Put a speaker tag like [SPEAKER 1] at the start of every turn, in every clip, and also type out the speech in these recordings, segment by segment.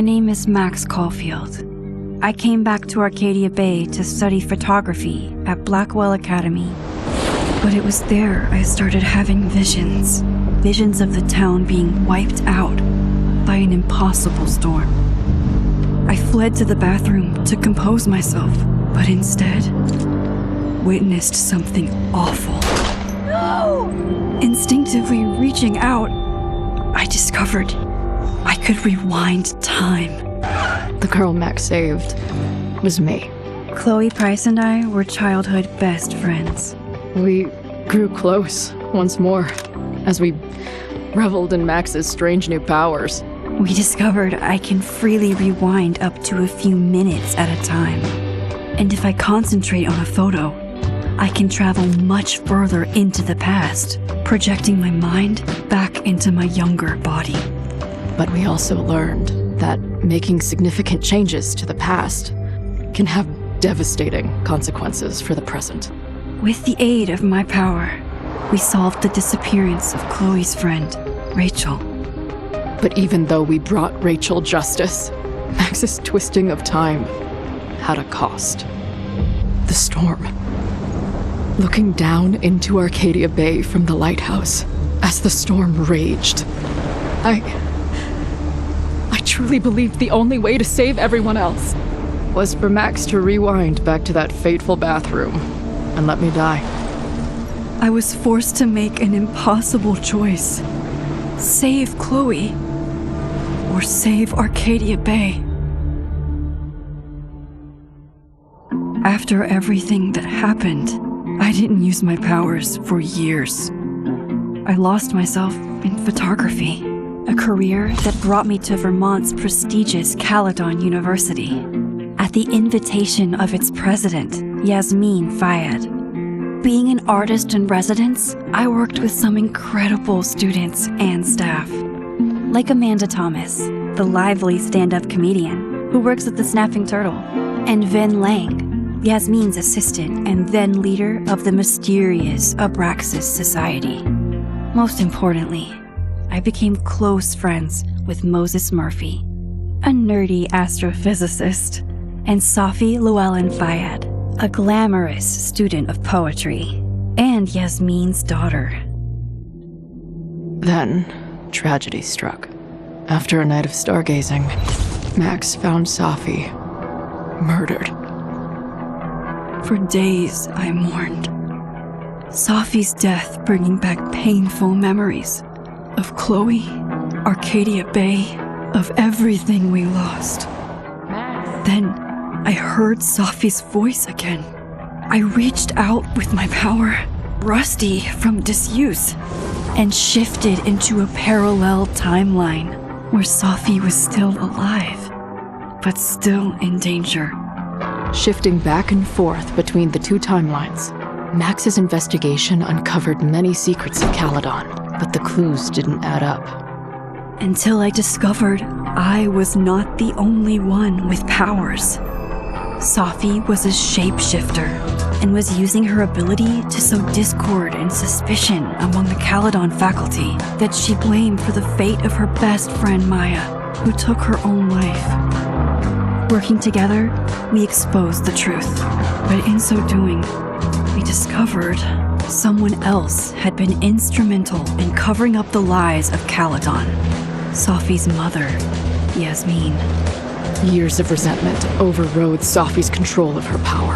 [SPEAKER 1] name is Max Caulfield. I came back to Arcadia Bay to study photography at Blackwell Academy. But it was there I started having visions. Visions of the town being wiped out by an impossible storm. I fled to the bathroom to compose myself, but instead witnessed something awful. No! Instinctively reaching out, I discovered I could rewind time.
[SPEAKER 2] The girl Max saved was me.
[SPEAKER 1] Chloe Price and I were childhood best friends.
[SPEAKER 2] We grew close once more as we reveled in Max's strange new powers.
[SPEAKER 1] We discovered I can freely rewind up to a few minutes at a time. And if I concentrate on a photo, I can travel much further into the past, projecting my mind back into my younger body.
[SPEAKER 2] But we also learned that making significant changes to the past can have devastating consequences for the present.
[SPEAKER 1] With the aid of my power, we solved the disappearance of Chloe's friend, Rachel.
[SPEAKER 2] But even though we brought Rachel justice, Max's twisting of time had a cost. The storm. Looking down into Arcadia Bay from the lighthouse as the storm raged, I truly believed the only way to save everyone else was for Max to rewind back to that fateful bathroom and let me die.
[SPEAKER 1] I was forced to make an impossible choice. Save Chloe, or save Arcadia Bay. After everything that happened, I didn't use my powers for years. I lost myself in photography, a career that brought me to Vermont's prestigious Caledon University, at the invitation of its president, Yasmin Fayed. Being an artist in residence, I worked with some incredible students and staff, like Amanda Thomas, the lively stand-up comedian who works at the Snapping Turtle, and Vin Lang, Yasmin's assistant and then leader of the mysterious Abraxas Society. Most importantly, I became close friends with Moses Murphy, a nerdy astrophysicist, and Safi Llewellyn Fayed, a glamorous student of poetry, and Yasmin's daughter.
[SPEAKER 2] Then, tragedy struck. After a night of stargazing, Max found Safi murdered.
[SPEAKER 1] For days, I mourned. Safi's death bringing back painful memories of Chloe, Arcadia Bay, of everything we lost. Then I heard Safi's voice again. I reached out with my power, rusty from disuse, and shifted into a parallel timeline where Safi was still alive, but still in danger.
[SPEAKER 2] Shifting back and forth between the two timelines, Max's investigation uncovered many secrets of Caledon, but the clues didn't add up.
[SPEAKER 1] Until I discovered I was not the only one with powers. Safi was a shapeshifter and was using her ability to sow discord and suspicion among the Caledon faculty that she blamed for the fate of her best friend Maya, who took her own life. Working together, we exposed the truth, but in so doing, we discovered someone else had been instrumental in covering up the lies of Caledon. Safi's mother, Yasmin.
[SPEAKER 2] Years of resentment overrode Safi's control of her power,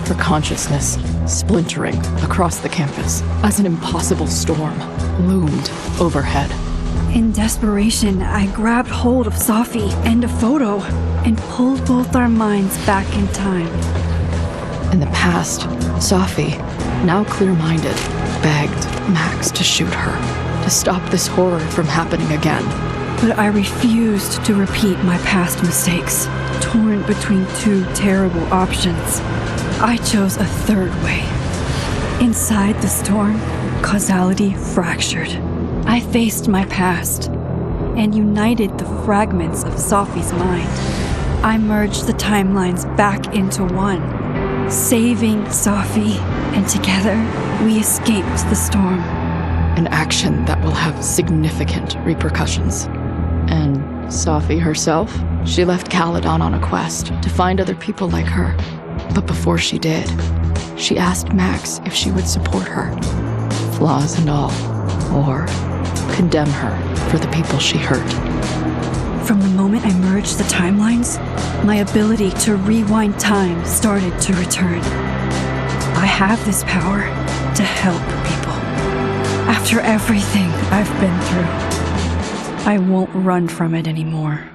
[SPEAKER 2] her consciousness splintering across the campus as an impossible storm loomed overhead.
[SPEAKER 1] In desperation, I grabbed hold of Safi and a photo and pulled both our minds back in time.
[SPEAKER 2] In the past, Safi, now clear-minded, begged Max to shoot her, to stop this horror from happening again.
[SPEAKER 1] But I refused to repeat my past mistakes, torn between two terrible options. I chose a third way. Inside the storm, causality fractured. I faced my past and united the fragments of Safi's mind. I merged the timelines back into one, saving Safi, and together we escaped the storm.
[SPEAKER 2] An action that will have significant repercussions. And Safi herself, she left Caledon on a quest to find other people like her. But before she did, she asked Max if she would support her, flaws and all, or condemn her for the people she hurt.
[SPEAKER 1] From the moment I merged the timelines, my ability to rewind time started to return. I have this power to help people. After everything I've been through, I won't run from it anymore.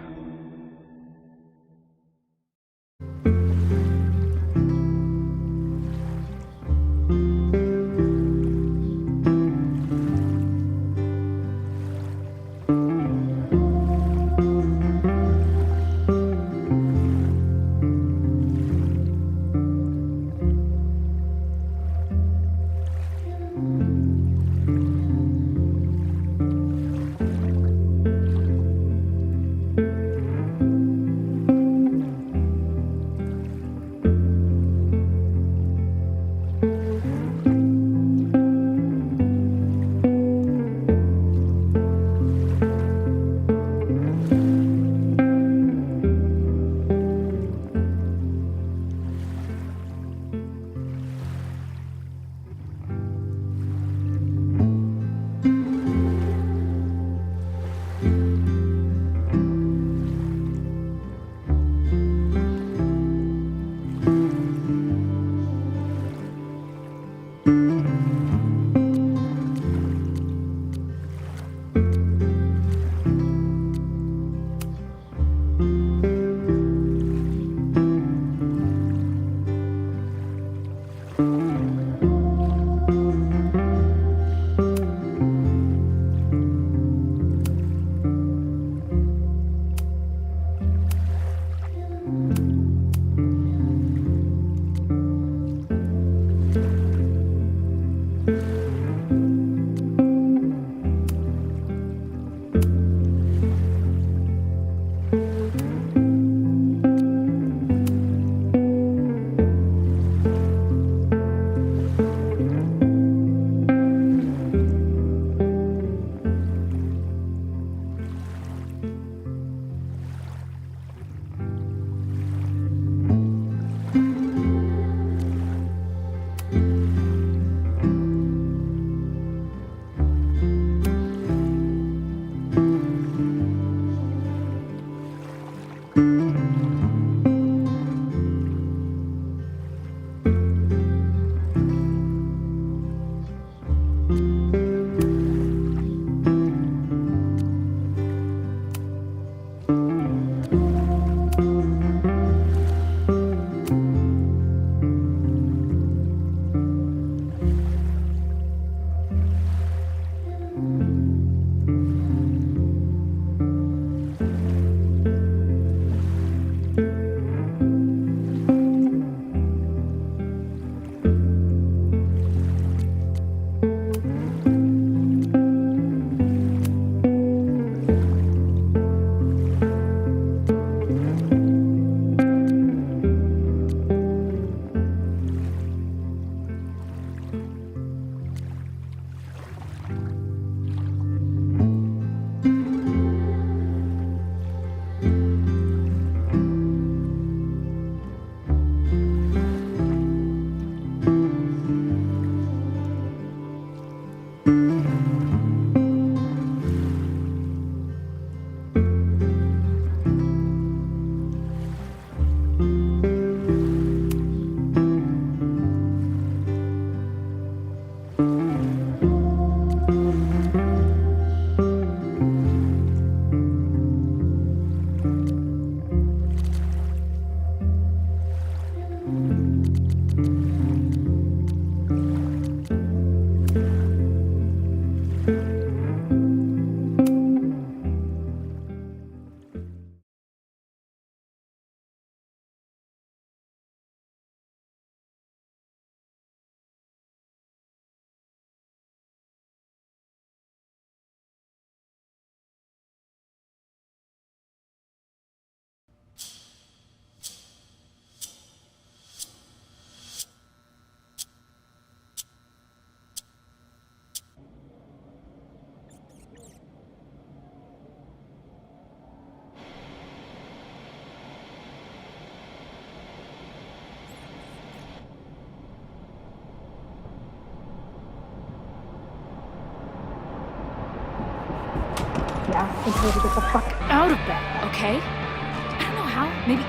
[SPEAKER 3] Yeah, and told her to get the fuck out of bed, okay? I don't know how. Maybe.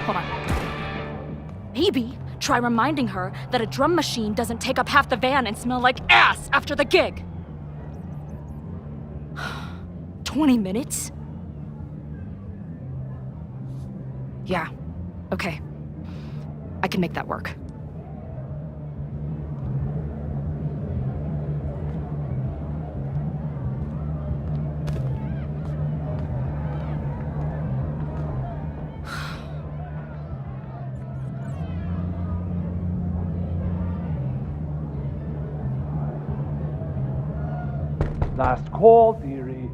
[SPEAKER 3] Hold on. Maybe try reminding her that a drum machine doesn't take up half the van and smell like ass after the gig. 20 minutes? Yeah, okay. I can make that work.
[SPEAKER 4] Last call, dearie.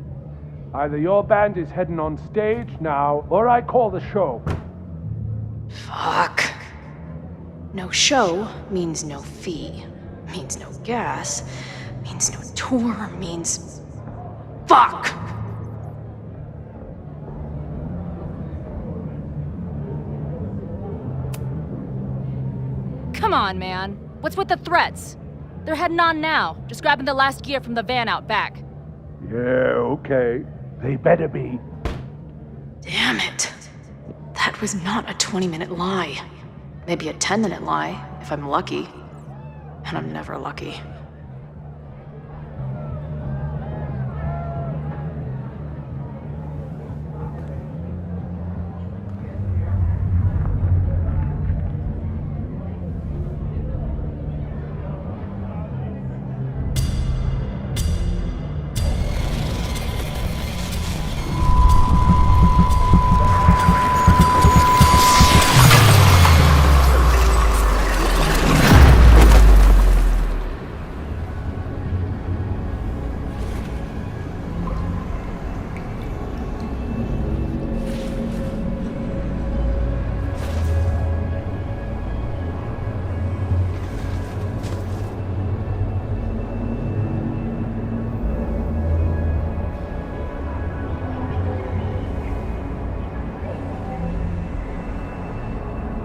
[SPEAKER 4] Either your band is heading on stage now, or I call the show.
[SPEAKER 5] Fuck. No show means no fee, means no gas, means no tour, means... Fuck!
[SPEAKER 3] Come on, man. What's with the threats? They're heading on now, just grabbing the last gear from the van out back.
[SPEAKER 4] Yeah, okay. They better be.
[SPEAKER 5] Damn it. That was not a 20-minute lie. Maybe a 10-minute lie, if I'm lucky. And I'm never lucky.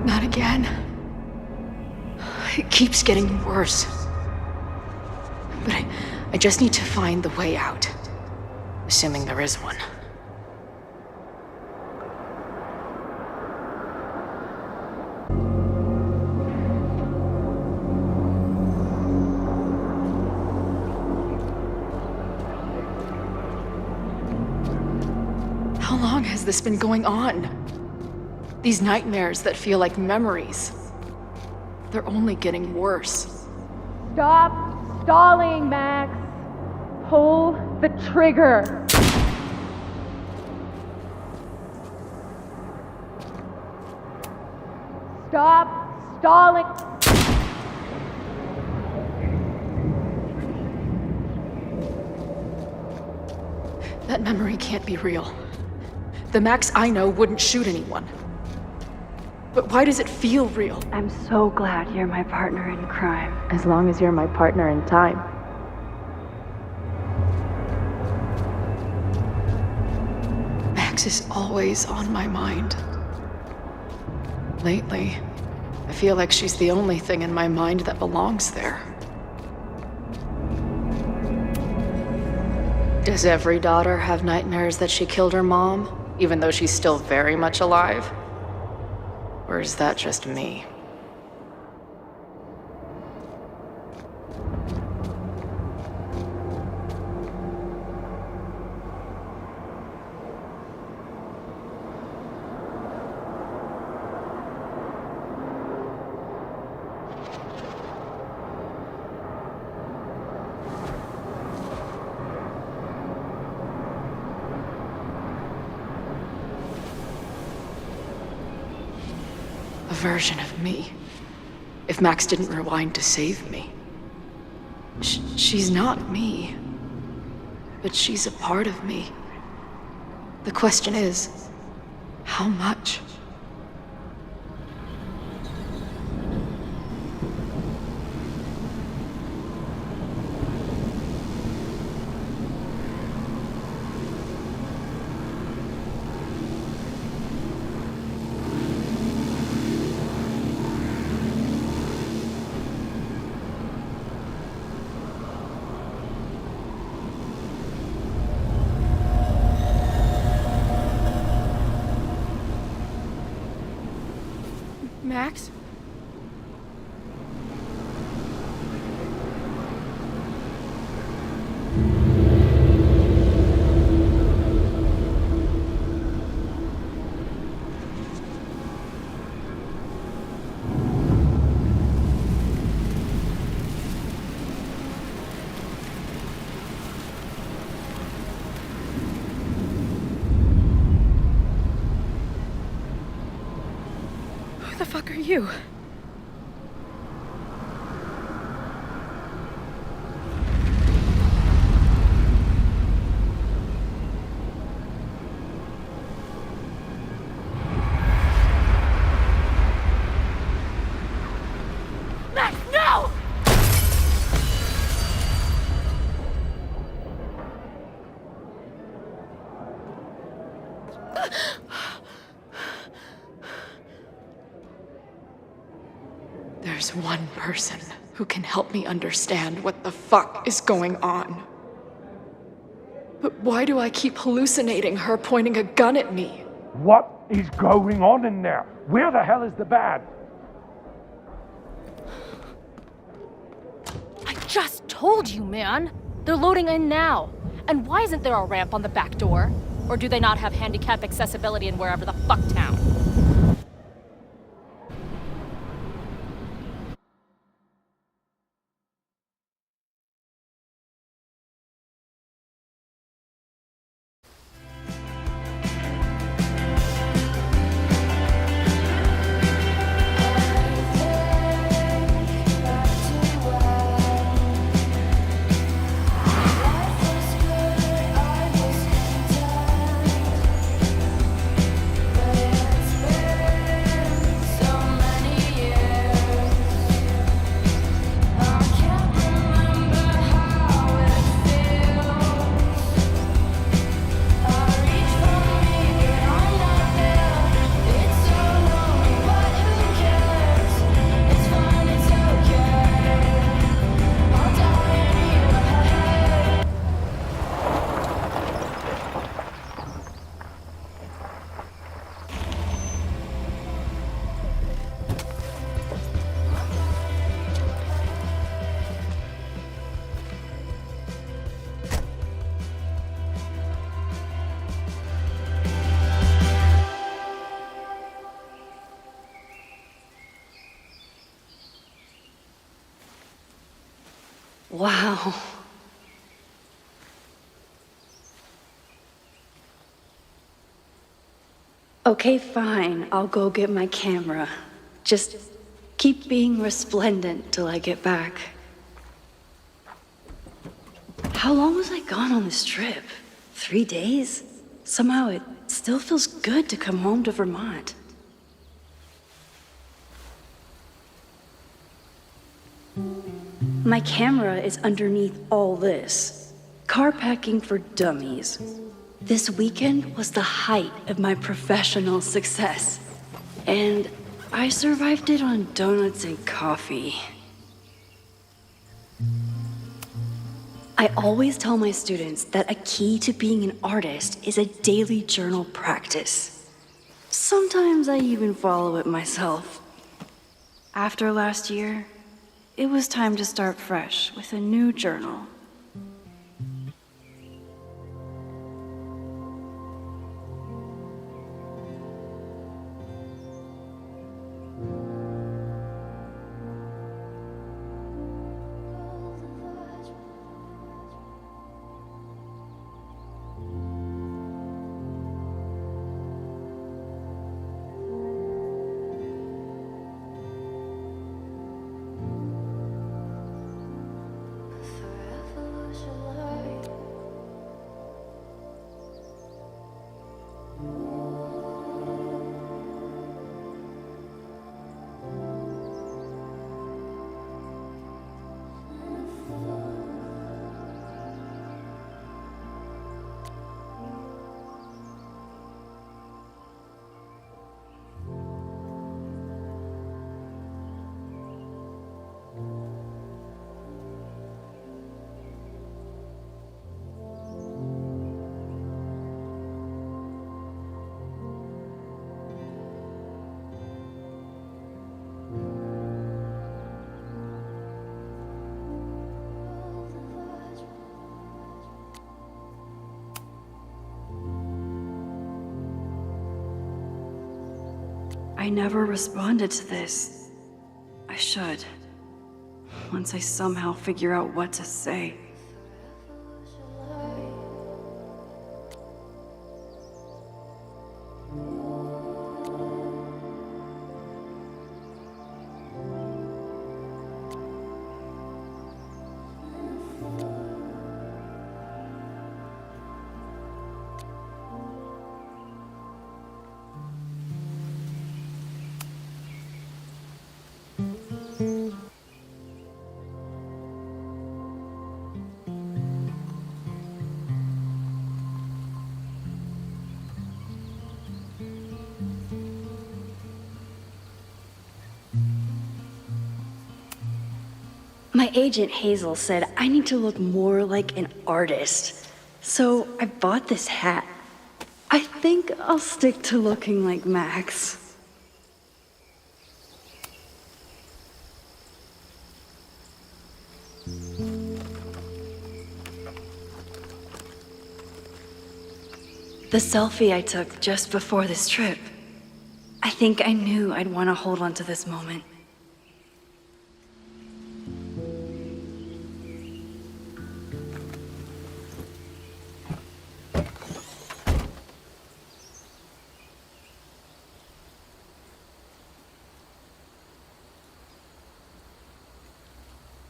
[SPEAKER 5] Not again. It keeps getting worse. But I just need to find the way out. Assuming there is one. How long has this been going on? These nightmares that feel like memories. They're only getting worse.
[SPEAKER 6] Stop stalling, Max. Pull the trigger. Stop stalling.
[SPEAKER 5] That memory can't be real. The Max I know wouldn't shoot anyone. But why does it feel real?
[SPEAKER 1] I'm so glad you're my partner in crime.
[SPEAKER 5] As long as you're my partner in time. Max is always on my mind. Lately, I feel like she's the only thing in my mind that belongs there. Does every daughter have nightmares that she killed her mom, even though she's still very much alive? Or is that just me? A version of me. If Max didn't rewind to save me. She's not me. But she's a part of me. The question is, how much?
[SPEAKER 3] Max? Who the fuck are you? Max, no!
[SPEAKER 5] There's one person who can help me understand what the fuck is going on. But why do I keep hallucinating her pointing a gun at me?
[SPEAKER 4] What is going on in there? Where the hell is the band?
[SPEAKER 3] I just told you, man! They're loading in now. And why isn't there a ramp on the back door? Or do they not have handicap accessibility in wherever the fuck town?
[SPEAKER 1] Wow. Okay, fine. I'll go get my camera. Just keep being resplendent till I get back. How long was I gone on this trip? 3 days? Somehow it still feels good to come home to Vermont. My camera is underneath all this. Car packing for dummies. This weekend was the height of my professional success. And I survived it on donuts and coffee. I always tell my students that a key to being an artist is a daily journal practice. Sometimes I even follow it myself. After last year, it was time to start fresh with a new journal. I never responded to this. I should. Once I somehow figure out what to say. My agent Hazel said I need to look more like an artist, so I bought this hat. I think I'll stick to looking like Max. The selfie I took just before this trip. I think I knew I'd want to hold on to this moment.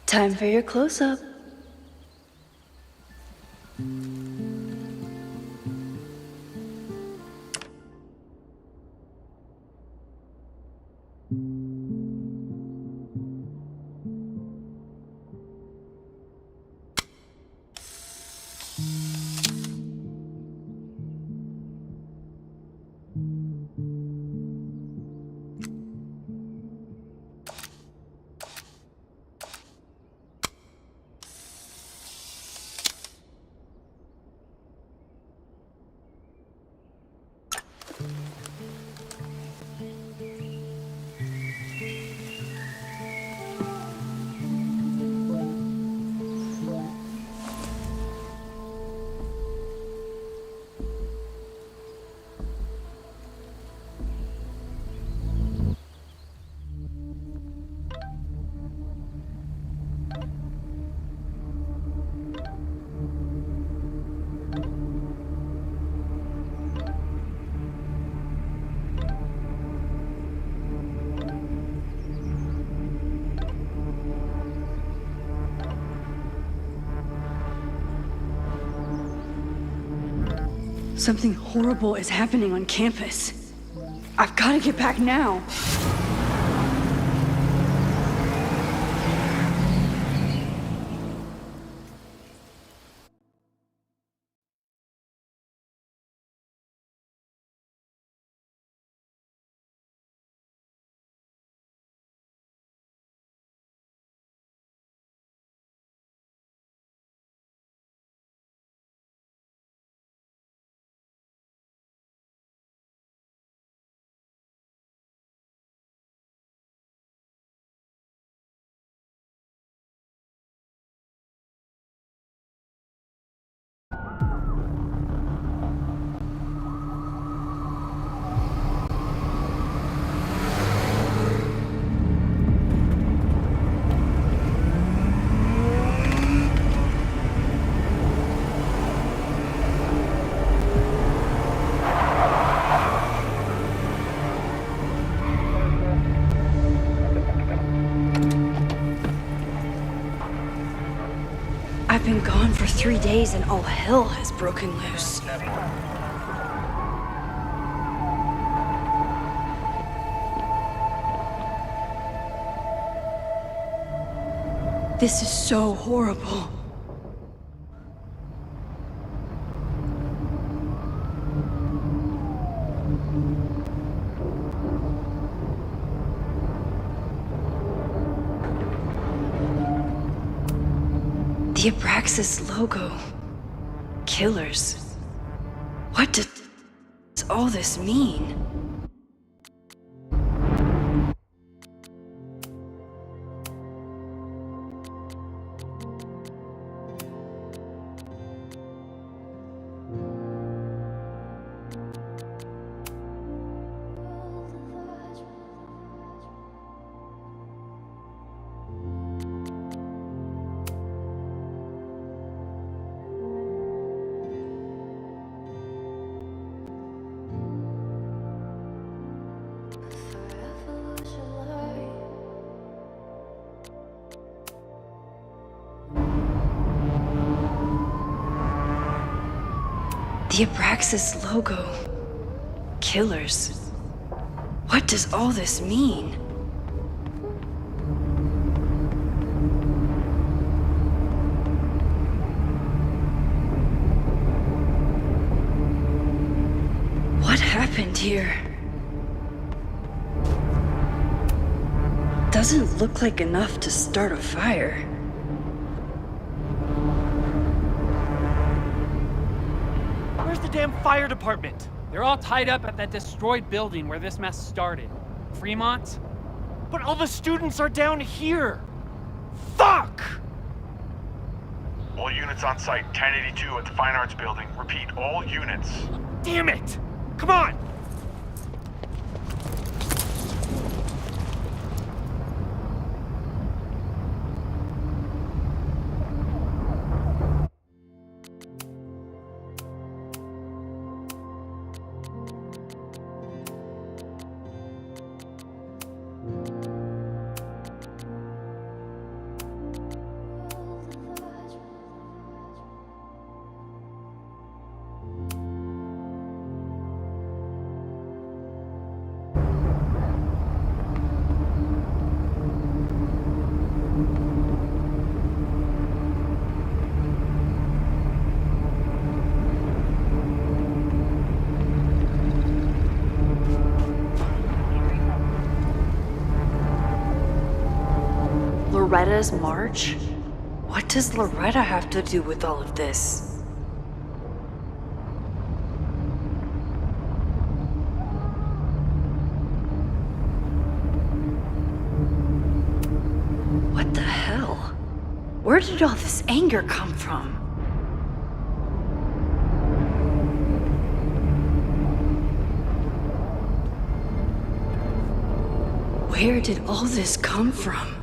[SPEAKER 1] Time for your close-up. Something horrible is happening on campus. I've got to get back now. I've been gone for 3 days and all hell has broken loose. This is so horrible. The Abraxas logo. Killers. What does all this mean? The Abraxas logo. Killers. What does all this mean? What happened here? Doesn't look like enough to start a fire.
[SPEAKER 7] Where's the damn fire department? They're all tied up at that destroyed building where this mess started. Fremont? But all the students are down here! Fuck!
[SPEAKER 8] All units on site, 1082 at the Fine Arts Building. Repeat, all units.
[SPEAKER 7] Damn it! Come on!
[SPEAKER 1] Loretta's march? What does Loretta have to do with all of this? What the hell? Where did all this anger come from? Where did all this come from?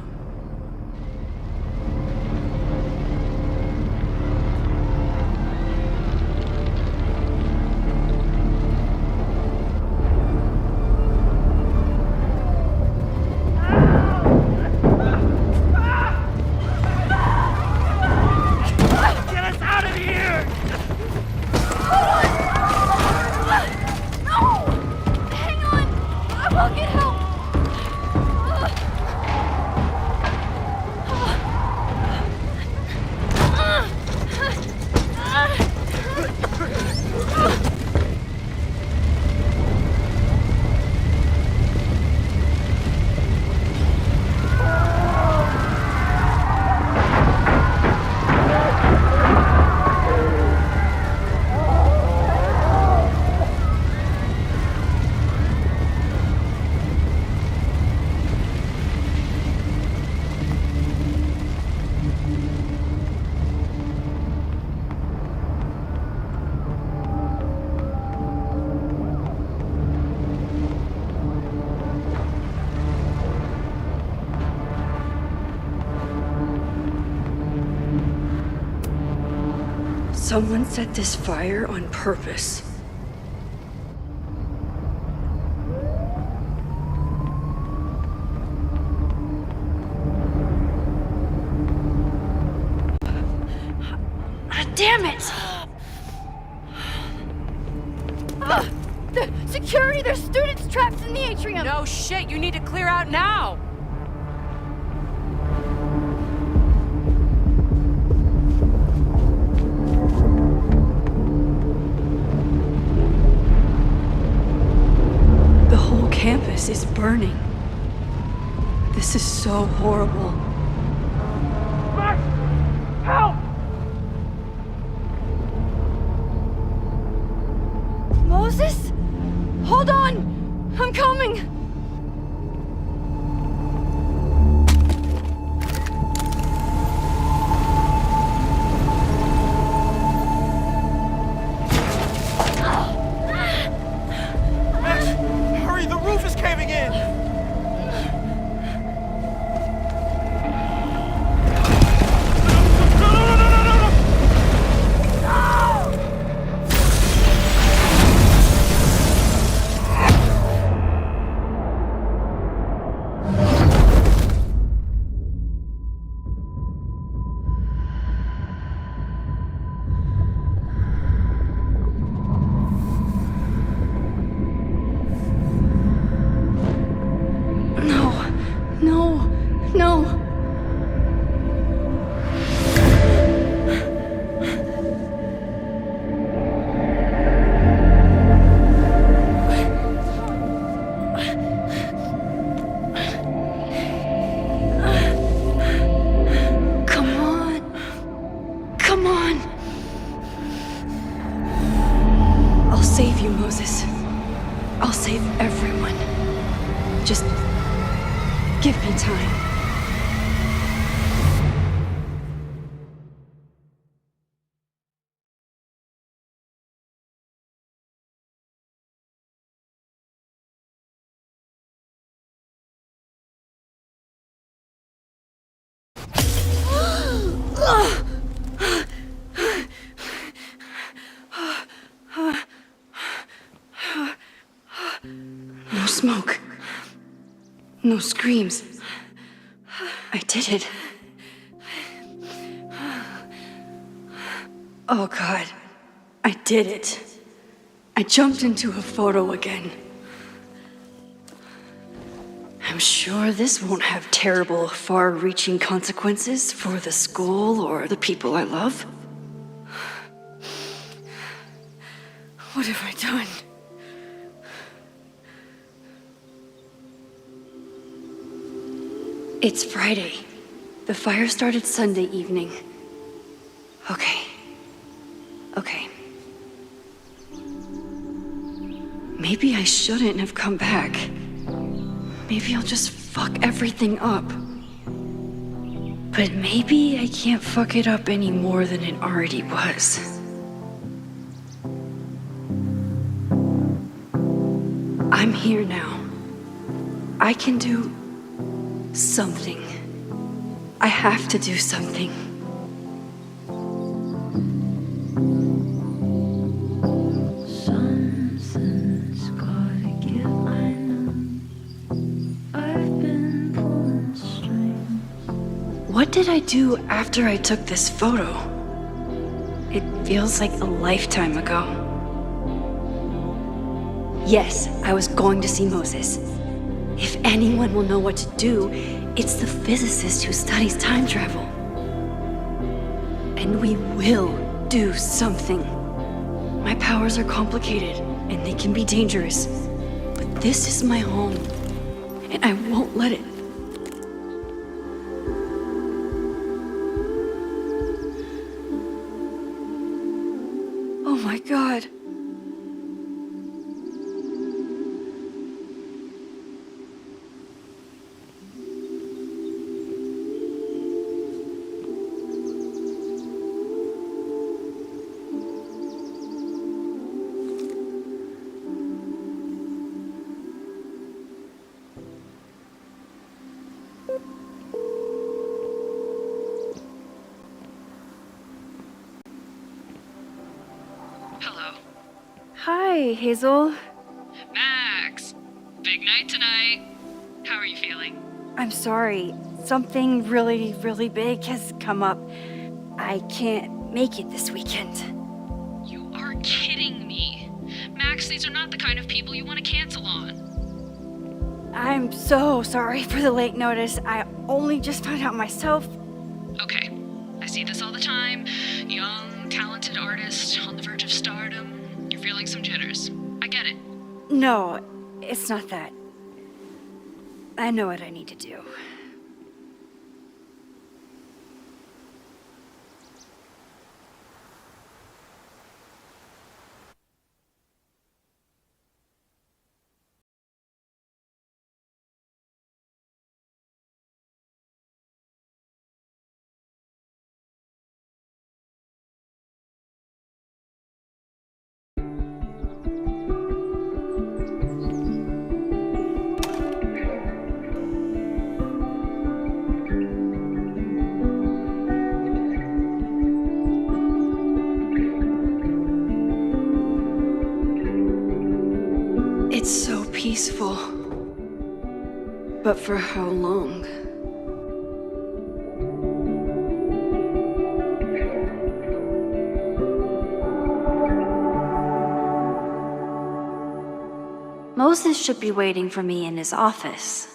[SPEAKER 1] Someone set this fire on purpose. Damn it!
[SPEAKER 6] The security! There's students trapped in the atrium!
[SPEAKER 5] No shit, you need to clear out now!
[SPEAKER 1] The whole campus is burning. This is so horrible.
[SPEAKER 4] Max! Help!
[SPEAKER 6] Moses? Hold on! I'm coming!
[SPEAKER 7] Hurry, the roof is caving in!
[SPEAKER 6] No, no.
[SPEAKER 1] Come on. Come on. I'll save you, Moses. I'll save everyone. Just give me time. No smoke. No screams. I did it. Oh God. I did it. I jumped into a photo again. I'm sure this won't have terrible, far-reaching consequences for the school or the people I love. What have I done? It's Friday. The fire started Sunday evening. Okay. Maybe I shouldn't have come back. Maybe I'll just fuck everything up. But maybe I can't fuck it up any more than it already was. I'm here now. I can do something. I have to do something.
[SPEAKER 9] Something's gotta give, I know. I've been pulling strings.
[SPEAKER 1] What did I do after I took this photo? It feels like a lifetime ago. Yes, I was going to see Moses. If anyone will know what to do, it's the physicist who studies time travel. And we will do something. My powers are complicated, and they can be dangerous. But this is my home, and I won't let it. Oh my God.
[SPEAKER 5] Hello.
[SPEAKER 1] Hi, Hazel.
[SPEAKER 5] Max! Big night tonight. How are you feeling?
[SPEAKER 1] I'm sorry. Something really, really big has come up. I can't make it this weekend.
[SPEAKER 5] You are kidding me. Max, these are not the kind of people you want to cancel on.
[SPEAKER 1] I'm so sorry for the late notice. I only just found out myself.
[SPEAKER 5] Okay, I see this all the time. Young, talented artist on the verge of stardom. You're feeling some jitters. I get it.
[SPEAKER 1] No, it's not that. I know what I need to do. It's so peaceful. But for how long? Moses should be waiting for me in his office.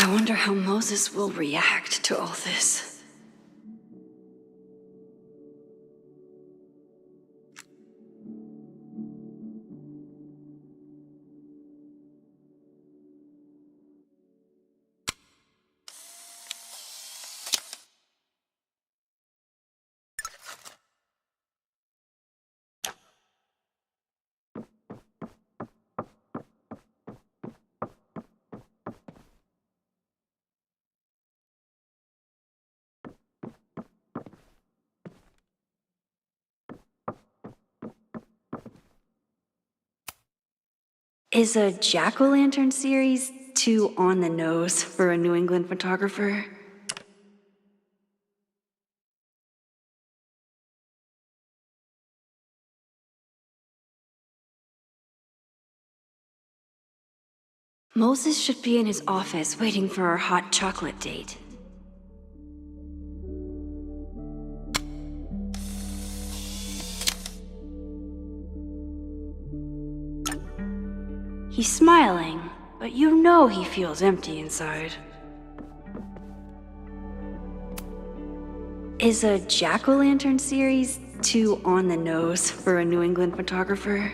[SPEAKER 1] I wonder how Moses will react to all this. Is a jack-o'-lantern series too on the nose for a New England photographer? Moses should be in his office waiting for our hot chocolate date. He's smiling, but you know he feels empty inside. Is a jack-o'-lantern series too on the nose for a New England photographer?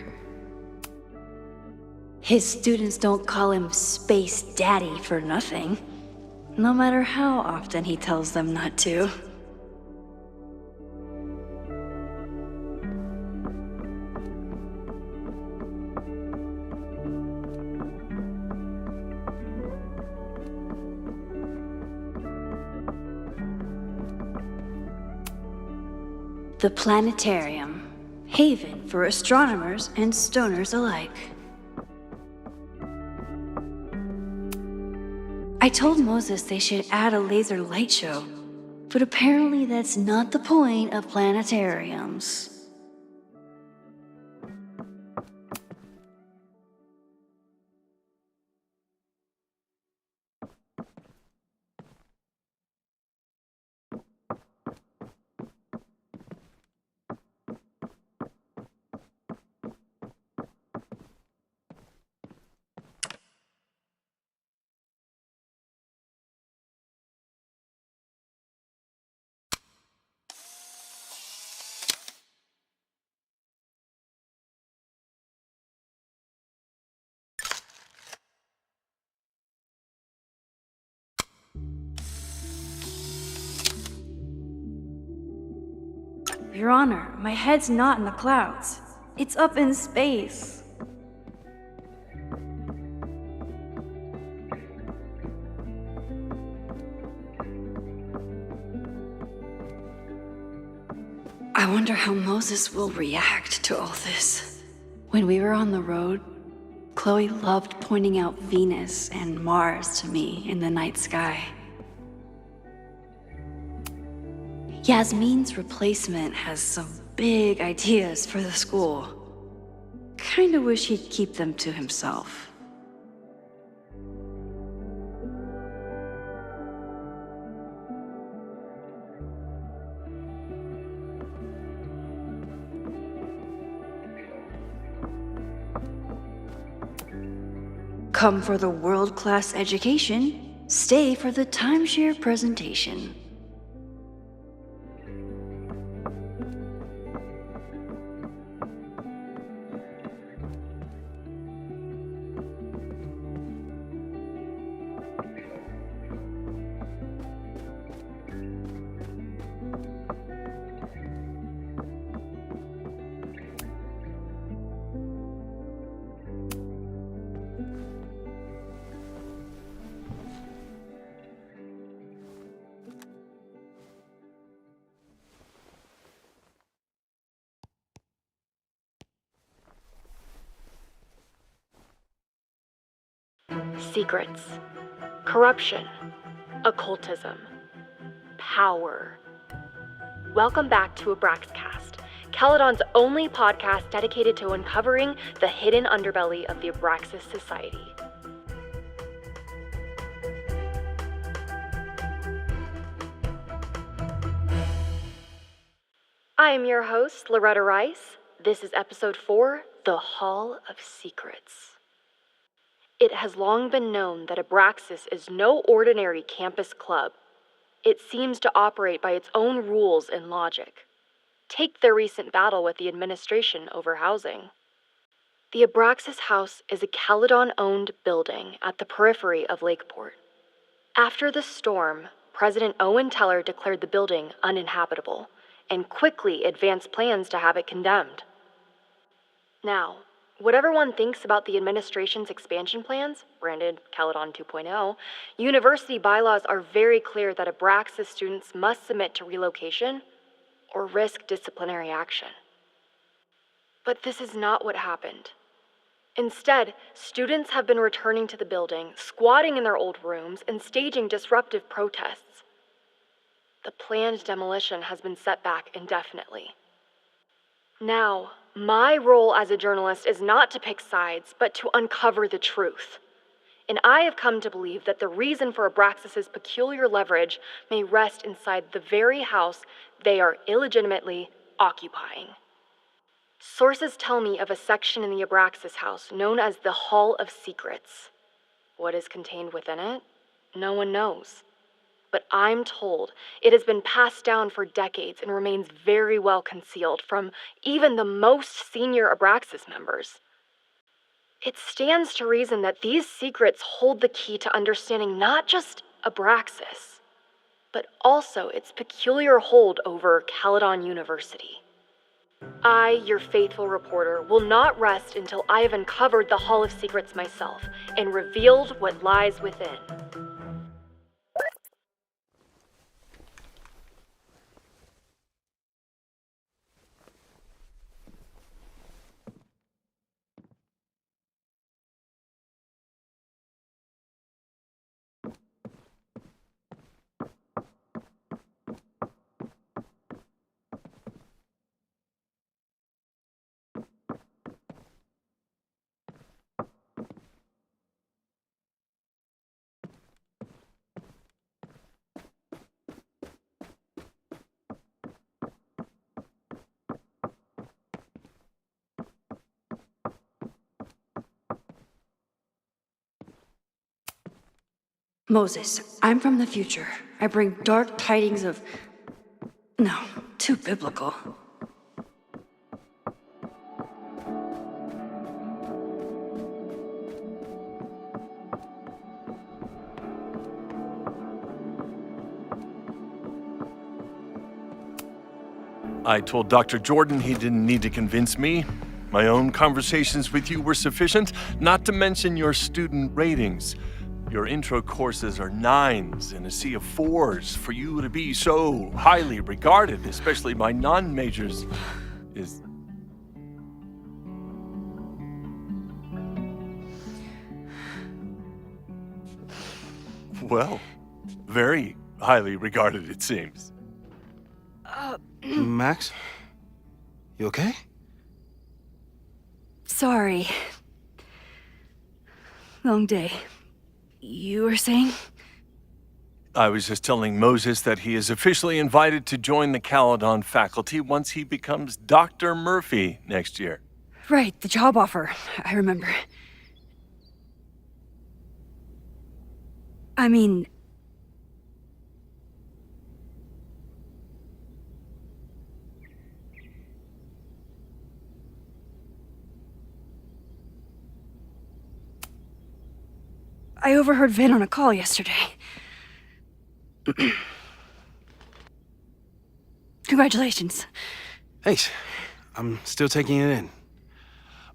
[SPEAKER 1] His students don't call him Space Daddy for nothing, no matter how often he tells them not to. The planetarium, haven for astronomers and stoners alike. I told Moses they should add a laser light show, but apparently that's not the point of planetariums. Your Honor, my head's not in the clouds. It's up in space. I wonder how Moses will react to all this. When we were on the road, Chloe loved pointing out Venus and Mars to me in the night sky. Yasmin's replacement has some big ideas for the school. Kinda wish he'd keep them to himself. Come for the world-class education, stay for the timeshare presentation.
[SPEAKER 3] Secrets, corruption, occultism, power. Welcome back to Abraxcast, Caledon's only podcast dedicated to uncovering the hidden underbelly of the Abraxas Society. I am your host, Loretta Rice. This is episode 4, The Hall of Secrets.
[SPEAKER 10] It has long been known that Abraxas is no ordinary campus club. It seems to operate by its own rules and logic. Take their recent battle with the administration over housing. The Abraxas House is a Caledon-owned building at the periphery of Lakeport. After the storm, President Owen Teller declared the building uninhabitable and quickly advanced plans to have it condemned. Now, whatever one thinks about the administration's expansion plans, branded Caledon 2.0, university bylaws are very clear that Abraxas students must submit to relocation or risk disciplinary action. But this is not what happened. Instead, students have been returning to the building, squatting in their old rooms, and staging disruptive protests. The planned demolition has been set back indefinitely. Now, my role as a journalist is not to pick sides, but to uncover the truth. And I have come to believe that the reason for Abraxas's peculiar leverage may rest inside the very house they are illegitimately occupying. Sources tell me of a section in the Abraxas house known as the Hall of Secrets. What is contained within it? No one knows. But I'm told it has been passed down for decades and remains very well concealed from even the most senior Abraxas members. It stands to reason that these secrets hold the key to understanding not just Abraxas, but also its peculiar hold over Caledon University. I, your faithful reporter, will not rest until I have uncovered the Hall of Secrets myself and revealed what lies within.
[SPEAKER 1] Moses, I'm from the future. I bring dark tidings of... No, too biblical.
[SPEAKER 11] I told Dr. Jordan he didn't need to convince me. My own conversations with you were sufficient, not to mention your student ratings. Your intro courses are 9s in a sea of 4s. For you to be so highly regarded, especially by non-majors, is... well, very highly regarded, it seems.
[SPEAKER 12] Max? You okay?
[SPEAKER 1] Sorry. Long day. You were saying?
[SPEAKER 11] I was just telling Moses that he is officially invited to join the Caledon faculty once he becomes Dr. Murphy next year.
[SPEAKER 1] Right, the job offer. I remember. I mean... I overheard Vin on a call yesterday. Congratulations.
[SPEAKER 12] Thanks. I'm still taking it in.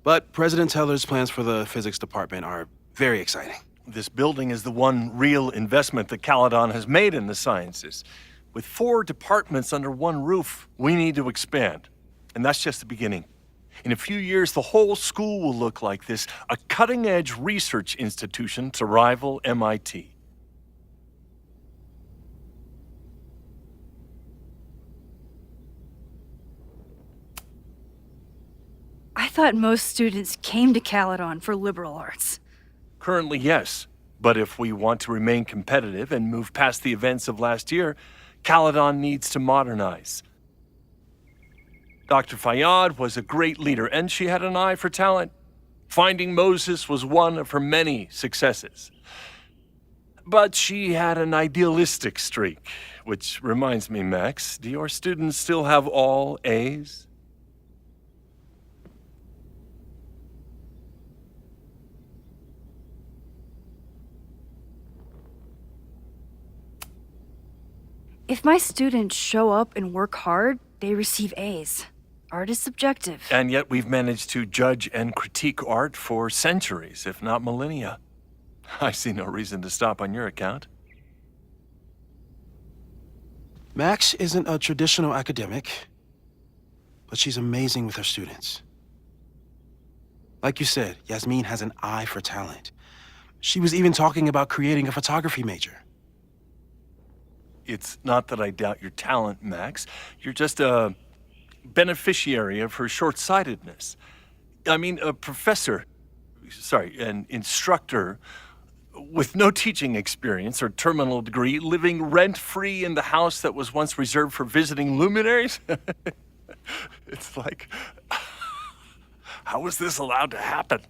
[SPEAKER 12] But President Teller's plans for the physics department are very exciting.
[SPEAKER 11] This building is the one real investment that Caledon has made in the sciences. With 4 departments under one roof, we need to expand. And that's just the beginning. In a few years, the whole school will look like this, a cutting-edge research institution to rival MIT.
[SPEAKER 1] I thought most students came to Caledon for liberal arts.
[SPEAKER 11] Currently, yes. But if we want to remain competitive and move past the events of last year, Caledon needs to modernize. Dr. Fayyad was a great leader, and she had an eye for talent. Finding Moses was one of her many successes. But she had an idealistic streak, which reminds me, Max, do your students still have all A's?
[SPEAKER 1] If my students show up and work hard, they receive A's. Art is subjective.
[SPEAKER 11] And yet we've managed to judge and critique art for centuries, if not millennia. I see no reason to stop on your account.
[SPEAKER 12] Max isn't a traditional academic, but she's amazing with her students. Like you said, Yasmin has an eye for talent. She was even talking about creating a photography major.
[SPEAKER 11] It's not that I doubt your talent, Max. You're just a beneficiary of her short-sightedness. I mean, an instructor with no teaching experience or terminal degree, living rent-free in the house that was once reserved for visiting luminaries? It's like, how was this allowed to happen?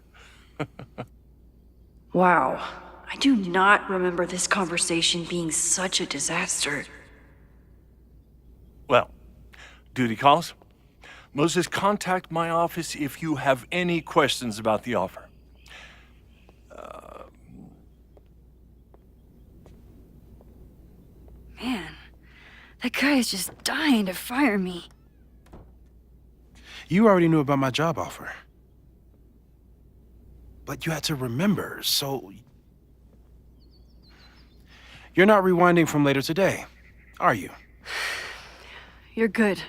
[SPEAKER 1] Wow. I do not remember this conversation being such a disaster.
[SPEAKER 11] Well, duty calls. Moses, contact my office if you have any questions about the offer.
[SPEAKER 1] Man, that guy is just dying to fire me.
[SPEAKER 12] You already knew about my job offer. But you had to remember, so... You're not rewinding from later today, are you?
[SPEAKER 1] You're good.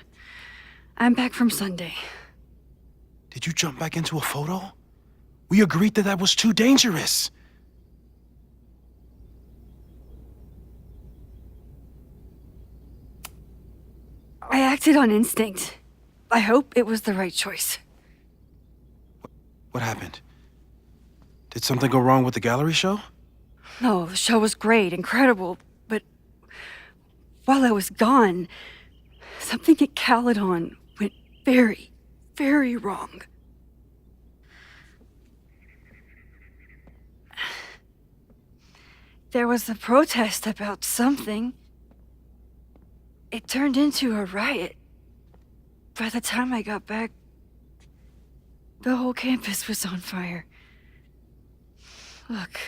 [SPEAKER 1] I'm back from Sunday.
[SPEAKER 12] Did you jump back into a photo? We agreed that was too dangerous.
[SPEAKER 1] I acted on instinct. I hope it was the right choice.
[SPEAKER 12] What happened? Did something go wrong with the gallery show?
[SPEAKER 1] No, the show was great, incredible, but while I was gone, something at Caledon went very, very wrong. There was a protest about something. It turned into a riot. By the time I got back, the whole campus was on fire. Look.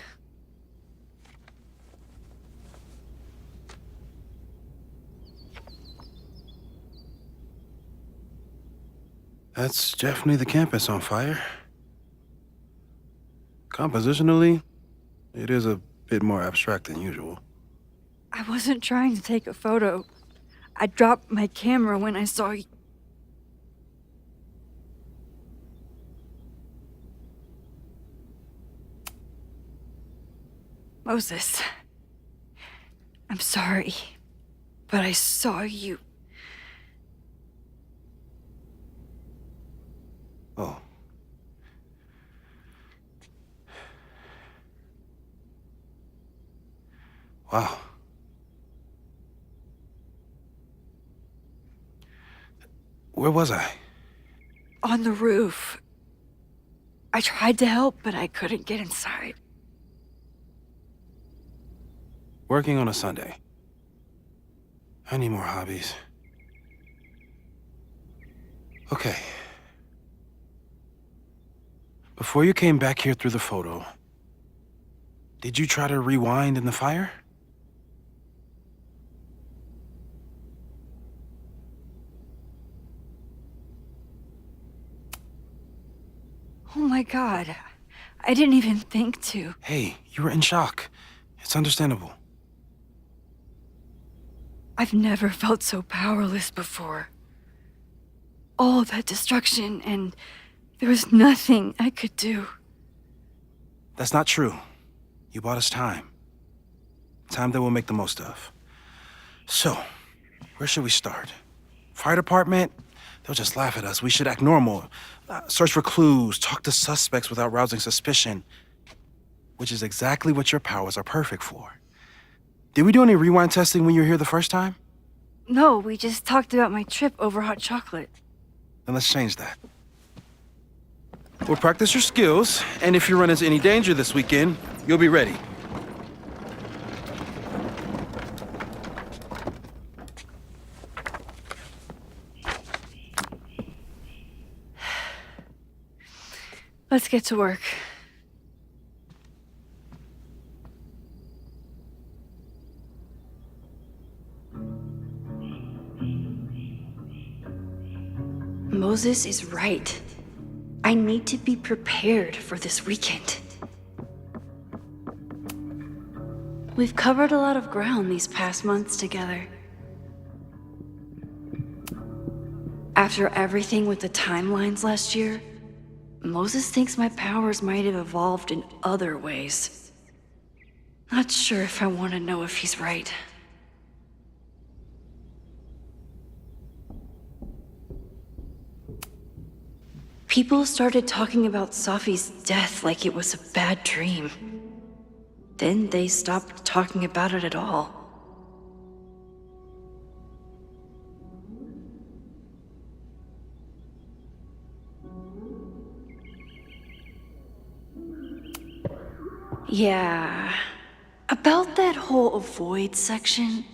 [SPEAKER 12] That's definitely the campus on fire. Compositionally, it is a bit more abstract than usual.
[SPEAKER 1] I wasn't trying to take a photo. I dropped my camera when I saw you. Moses, I'm sorry, but I saw you.
[SPEAKER 12] Oh. Wow. Where was I?
[SPEAKER 1] On the roof. I tried to help, but I couldn't get inside.
[SPEAKER 12] Working on a Sunday. I need more hobbies. Okay. Before you came back here through the photo, did you try to rewind in the fire?
[SPEAKER 1] Oh my God. I didn't even think to.
[SPEAKER 12] Hey, you were in shock. It's understandable.
[SPEAKER 1] I've never felt so powerless before. All that destruction, and there was nothing I could do.
[SPEAKER 12] That's not true. You bought us time. Time that we'll make the most of. So, where should we start? Fire department? They'll just laugh at us. We should act normal. Search for clues, talk to suspects without rousing suspicion. Which is exactly what your powers are perfect for. Did we do any rewind testing when you were here the first time?
[SPEAKER 1] No, we just talked about my trip over hot chocolate.
[SPEAKER 12] Then let's change that. We'll practice your skills, and if you run into any danger this weekend, you'll be ready.
[SPEAKER 6] Let's get to work.
[SPEAKER 1] Moses is right. I need to be prepared for this weekend. We've covered a lot of ground these past months together. After everything with the timelines last year, Moses thinks my powers might have evolved in other ways. Not sure if I want to know if he's right. People started talking about Safi's death like it was a bad dream. Then they stopped talking about it at all. Yeah, about that whole avoid section.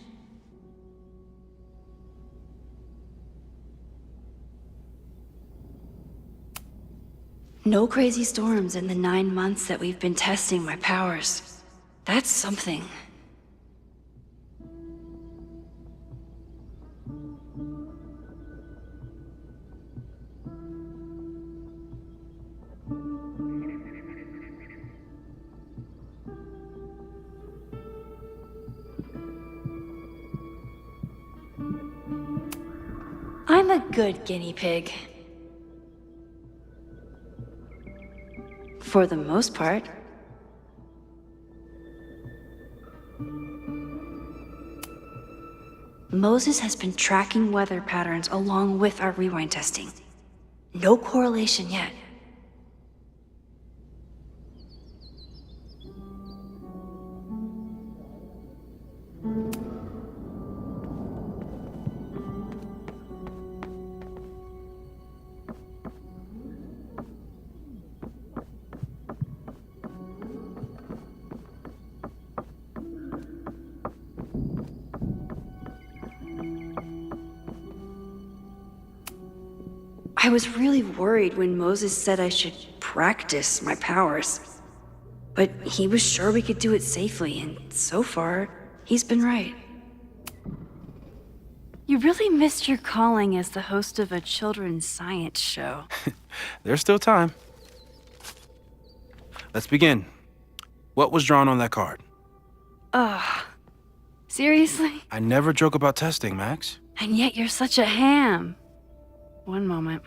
[SPEAKER 1] No crazy storms in the 9 months that we've been testing my powers. That's something. I'm a good guinea pig. For the most part. Moses has been tracking weather patterns along with our rewind testing. No correlation yet. I was really worried when Moses said I should practice my powers. But he was sure we could do it safely, and so far, he's been right. You really missed your calling as the host of a children's science show.
[SPEAKER 12] There's still time. Let's begin. What was drawn on that card?
[SPEAKER 1] Seriously?
[SPEAKER 12] I never joke about testing, Max.
[SPEAKER 1] And yet you're such a ham. One moment.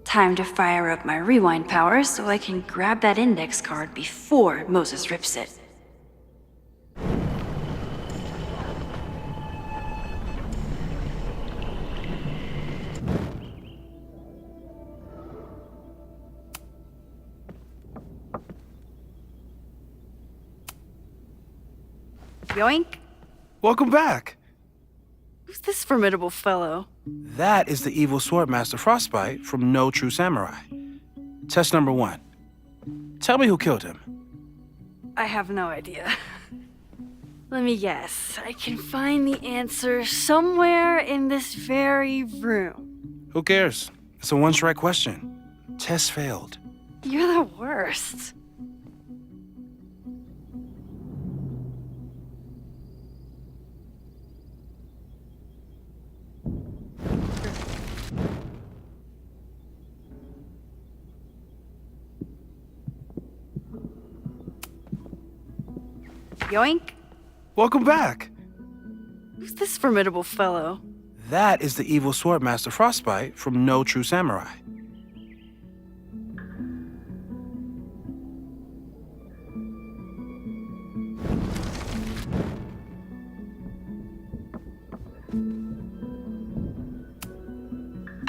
[SPEAKER 1] Time to fire up my rewind powers so I can grab that index card before Moses rips it. Yoink!
[SPEAKER 12] Welcome back.
[SPEAKER 1] Who's this formidable fellow?
[SPEAKER 12] That is the evil Swordmaster Frostbite from No True Samurai. Test number 1. Tell me who killed him.
[SPEAKER 1] I have no idea. Let me guess. I can find the answer somewhere in this very room.
[SPEAKER 12] Who cares? It's a one-strike question. Test failed.
[SPEAKER 1] You're the worst. Yoink!
[SPEAKER 12] Welcome back.
[SPEAKER 1] Who's this formidable fellow?
[SPEAKER 12] That is the evil Swordmaster Frostbite from No True Samurai.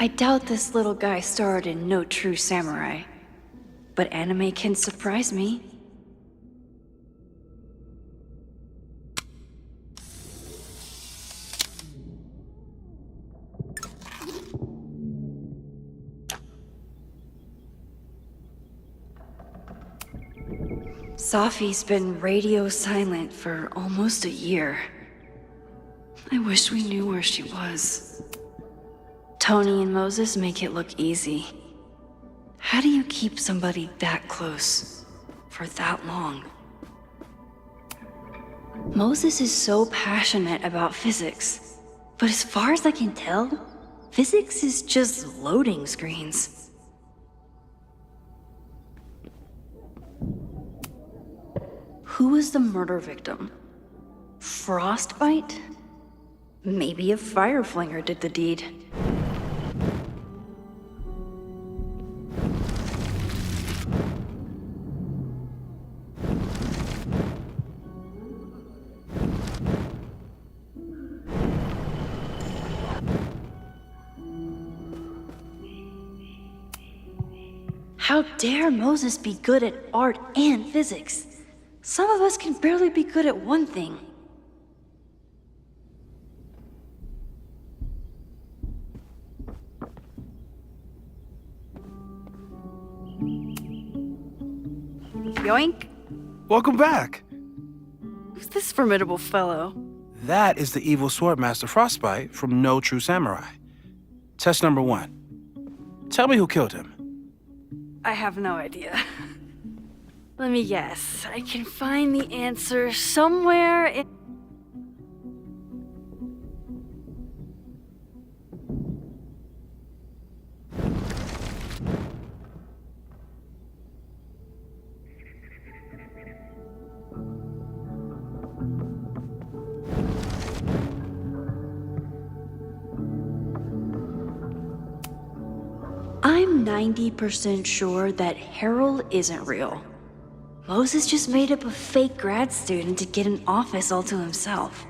[SPEAKER 1] I doubt this little guy starred in No True Samurai, but anime can surprise me. Safi's been radio silent for almost a year. I wish we knew where she was. Tony and Moses make it look easy. How do you keep somebody that close for that long? Moses is so passionate about physics, but as far as I can tell, physics is just loading screens. Who was the murder victim? Frostbite? Maybe a fire flinger did the deed. How dare Moses be good at art and physics? Some of us can barely be good at one thing. Yoink!
[SPEAKER 12] Welcome back!
[SPEAKER 1] Who's this formidable fellow?
[SPEAKER 12] That is the evil Swordmaster Frostbite from No True Samurai. Test number 1. Tell me who killed him.
[SPEAKER 1] I have no idea. Let me guess. I can find the answer somewhere in... I'm 90% sure that Harold isn't real. Moses just made up a fake grad student to get an office all to himself.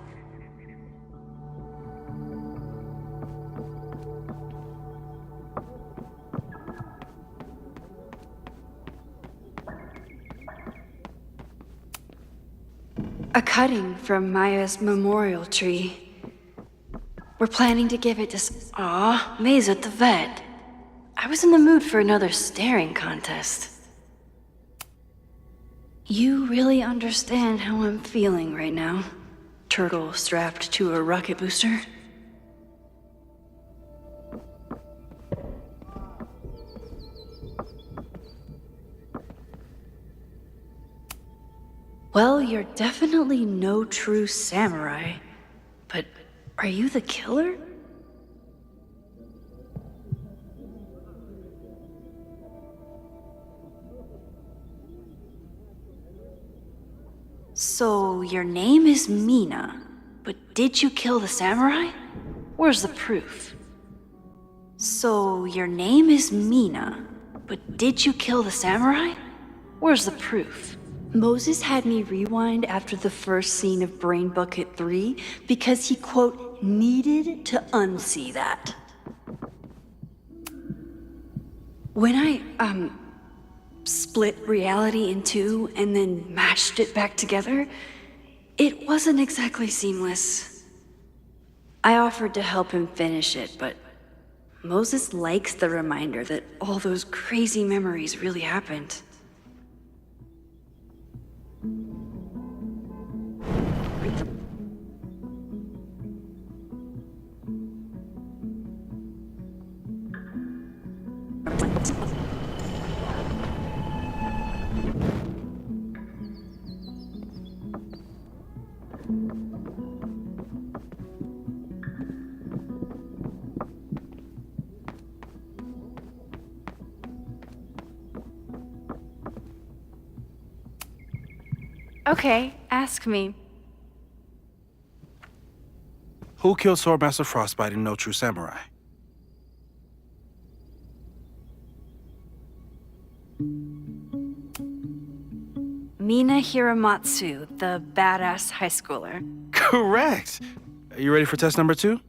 [SPEAKER 1] A cutting from Maya's memorial tree. We're planning to give it to... Aw, May's at the vet. I was in the mood for another staring contest. You really understand how I'm feeling right now, turtle strapped to a rocket booster? Well, you're definitely no true samurai, but are you the killer? So, your name is Mina, but did you kill the samurai? Where's the proof? So, your name is Mina, but did you kill the samurai? Where's the proof? Moses had me rewind after the first scene of Brain Bucket 3 because he, quote, needed to unsee that. When I, split reality in two and then mashed it back together, it wasn't exactly seamless. I offered to help him finish it, but Moses likes the reminder that all those crazy memories really happened. Okay, ask me.
[SPEAKER 12] Who killed Swordmaster Frostbite in No True Samurai?
[SPEAKER 1] Mina Hiramatsu, the badass high schooler.
[SPEAKER 12] Correct! Are you ready for test number 2?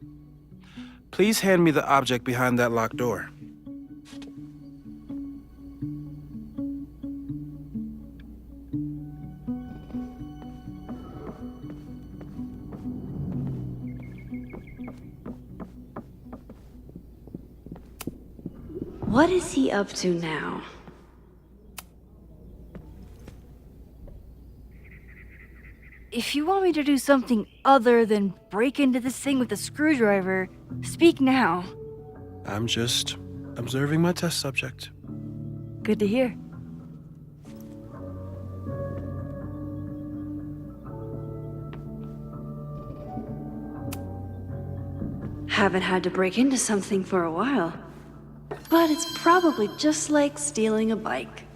[SPEAKER 12] Please hand me the object behind that locked door.
[SPEAKER 1] What is he up to now?
[SPEAKER 6] If you want me to do something other than break into this thing with a screwdriver, speak now.
[SPEAKER 12] I'm just observing my test subject.
[SPEAKER 6] Good to hear.
[SPEAKER 1] Haven't had to break into something for a while. But it's probably just like stealing a bike.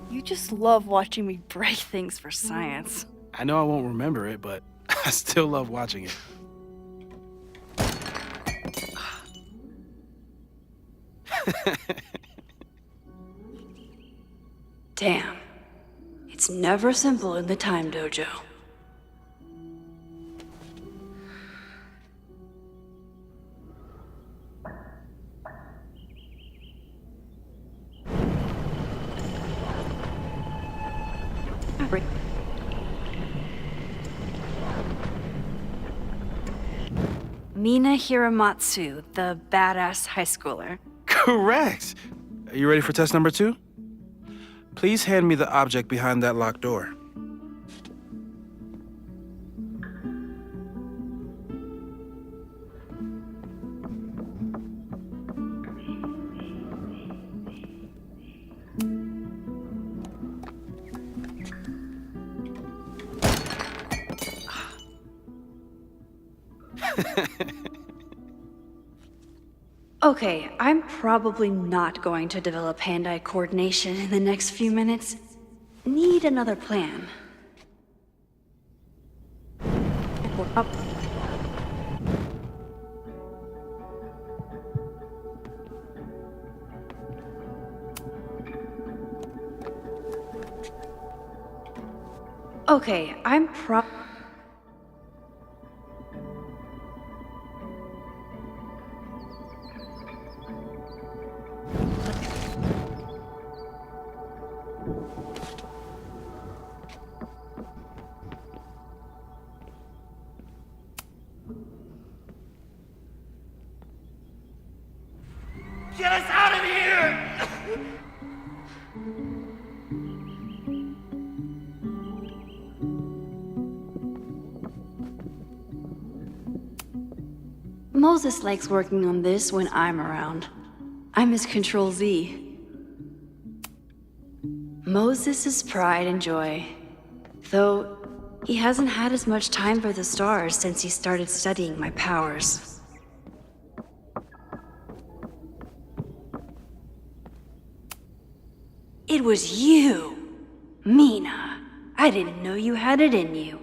[SPEAKER 6] You just love watching me break things for science.
[SPEAKER 12] I know I won't remember it, but I still love watching it.
[SPEAKER 1] Damn. It's never simple in the time dojo.
[SPEAKER 6] Mina Hiramatsu, the badass high schooler.
[SPEAKER 12] Correct! Are you ready for test number 2? Please hand me the object behind that locked door.
[SPEAKER 1] Okay, I'm probably not going to develop hand-eye coordination in the next few minutes. Need another plan. Up. Okay, I'm
[SPEAKER 7] Get us out of here!
[SPEAKER 1] Moses likes working on this when I'm around. I'm his Control Z. Moses' pride and joy. Though, he hasn't had as much time for the stars since he started studying my powers. It was you, Mina. I didn't know you had it in you.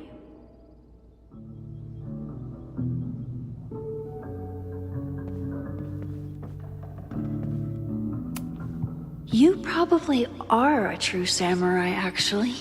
[SPEAKER 1] You probably are a true samurai, actually.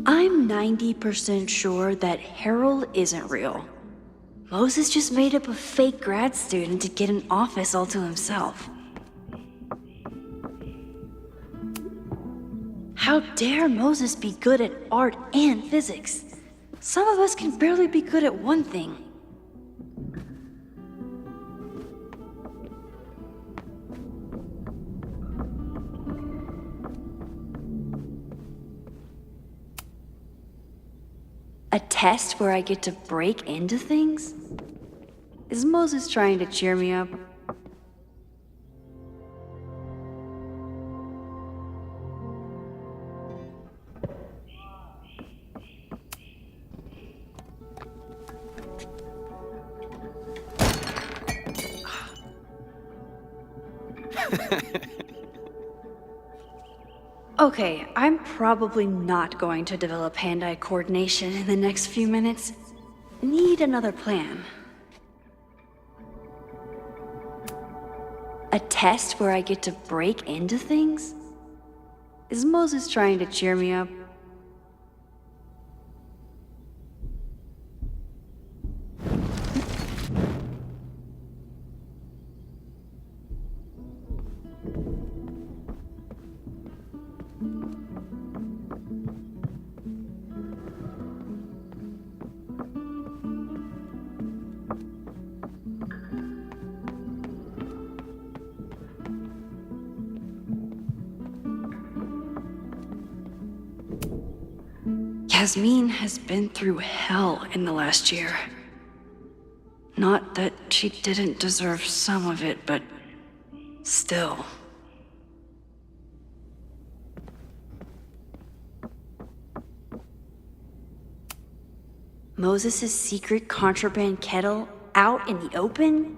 [SPEAKER 1] I'm 90% sure that Harold isn't real. Moses just made up a fake grad student to get an office all to himself. How dare Moses be good at art and physics? Some of us can barely be good at one thing. A test where I get to break into things? Is Moses trying to cheer me up? Okay, I'm probably not going to develop hand-eye coordination in the next few minutes. Need another plan. A
[SPEAKER 6] test where I get to break into things? Is Moses trying to cheer me up? Yasmin has been through hell in the last year. Not that she didn't deserve some of it, but still. Moses' secret contraband kettle out in the open?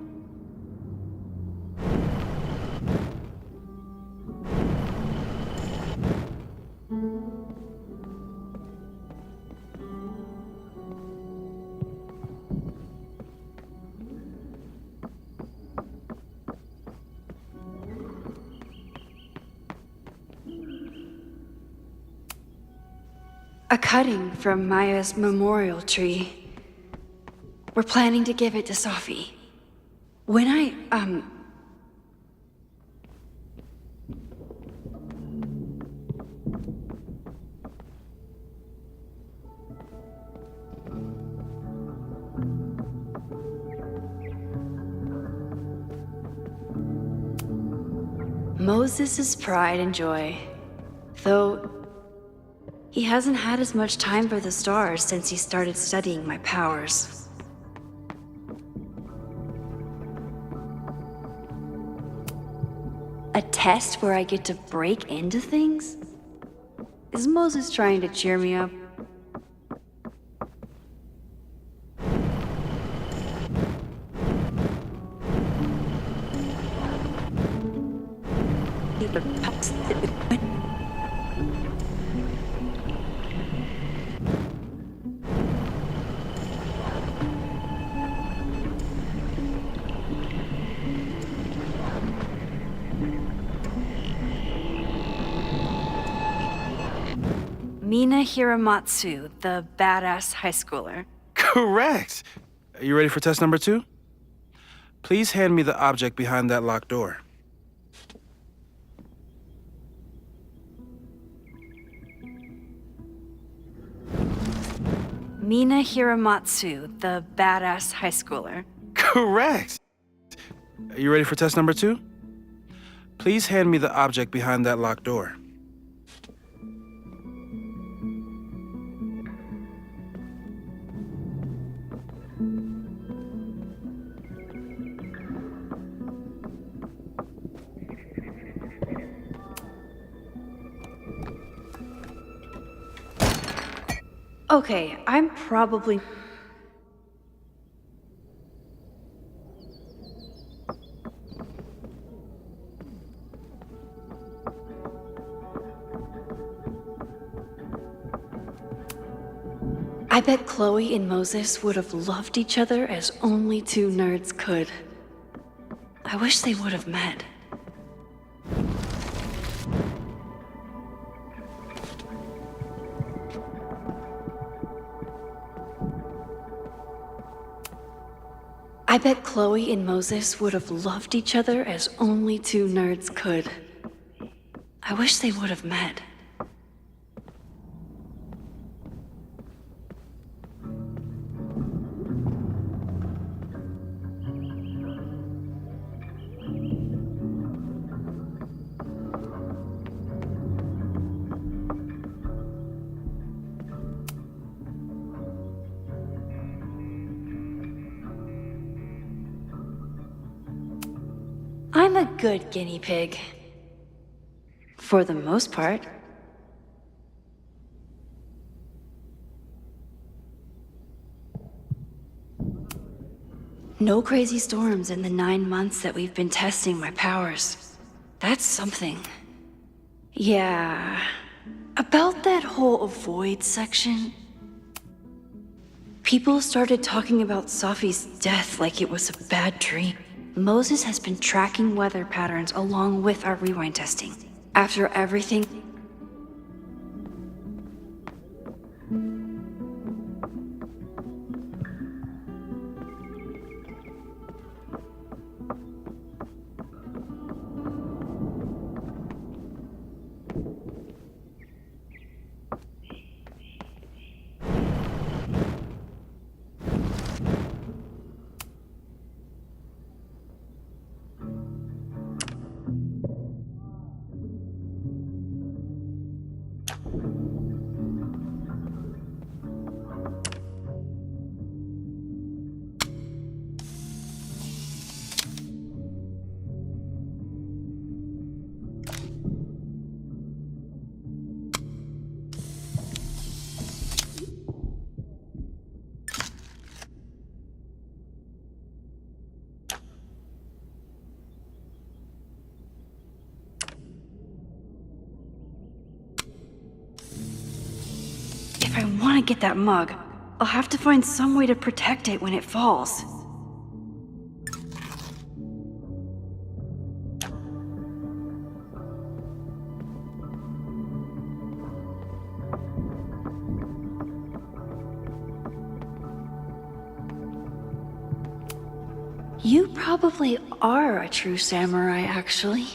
[SPEAKER 6] A cutting from Maya's memorial tree. We're planning to give it to Sophie. When Moses' pride and joy, though he hasn't had as much time for the stars since he started studying my powers. A test where I get to break into things? Is Moses trying to cheer me up? Mina Hiramatsu, the badass high schooler.
[SPEAKER 12] Correct! Are you ready for test number 2? Please hand me the object behind that locked door.
[SPEAKER 6] Mina Hiramatsu, the badass high schooler.
[SPEAKER 12] Correct! Are you ready for test number 2? Please hand me the object behind that locked door.
[SPEAKER 6] Okay, I'm probably... I bet Chloe and Moses would have loved each other as only two nerds could. I wish they would have met. I bet Chloe and Moses would have loved each other as only two nerds could. I wish they would have met. I'm a good guinea pig. For the most part. No crazy storms in the 9 months that we've been testing my powers. That's something. Yeah. About that whole avoid section. People started talking about Sophie's death like it was a bad dream. Moses has been tracking weather patterns along with our rewind testing. After everything... If I want to get that mug, I'll have to find some way to protect it when it falls. You probably are a true samurai, actually.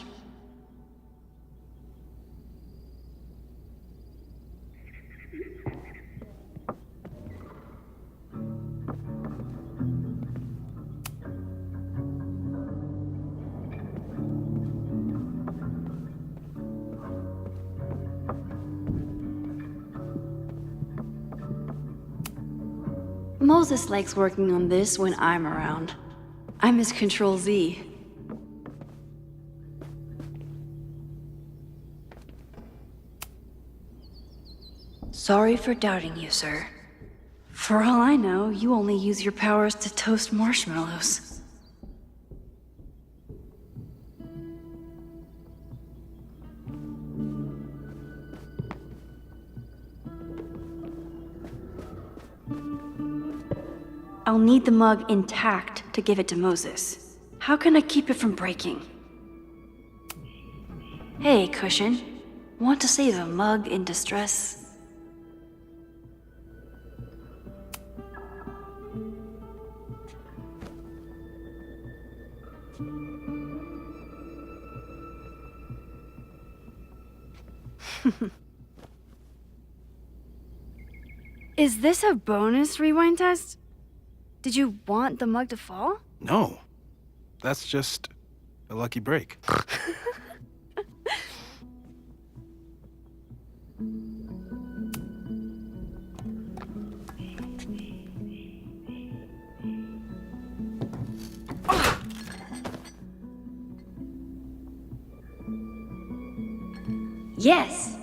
[SPEAKER 6] Moses likes working on this when I'm around. I'm his Control-Z. Sorry for doubting you, sir. For all I know, you only use your powers to toast marshmallows. I'll need the mug intact to give it to Moses. How can I keep it from breaking? Hey, Cushion. Want to save a mug in distress? Is this a bonus rewind test? Did you want the mug to fall?
[SPEAKER 12] No. That's just a lucky break.
[SPEAKER 6] Yes!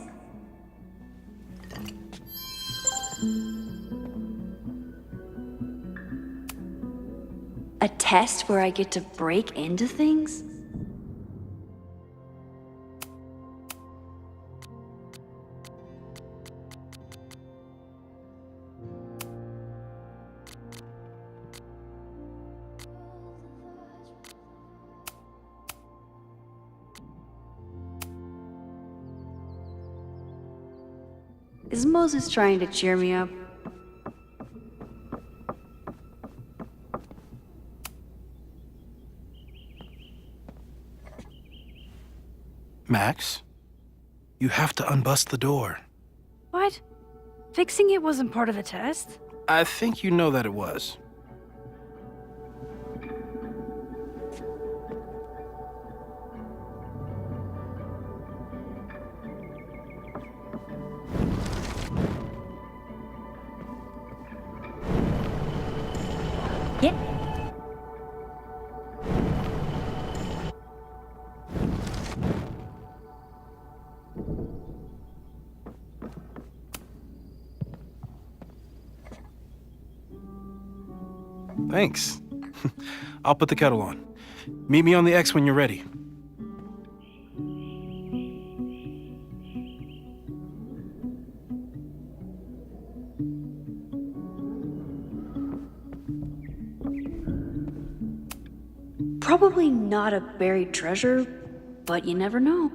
[SPEAKER 6] A test where I get to break into things? Is Moses trying to cheer me up?
[SPEAKER 12] Max, you have to unbust the door.
[SPEAKER 6] What? Fixing it wasn't part of the test?
[SPEAKER 12] I think you know that it was.
[SPEAKER 6] Yeah.
[SPEAKER 12] Thanks. I'll put the kettle on. Meet me on the X when you're ready.
[SPEAKER 6] Probably not a buried treasure, but you never know.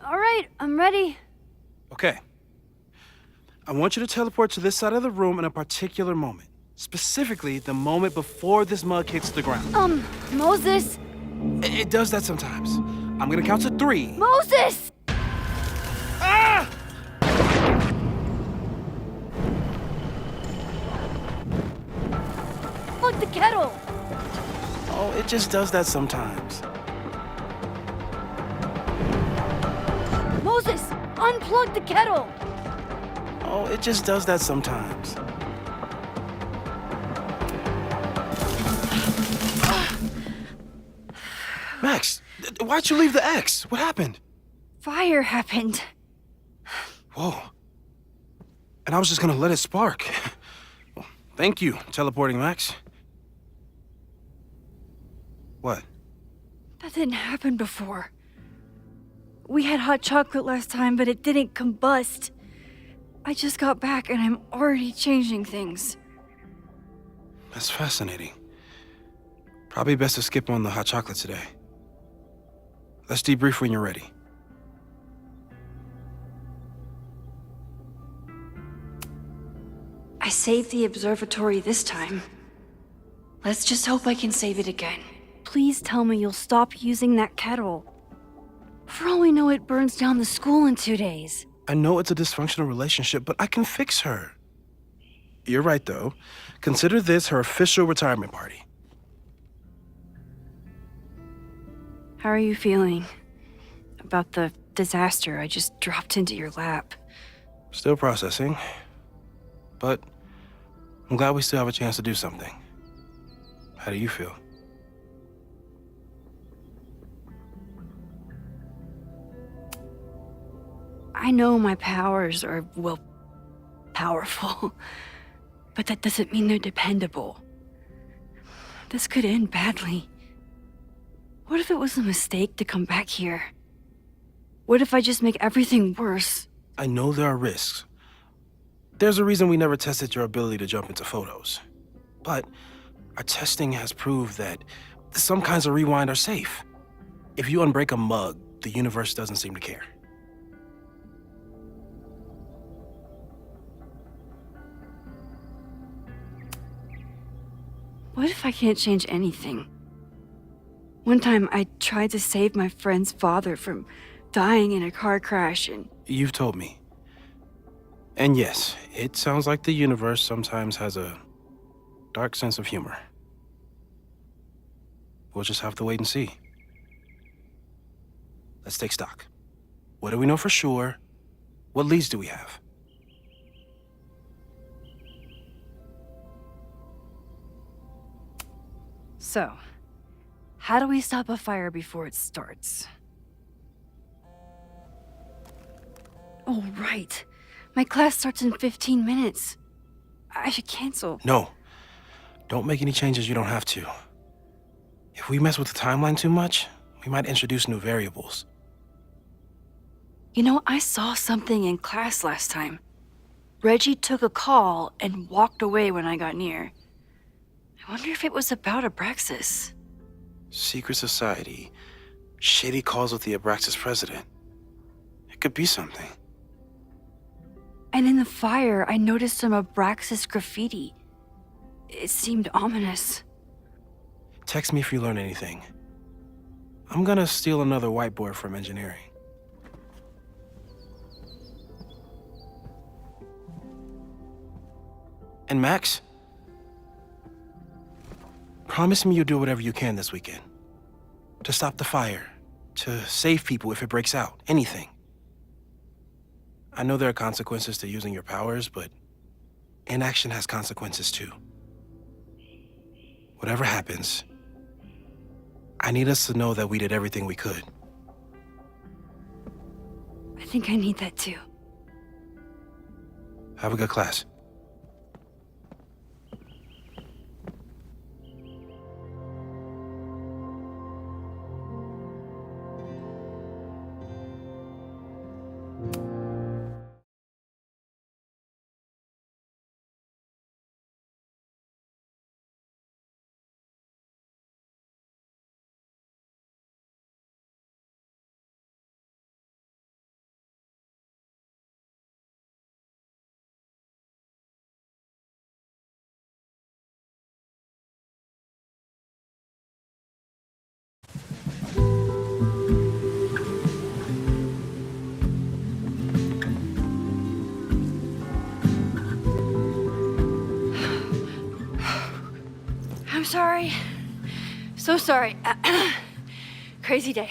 [SPEAKER 3] All right, I'm ready.
[SPEAKER 12] Okay. I want you to teleport to this side of the room in a particular moment. Specifically, the moment before this mug hits the ground.
[SPEAKER 3] Moses!
[SPEAKER 12] It does that sometimes. I'm gonna count to 3.
[SPEAKER 3] Moses!
[SPEAKER 12] Ah!
[SPEAKER 3] Plug the kettle!
[SPEAKER 12] Oh, it just does that sometimes.
[SPEAKER 3] Moses, unplug the kettle!
[SPEAKER 12] Oh, it just does that sometimes. Max, why'd you leave the X? What happened?
[SPEAKER 6] Fire happened.
[SPEAKER 12] Whoa. And I was just gonna let it spark. Well, thank you, teleporting Max. What?
[SPEAKER 6] That didn't happen before. We had hot chocolate last time, but it didn't combust. I just got back and I'm already changing things.
[SPEAKER 12] That's fascinating. Probably best to skip on the hot chocolate today. Let's debrief when you're ready.
[SPEAKER 6] I saved the observatory this time. Let's just hope I can save it again. Please tell me you'll stop using that kettle. For all we know, it burns down the school in 2 days.
[SPEAKER 12] I know it's a dysfunctional relationship, but I can fix her. You're right, though. Consider this her official retirement party.
[SPEAKER 6] How are you feeling about the disaster I just dropped into your lap?
[SPEAKER 12] Still processing. But I'm glad we still have a chance to do something. How do you feel?
[SPEAKER 6] I know my powers are, well, powerful, but that doesn't mean they're dependable. This could end badly. What if it was a mistake to come back here? What if I just make everything worse?
[SPEAKER 12] I know there are risks. There's a reason we never tested your ability to jump into photos. But our testing has proved that some kinds of rewind are safe. If you unbreak a mug, the universe doesn't seem to care.
[SPEAKER 6] What if I can't change anything? One time I tried to save my friend's father from dying in a car crash and...
[SPEAKER 12] You've told me. And yes, it sounds like the universe sometimes has a dark sense of humor. We'll just have to wait and see. Let's take stock. What do we know for sure? What leads do we have?
[SPEAKER 6] So, how do we stop a fire before it starts? Oh, right. My class starts in 15 minutes. I should cancel.
[SPEAKER 12] No. Don't make any changes you don't have to. If we mess with the timeline too much, we might introduce new variables.
[SPEAKER 6] You know, I saw something in class last time. Reggie took a call and walked away when I got near. I wonder if it was about Abraxas.
[SPEAKER 12] Secret society. Shady calls with the Abraxas president. It could be something.
[SPEAKER 6] And in the fire, I noticed some Abraxas graffiti. It seemed ominous.
[SPEAKER 12] Text me if you learn anything. I'm gonna steal another whiteboard from engineering. And Max? Promise me you'll do whatever you can this weekend. To stop the fire. To save people if it breaks out. Anything. I know there are consequences to using your powers, but inaction has consequences too. Whatever happens, I need us to know that we did everything we could.
[SPEAKER 6] I think I need that too.
[SPEAKER 12] Have a good class.
[SPEAKER 6] sorry. So sorry. Crazy day.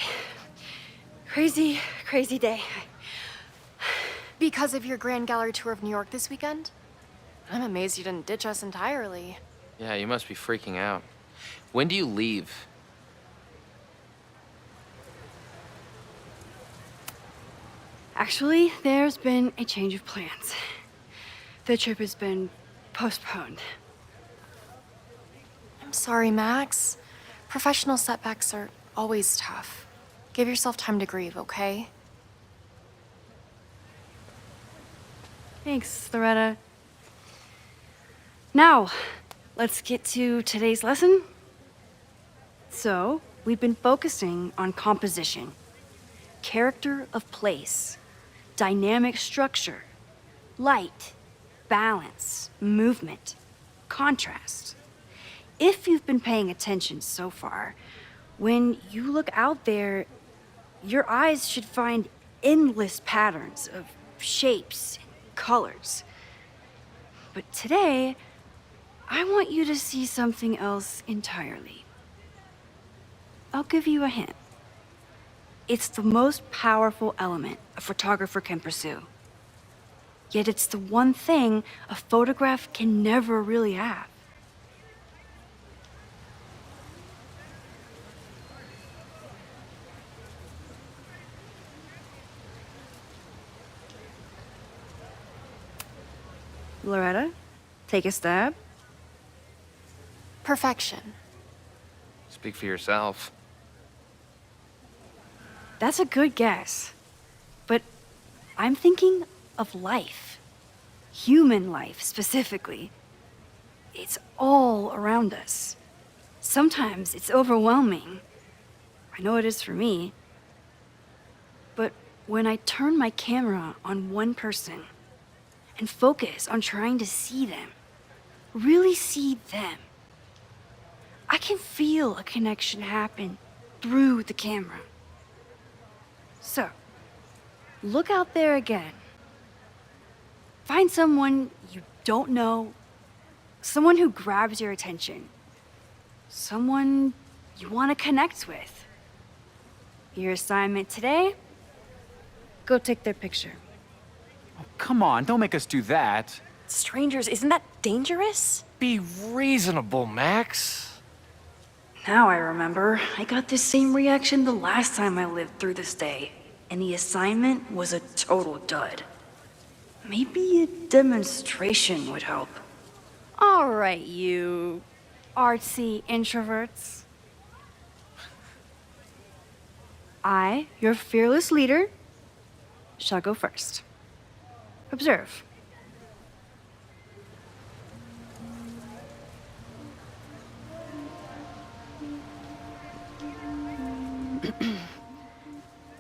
[SPEAKER 6] Crazy day.
[SPEAKER 10] Because of your Grand Gallery tour of New York this weekend? I'm amazed you didn't ditch us entirely.
[SPEAKER 13] Yeah, you must be freaking out. When do you leave?
[SPEAKER 6] Actually, there's been a change of plans. The trip has been postponed.
[SPEAKER 10] I'm sorry, Max. Professional setbacks are always tough. Give yourself time to grieve, okay?
[SPEAKER 6] Thanks, Loretta. Now, let's get to today's lesson. So, we've been focusing on composition, character of place, dynamic structure, light, balance, movement, contrast. If you've been paying attention so far, when you look out there, your eyes should find endless patterns of shapes and colors. But today, I want you to see something else entirely. I'll give you a hint. It's the most powerful element a photographer can pursue. Yet it's the one thing a photograph can never really have. Loretta, take a stab.
[SPEAKER 10] Perfection.
[SPEAKER 13] Speak for yourself.
[SPEAKER 6] That's a good guess. But I'm thinking of life. Human life, specifically. It's all around us. Sometimes it's overwhelming. I know it is for me. But when I turn my camera on one person and focus on trying to see them, really see them, I can feel a connection happen through the camera. So, look out there again. Find someone you don't know, someone who grabs your attention, someone you want to connect with. Your assignment today? Go take their picture.
[SPEAKER 7] Oh, come on, don't make us do that.
[SPEAKER 10] Strangers, isn't that dangerous?
[SPEAKER 7] Be reasonable, Max.
[SPEAKER 6] Now I remember, I got this same reaction the last time I lived through this day, and the assignment was a total dud. Maybe a demonstration would help. All right, you artsy introverts. I, your fearless leader, shall go first. Observe.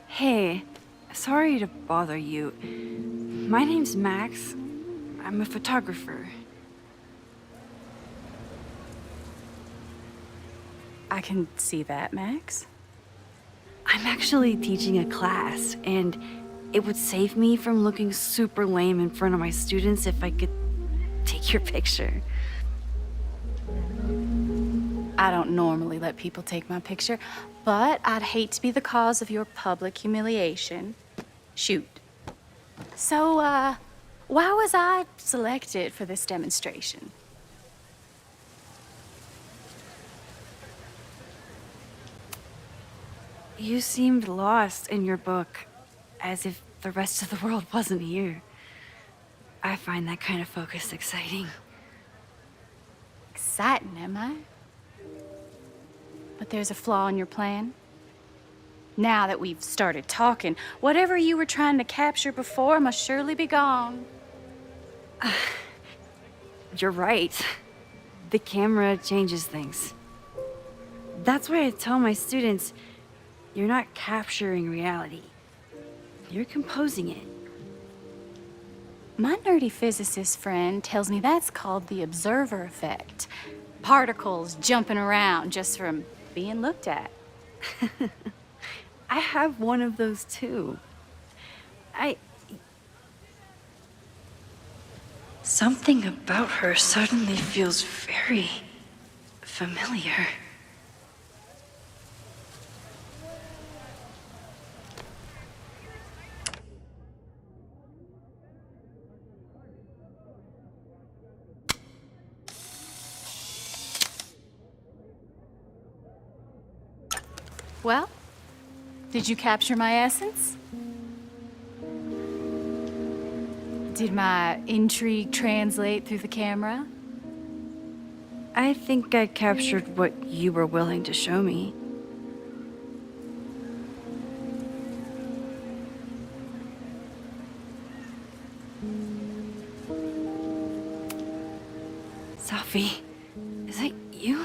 [SPEAKER 6] Hey, sorry to bother you. My name's Max. I'm a photographer.
[SPEAKER 3] I can see that, Max.
[SPEAKER 6] I'm actually teaching a class, and it would save me from looking super lame in front of my students if I could take your picture.
[SPEAKER 3] I don't normally let people take my picture, but I'd hate to be the cause of your public humiliation. Shoot. So, why was I selected for this demonstration?
[SPEAKER 6] You seemed lost in your book, as if the rest of the world wasn't here. I find that kind of focus exciting.
[SPEAKER 3] Exciting, am I? But there's a flaw in your plan. Now that we've started talking, whatever you were trying to capture before must surely be gone.
[SPEAKER 6] You're right. The camera changes things. That's why I tell my students, you're not capturing reality. You're composing it.
[SPEAKER 3] My nerdy physicist friend tells me that's called the observer effect. Particles jumping around just from being looked at.
[SPEAKER 6] I have one of those too. Something about her suddenly feels very familiar.
[SPEAKER 3] Well, did you capture my essence? Did my intrigue translate through the camera?
[SPEAKER 6] I think I captured what you were willing to show me. Sophie, is that you?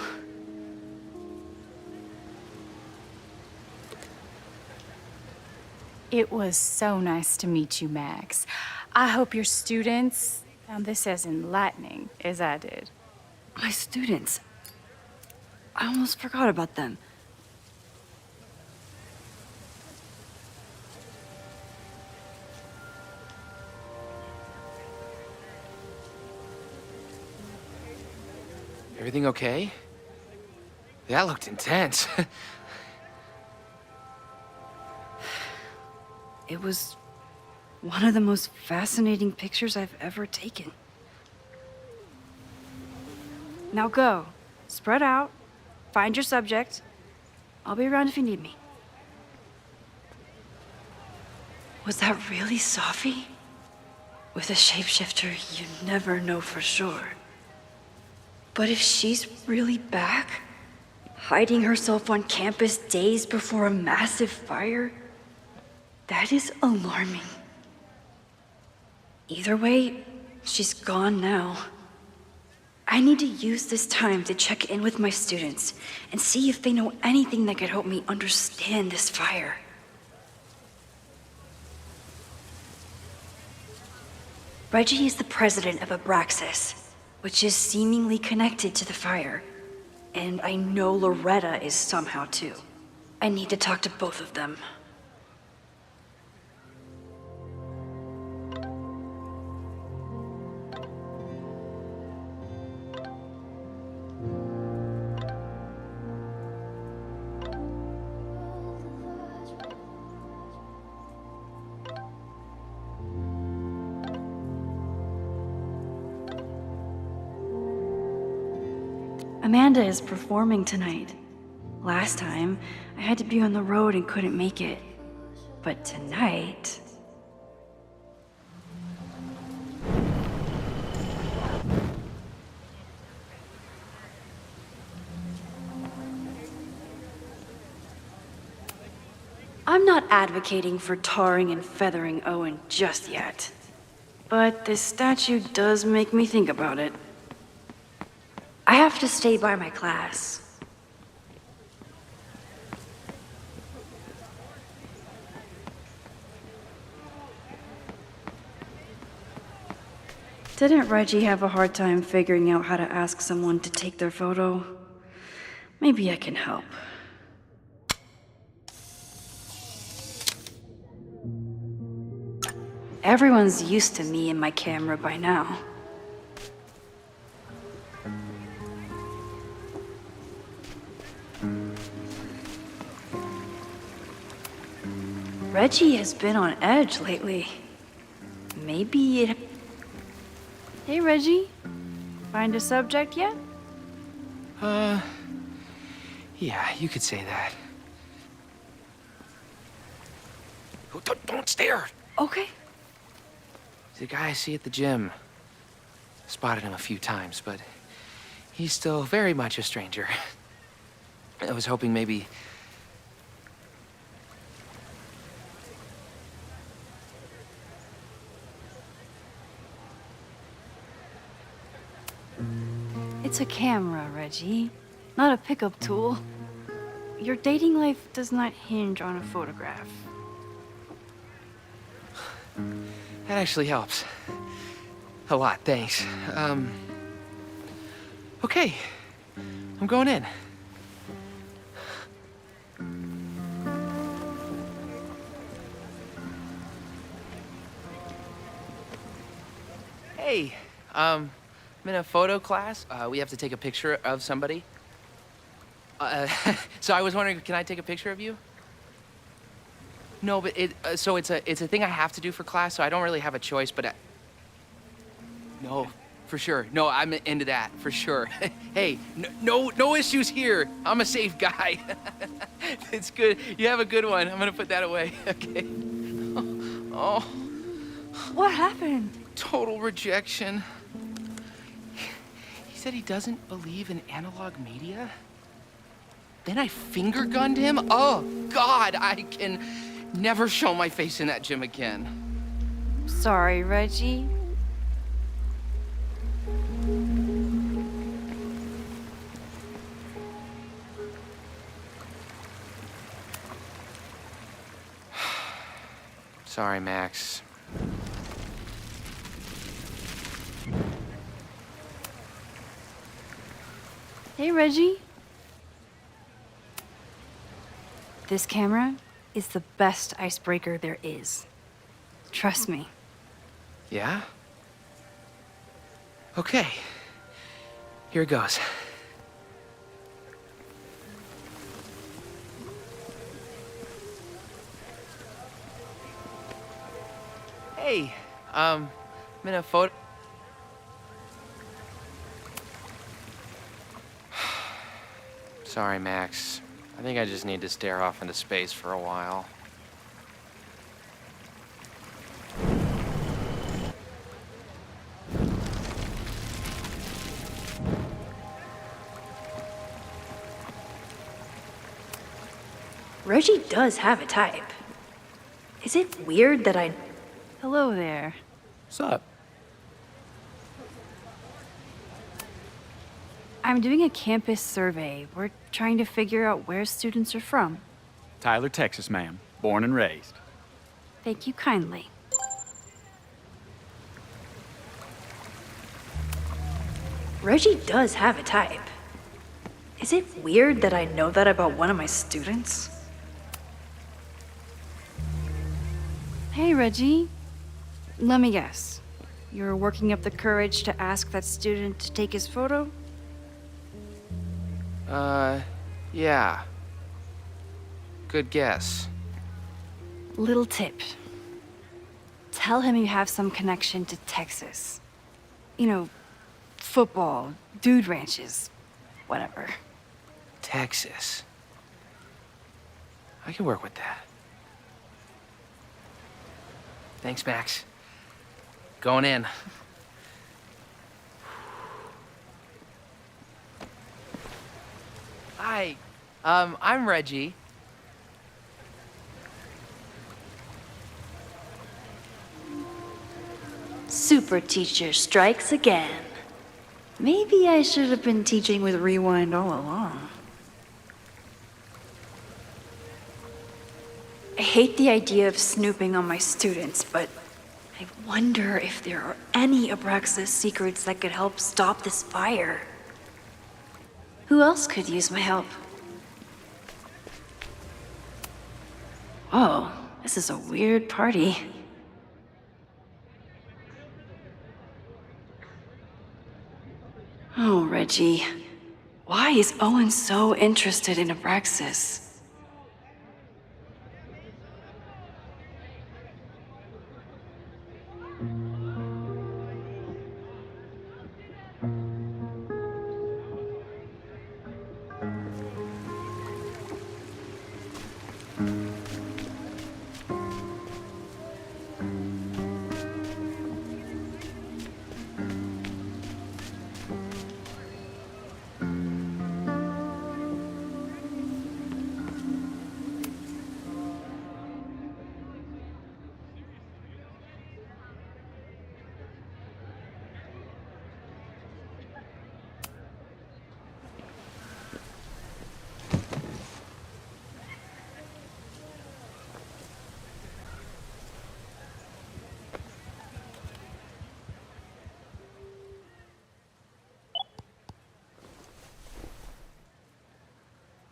[SPEAKER 3] It was so nice to meet you, Max. I hope your students found this as enlightening as I did.
[SPEAKER 6] My students. I almost forgot about them.
[SPEAKER 13] Everything okay? That looked intense.
[SPEAKER 6] It was one of the most fascinating pictures I've ever taken. Now go. Spread out. Find your subject. I'll be around if you need me. Was that really Sophie? With a shapeshifter, you never know for sure. But if she's really back, hiding herself on campus days before a massive fire, that is alarming. Either way, she's gone now. I need to use this time to check in with my students and see if they know anything that could help me understand this fire. Reggie is the president of Abraxas, which is seemingly connected to the fire. And I know Loretta is somehow too. I need to talk to both of them. Amanda is performing tonight. Last time, I had to be on the road and couldn't make it. But tonight... I'm not advocating for tarring and feathering Owen just yet. But this statue does make me think about it. I have to stay by my class. Didn't Reggie have a hard time figuring out how to ask someone to take their photo? Maybe I can help. Everyone's used to me and my camera by now. Reggie has been on edge lately. Maybe it... Hey, Reggie. Find a subject yet?
[SPEAKER 13] Yeah, you could say that. Oh, don't stare!
[SPEAKER 6] Okay.
[SPEAKER 13] He's a guy I see at the gym. Spotted him a few times, but he's still very much a stranger. I was hoping maybe...
[SPEAKER 6] It's a camera, Reggie, not a pickup tool. Your dating life does not hinge on a photograph.
[SPEAKER 13] That actually helps. A lot, thanks. Okay. I'm going in. Hey, I'm in a photo class. We have to take a picture of somebody. So I was wondering, can I take a picture of you? No, but it's a thing I have to do for class, so I don't really have a choice, but no, for sure. No, I'm into that, for sure. Hey, no issues here. I'm a safe guy. It's good. You have a good one. I'm gonna put that away, okay? Oh.
[SPEAKER 3] What happened?
[SPEAKER 13] Total rejection. He said he doesn't believe in analog media. Then I finger gunned him? Oh, God, I can never show my face in that gym again.
[SPEAKER 3] Sorry, Reggie.
[SPEAKER 13] Sorry, Max.
[SPEAKER 3] Hey, Reggie. This camera is the best icebreaker there is. Trust me.
[SPEAKER 13] Yeah? Okay. Here it goes. Hey, I'm in a photo. Sorry, Max. I think I just need to stare off into space for a while.
[SPEAKER 6] Reggie does have a type. Is it weird that I...
[SPEAKER 3] Hello there.
[SPEAKER 14] What's up?
[SPEAKER 3] I'm doing a campus survey. We're trying to figure out where students are from.
[SPEAKER 14] Tyler, Texas, ma'am. Born and raised.
[SPEAKER 3] Thank you kindly.
[SPEAKER 6] Reggie does have a type. Is it weird that I know that about one of my students?
[SPEAKER 3] Hey, Reggie. Let me guess. You're working up the courage to ask that student to take his photo?
[SPEAKER 13] Yeah. Good guess.
[SPEAKER 3] Little tip. Tell him you have some connection to Texas. You know, football, dude ranches, whatever.
[SPEAKER 13] Texas. I can work with that. Thanks, Max. Going in. Hi, I'm Reggie.
[SPEAKER 6] Super teacher strikes again. Maybe I should have been teaching with Rewind all along. I hate the idea of snooping on my students, but I wonder if there are any Abraxas secrets that could help stop this fire. Who else could use my help? Whoa, this is a weird party. Oh, Reggie. Why is Owen so interested in Abraxas?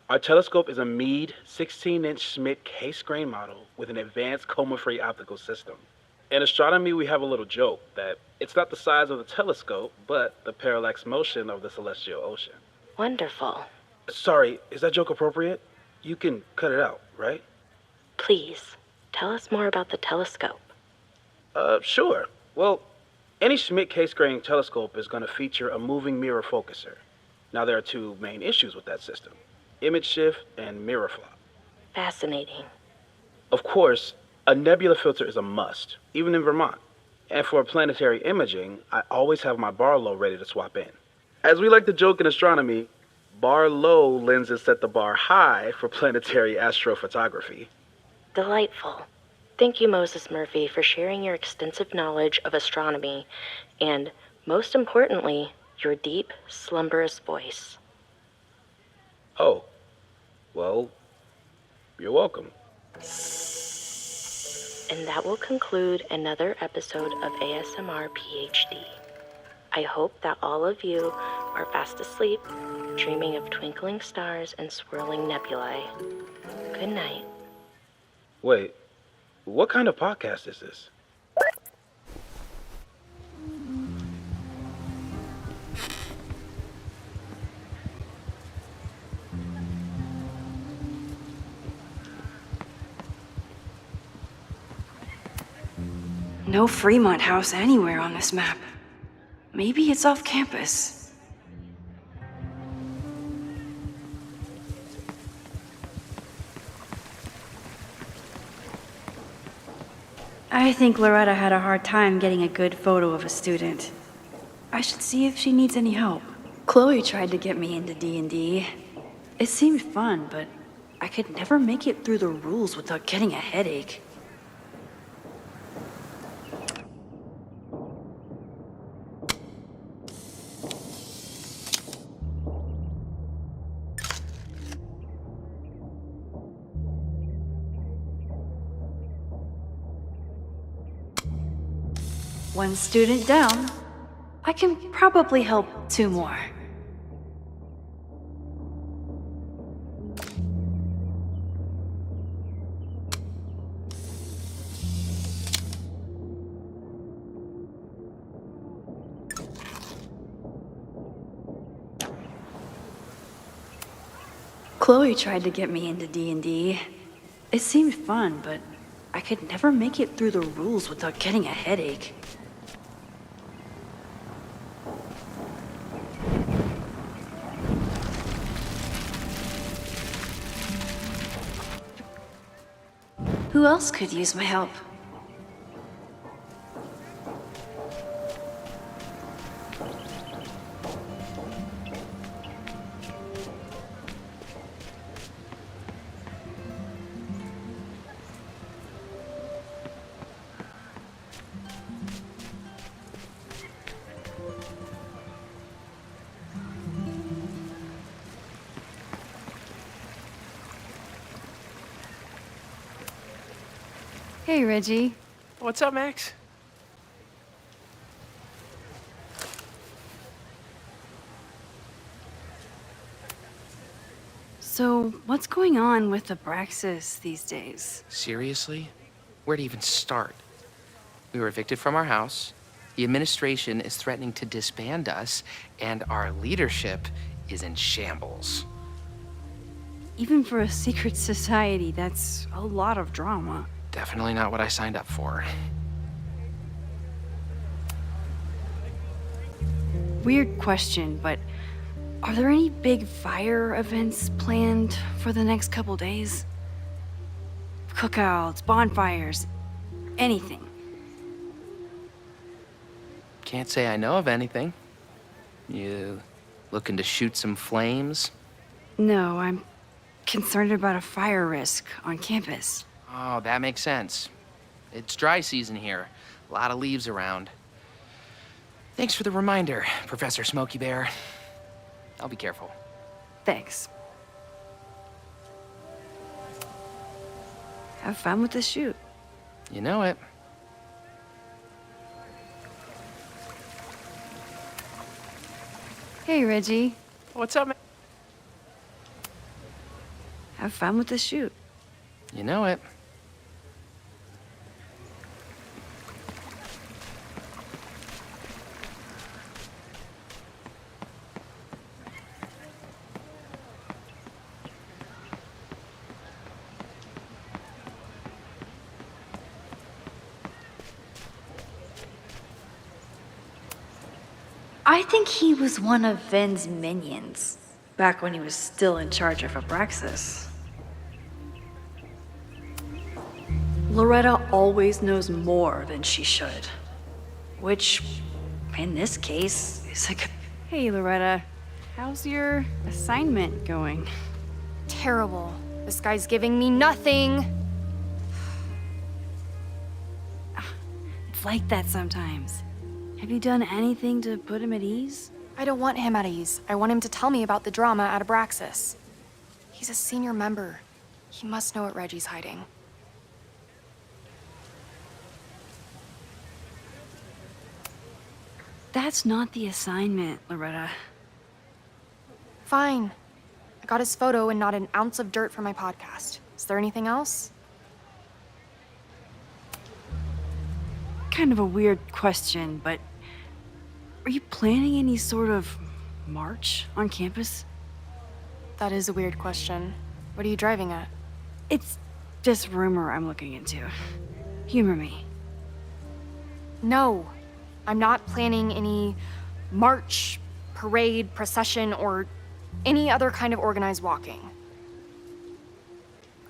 [SPEAKER 12] Our telescope is a Meade 16-inch Schmidt case-grain model with an advanced coma-free optical system. In astronomy, we have a little joke that it's not the size of the telescope, but the parallax motion of the celestial ocean.
[SPEAKER 10] Wonderful.
[SPEAKER 12] Sorry, is that joke appropriate? You can cut it out, right?
[SPEAKER 10] Please, tell us more about the telescope.
[SPEAKER 12] Sure. Well, any Schmidt case-grain telescope is going to feature a moving mirror focuser. Now, there are two main issues with that system: image shift and mirror flop.
[SPEAKER 10] Fascinating.
[SPEAKER 12] Of course, a nebula filter is a must, even in Vermont. And for planetary imaging, I always have my bar low ready to swap in. As we like to joke in astronomy, bar low lenses set the bar high for planetary astrophotography.
[SPEAKER 10] Delightful. Thank you, Moses Murphy, for sharing your extensive knowledge of astronomy and, most importantly, your deep, slumberous voice.
[SPEAKER 12] Oh, well, you're welcome.
[SPEAKER 10] And that will conclude another episode of ASMR PhD. I hope that all of you are fast asleep, dreaming of twinkling stars and swirling nebulae. Good night.
[SPEAKER 12] Wait, what kind of podcast is this?
[SPEAKER 6] No Fremont House anywhere on this map. Maybe it's off campus. I think Loretta had a hard time getting a good photo of a student. I should see if she needs any help. Chloe tried to get me into D&D. It seemed fun, but I could never make it through the rules without getting a headache. One student down. I can probably help 2 more. Chloe tried to get me into D&D. It seemed fun, but I could never make it through the rules without getting a headache. Who else could use my help? Hey, Reggie.
[SPEAKER 7] What's up, Max?
[SPEAKER 6] So, what's going on with Abraxas these days?
[SPEAKER 13] Seriously? Where to even start? We were evicted from our house, the administration is threatening to disband us, and our leadership is in shambles.
[SPEAKER 6] Even for a secret society, that's a lot of drama.
[SPEAKER 13] Definitely not what I signed up for.
[SPEAKER 6] Weird question, but are there any big fire events planned for the next couple days? Cookouts, bonfires, anything?
[SPEAKER 13] Can't say I know of anything. You looking to shoot some flames?
[SPEAKER 6] No, I'm concerned about a fire risk on campus.
[SPEAKER 13] Oh, that makes sense. It's dry season here. A lot of leaves around. Thanks for the reminder, Professor Smokey Bear. I'll be careful.
[SPEAKER 6] Thanks. Have fun with the shoot.
[SPEAKER 13] You know it.
[SPEAKER 6] Hey, Reggie.
[SPEAKER 7] What's up, man?
[SPEAKER 6] Have fun with the shoot.
[SPEAKER 13] You know it.
[SPEAKER 6] I think he was one of Ven's minions, back when he was still in charge of Abraxas. Loretta always knows more than she should. Which, in this case, is like, hey Loretta, how's your assignment going?
[SPEAKER 10] Terrible. This guy's giving me nothing.
[SPEAKER 6] It's like that sometimes. Have you done anything to put him at ease?
[SPEAKER 10] I don't want him at ease. I want him to tell me about the drama at Abraxas. He's a senior member. He must know what Reggie's hiding.
[SPEAKER 6] That's not the assignment, Loretta.
[SPEAKER 10] Fine. I got his photo and not an ounce of dirt for my podcast. Is there anything else?
[SPEAKER 6] Kind of a weird question, but are you planning any sort of march on campus?
[SPEAKER 10] That is a weird question. What are you driving at?
[SPEAKER 6] It's just rumor I'm looking into. Humor me.
[SPEAKER 10] No. I'm not planning any march, parade, procession, or any other kind of organized walking.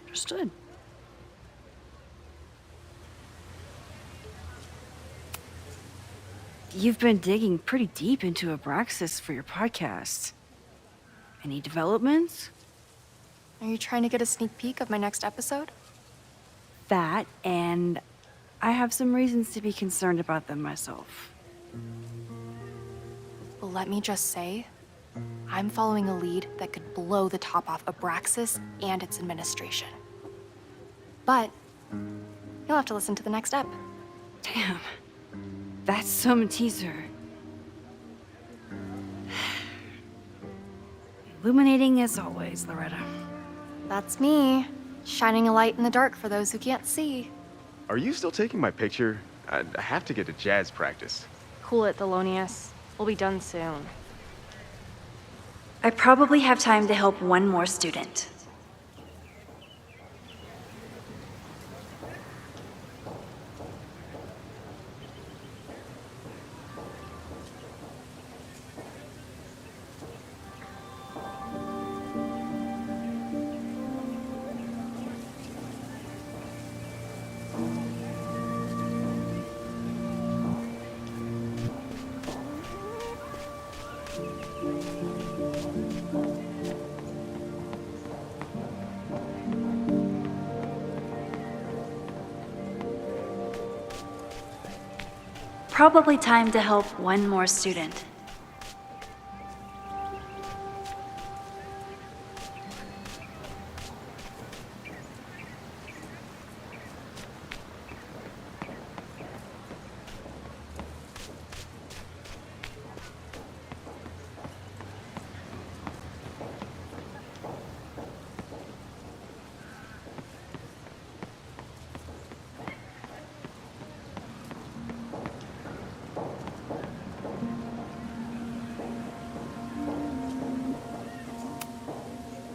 [SPEAKER 6] Understood. You've been digging pretty deep into Abraxas for your podcast. Any developments?
[SPEAKER 10] Are you trying to get a sneak peek of my next episode?
[SPEAKER 6] That, and I have some reasons to be concerned about them myself.
[SPEAKER 10] Well, let me just say, I'm following a lead that could blow the top off Abraxas and its administration. But you'll have to listen to the next ep.
[SPEAKER 6] Damn. That's some teaser. Illuminating as always, Loretta.
[SPEAKER 10] That's me, shining a light in the dark for those who can't see.
[SPEAKER 15] Are you still taking my picture? I have to get to jazz practice.
[SPEAKER 10] Cool it, Thelonious. We'll be done soon.
[SPEAKER 6] I probably have time to help one more student. Probably time to help one more student.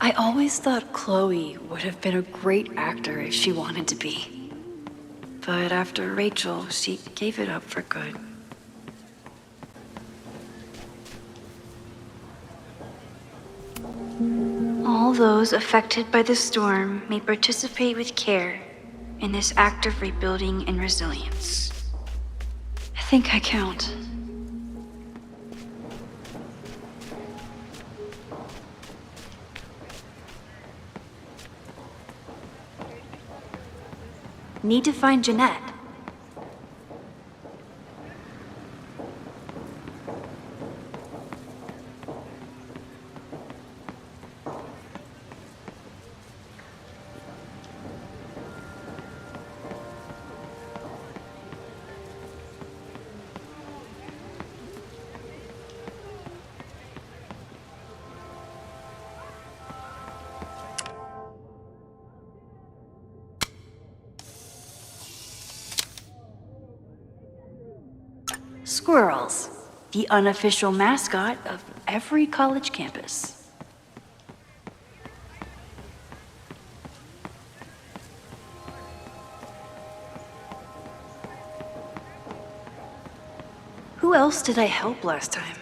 [SPEAKER 6] I always thought Chloe would have been a great actor if she wanted to be. But after Rachel, she gave it up for good. All those affected by the storm may participate with care in this act of rebuilding and resilience. I think I count. Need to find Jeanette. Squirrels, the unofficial mascot of every college campus. Who else did I help last time?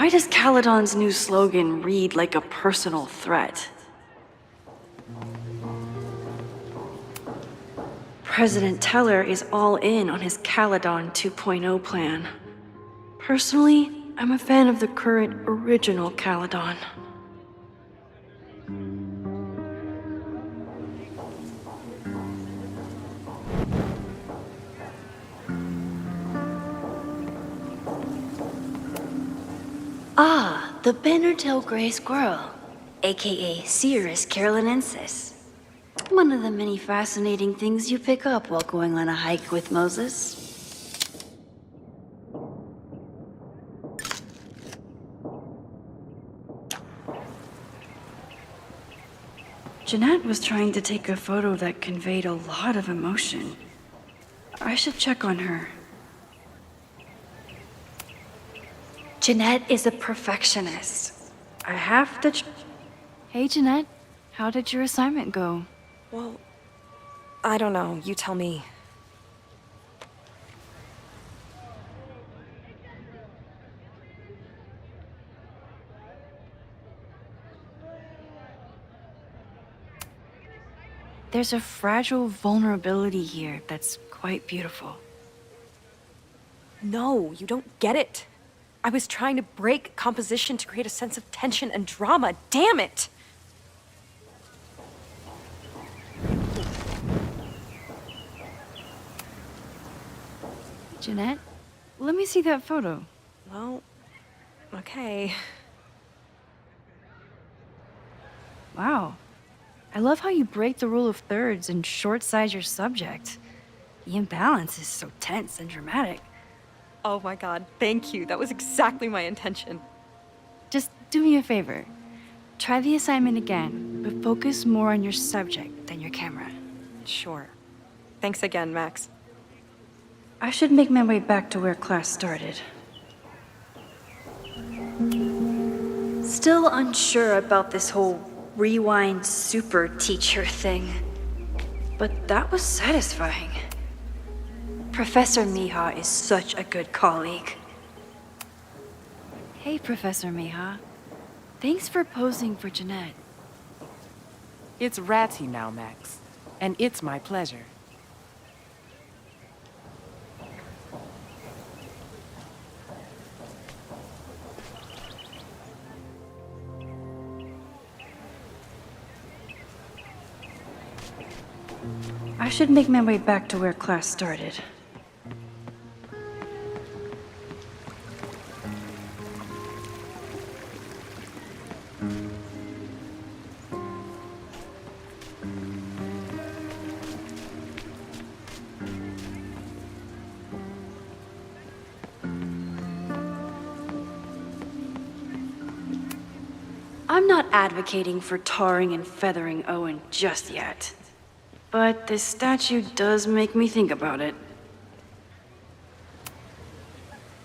[SPEAKER 6] Why does Caledon's new slogan read like a personal threat? President Teller is all in on his Caledon 2.0 plan. Personally, I'm a fan of the current original Caledon. Ah, the banner-tailed gray squirrel, aka Cirrus carolinensis. One of the many fascinating things you pick up while going on a hike with Moses. Jeanette was trying to take a photo that conveyed a lot of emotion. I should check on her. Jeanette is a perfectionist. I have to Hey, Jeanette. How did your assignment go?
[SPEAKER 16] Well, I don't know. You tell me.
[SPEAKER 6] There's a fragile vulnerability here that's quite beautiful.
[SPEAKER 16] No, you don't get it. I was trying to break composition to create a sense of tension and drama. Damn it!
[SPEAKER 6] Jeanette, let me see that photo.
[SPEAKER 16] Well, okay.
[SPEAKER 6] Wow. I love how you break the rule of thirds and short-size your subject. The imbalance is so tense and dramatic.
[SPEAKER 16] Oh my god, thank you. That was exactly my intention.
[SPEAKER 6] Just do me a favor. Try the assignment again, but focus more on your subject than your camera.
[SPEAKER 16] Sure. Thanks again, Max.
[SPEAKER 6] I should make my way back to where class started. Still unsure about this whole rewind super teacher thing. But that was satisfying. Professor Mija is such a good colleague. Hey, Professor Mija. Thanks for posing for Jeanette.
[SPEAKER 17] It's Ratty now, Max. And it's my pleasure.
[SPEAKER 6] I should make my way back to where class started. I'm not advocating for tarring and feathering Owen just yet. But this statue does make me think about it.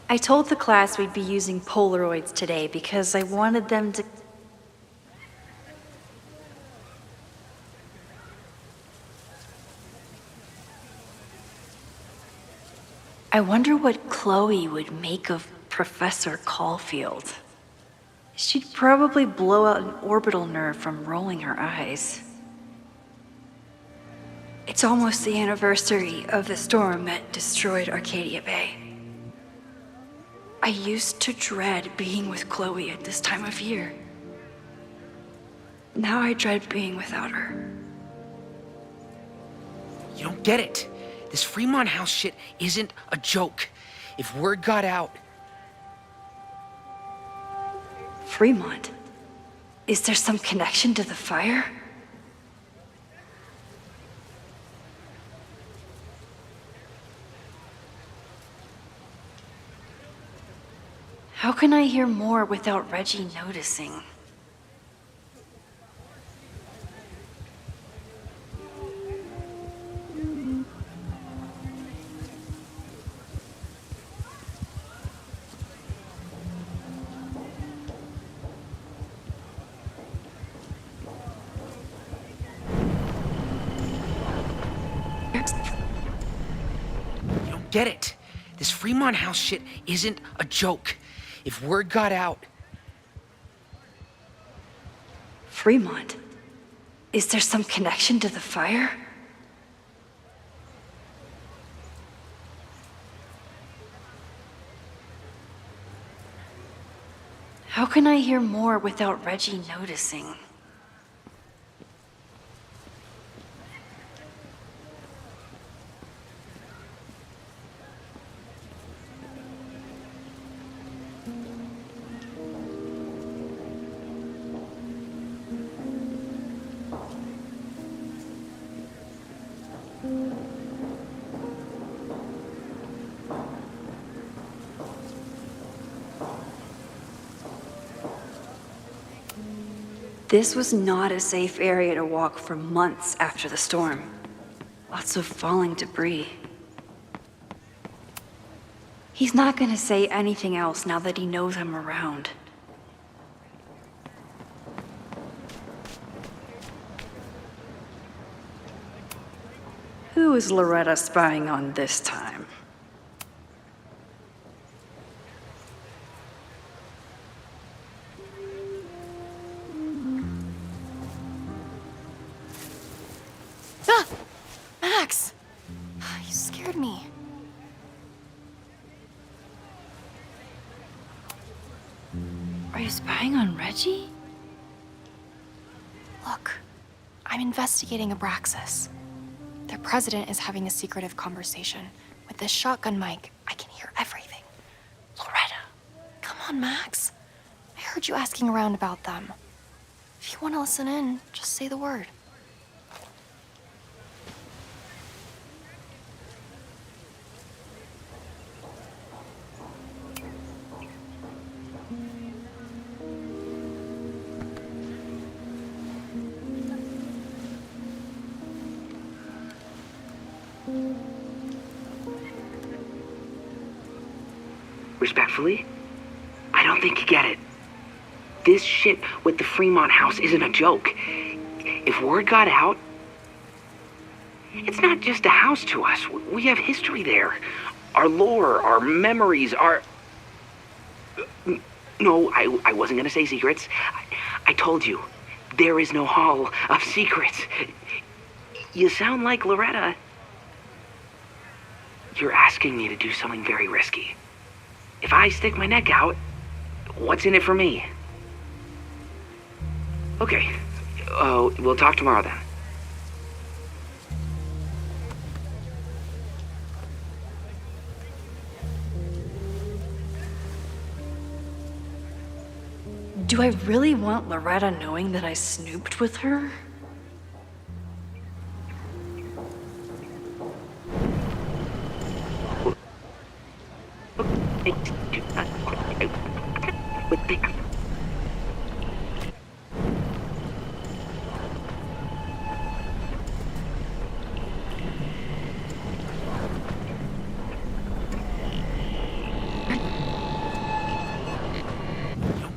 [SPEAKER 6] I told the class we'd be using Polaroids today because I wanted them to... I wonder what Chloe would make of Professor Caulfield. She'd probably blow out an orbital nerve from rolling her eyes. It's almost the anniversary of the storm that destroyed Arcadia Bay. I used to dread being with Chloe at this time of year. Now I dread being without her.
[SPEAKER 13] You don't get it. This Fremont House shit isn't a joke. If word got out...
[SPEAKER 6] Fremont? Is there some connection to the fire? How can I hear more without Reggie noticing?
[SPEAKER 13] You don't get it. This Fremont House shit isn't a joke. If word got out...
[SPEAKER 6] Fremont? Is there some connection to the fire? How can I hear more without Reggie noticing? This was not a safe area to walk for months after the storm. Lots of falling debris. He's not gonna say anything else now that he knows I'm around. Who is Loretta spying on this time?
[SPEAKER 3] Max! You scared me.
[SPEAKER 6] Are you spying on Reggie?
[SPEAKER 3] Look, I'm investigating Abraxas. Their president is having a secretive conversation. With this shotgun mic, I can hear everything. Loretta, come on, Max. I heard you asking around about them. If you want to listen in, just say the word.
[SPEAKER 18] Respectfully, I don't think you get it. This shit with the Fremont house isn't a joke. If word got out, it's not just a house to us. We have history there. Our lore, our memories, our... No, I wasn't gonna say secrets. I told you, there is no hall of secrets. You sound like Loretta. You're asking me to do something very risky. If I stick my neck out, what's in it for me? Okay, we'll talk tomorrow then.
[SPEAKER 6] Do I really want Loretta knowing that I snooped with her?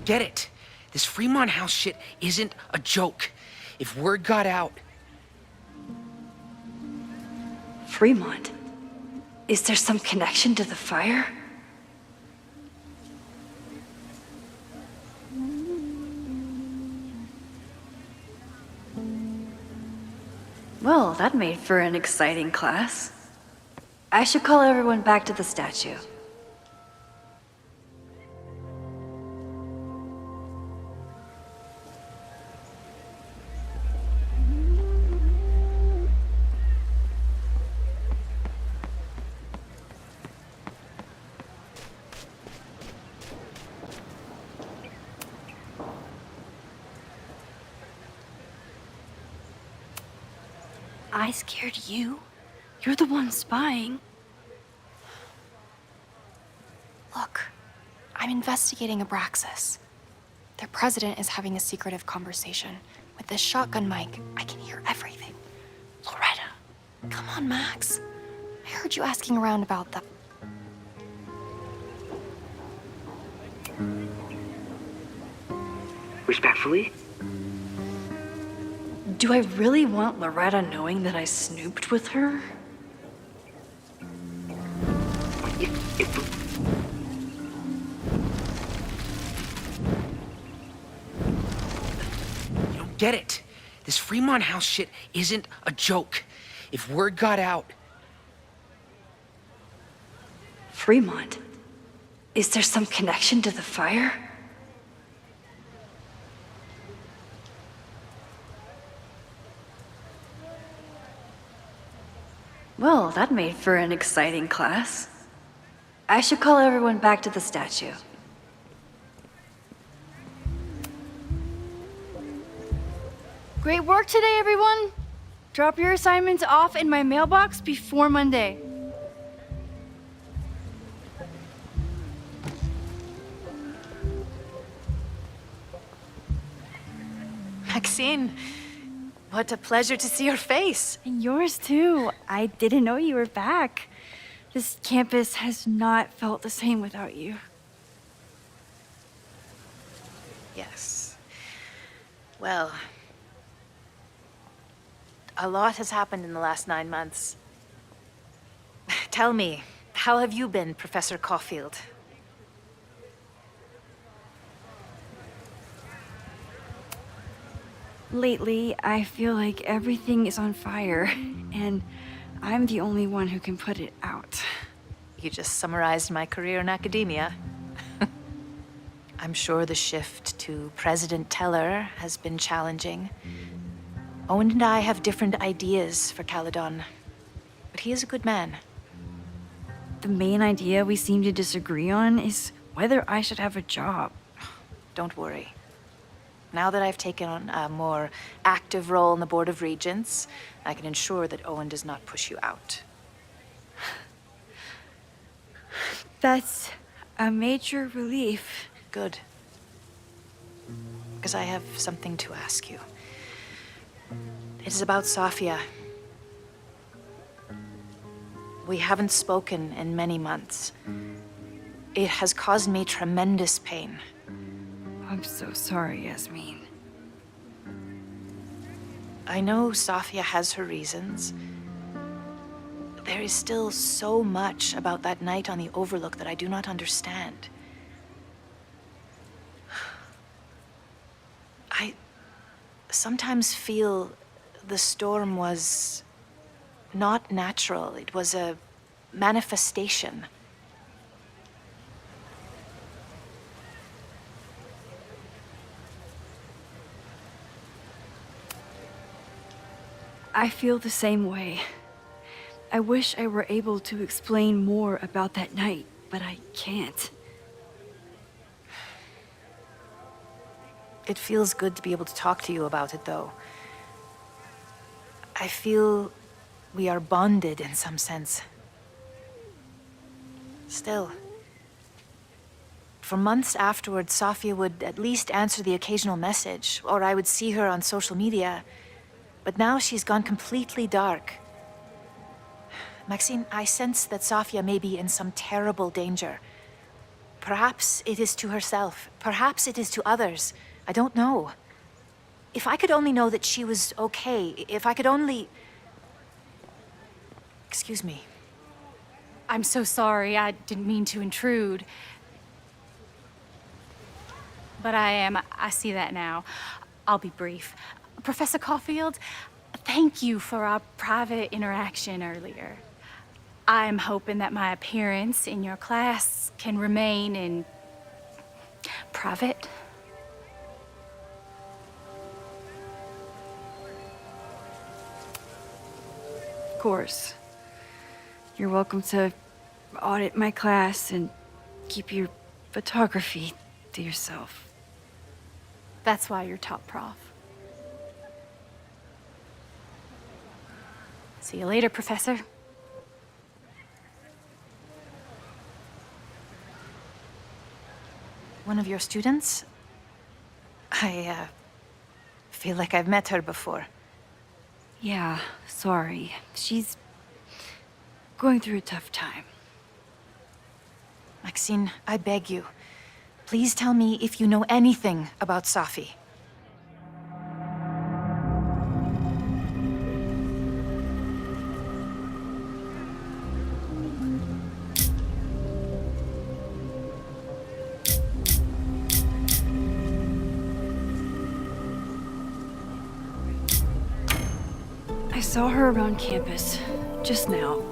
[SPEAKER 13] Get it? This Fremont house shit isn't a joke. If word got out...
[SPEAKER 6] Fremont? Is there some connection to the fire? Well, that made for an exciting class. I should call everyone back to the statue. I scared you? You're the one spying.
[SPEAKER 3] Look, I'm investigating Abraxas. Their president is having a secretive conversation. With this shotgun mic, I can hear everything. Loretta, come on, Max. I heard you asking around about them.
[SPEAKER 18] Respectfully?
[SPEAKER 6] Do I really want Loretta knowing that I snooped with her?
[SPEAKER 18] get it. This Fremont House shit isn't a joke. If word got out...
[SPEAKER 6] Fremont? Is there some connection to the fire? Well, that made for an exciting class. I should call everyone back to the statue.
[SPEAKER 19] Great work today, everyone! Drop your assignments off in my mailbox before Monday.
[SPEAKER 16] Maxine, what a pleasure to see your face.
[SPEAKER 19] And yours too. I didn't know you were back. This campus has not felt the same without you.
[SPEAKER 5] Yes. Well, a lot has happened in the last 9 months. Tell me, how have you been, Professor Caulfield?
[SPEAKER 19] Lately, I feel like everything is on fire, and I'm the only one who can put it out.
[SPEAKER 5] You just summarized my career in academia. I'm sure the shift to President Teller has been challenging. Owen and I have different ideas for Caledon, but he is a good man.
[SPEAKER 19] The main idea we seem to disagree on is whether I should have a job.
[SPEAKER 5] Don't worry. Now that I've taken on a more active role in the Board of Regents, I can ensure that Owen does not push you out.
[SPEAKER 19] That's a major relief.
[SPEAKER 5] Good. Because I have something to ask you. It is about Safia. We haven't spoken in many months. It has caused me tremendous pain.
[SPEAKER 19] I'm so sorry, Yasmin.
[SPEAKER 5] I know Safia has her reasons. There is still so much about that night on the Overlook that I do not understand. I sometimes feel the storm was not natural. It was a manifestation.
[SPEAKER 19] I feel the same way. I wish I were able to explain more about that night, but I can't.
[SPEAKER 5] It feels good to be able to talk to you about it, though. I feel we are bonded in some sense. Still, for months afterwards, Safia would at least answer the occasional message, or I would see her on social media. But now she's gone completely dark. Maxine, I sense that Safia may be in some terrible danger. Perhaps it is to herself. Perhaps it is to others. I don't know. If I could only know that she was okay, if I could only... Excuse me.
[SPEAKER 3] I'm so sorry. I didn't mean to intrude. But I see that now. I'll be brief. Professor Caulfield, thank you for our private interaction earlier. I'm hoping that my appearance in your class can remain in private.
[SPEAKER 19] Of course. You're welcome to audit my class and keep your photography to yourself.
[SPEAKER 3] That's why you're top prof. See you later, Professor.
[SPEAKER 5] One of your students? I feel like I've met her before.
[SPEAKER 19] Yeah, sorry. She's going through a tough time.
[SPEAKER 5] Maxine, I beg you. Please tell me if you know anything about Safi.
[SPEAKER 6] saw her around campus. Just now.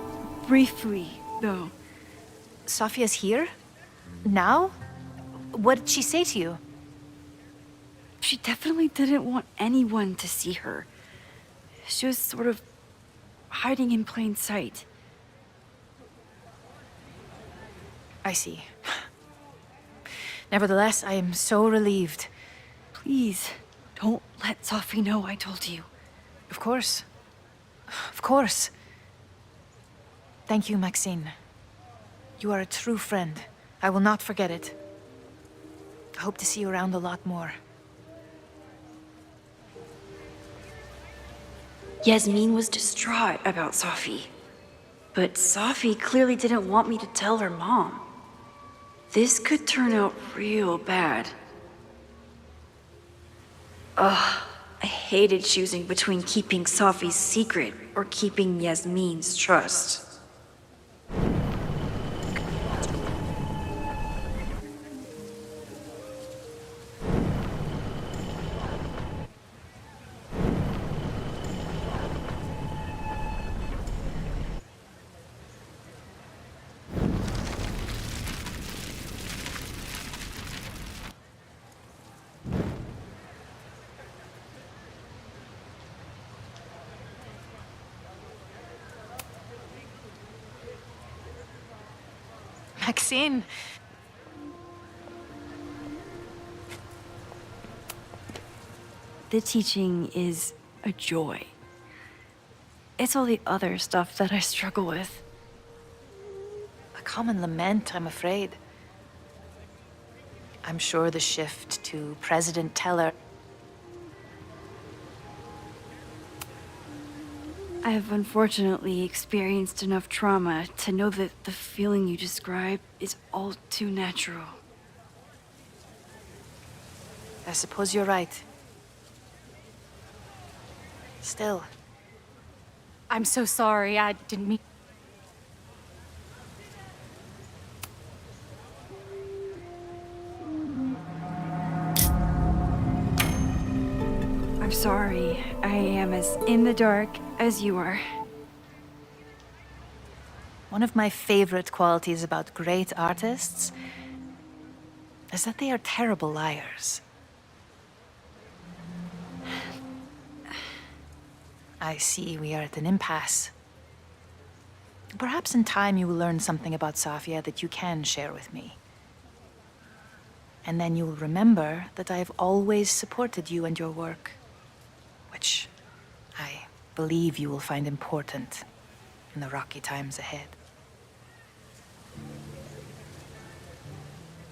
[SPEAKER 6] Briefly, though.
[SPEAKER 20] Sophia's here? Now? What did she say to you?
[SPEAKER 6] She definitely didn't want anyone to see her. She was sort of hiding in plain sight.
[SPEAKER 20] I see. Nevertheless, I am so relieved.
[SPEAKER 6] Please, don't let Sophie know I told you.
[SPEAKER 20] Of course. Of course. Thank you, Maxine. You are a true friend. I will not forget it. I hope to see you around a lot more.
[SPEAKER 6] Yasmin was distraught about Sophie. But Sophie clearly didn't want me to tell her mom. This could turn out real bad. Ugh, I hated choosing between keeping Sophie's secret or keeping Yasmin's trust.
[SPEAKER 20] Maxine.
[SPEAKER 6] The teaching is a joy. It's all the other stuff that I struggle with.
[SPEAKER 20] A common lament, I'm afraid. I'm sure the shift to President Teller.
[SPEAKER 6] I have unfortunately experienced enough trauma to know that the feeling you describe is all too natural.
[SPEAKER 20] I suppose you're right. Still.
[SPEAKER 3] I'm so sorry. I didn't mean.
[SPEAKER 6] I'm sorry. I am as in the dark as you are.
[SPEAKER 20] One of my favorite qualities about great artists is that they are terrible liars. I see we are at an impasse. Perhaps in time you will learn something about Safia that you can share with me. And then you will remember that I have always supported you and your work, which I believe you will find important in the rocky times ahead.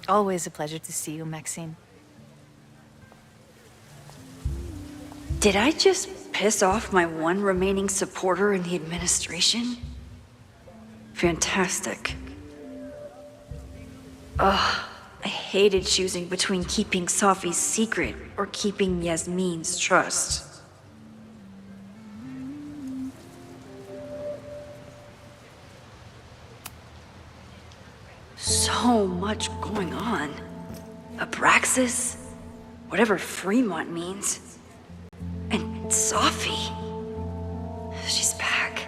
[SPEAKER 20] Always a pleasure to see you, Maxine.
[SPEAKER 6] Did I just piss off my one remaining supporter in the administration? Fantastic. Ugh, I hated choosing between keeping Sophie's secret or keeping Yasmin's trust. So much going on. Abraxas, whatever Fremont means. And Sophie. She's back.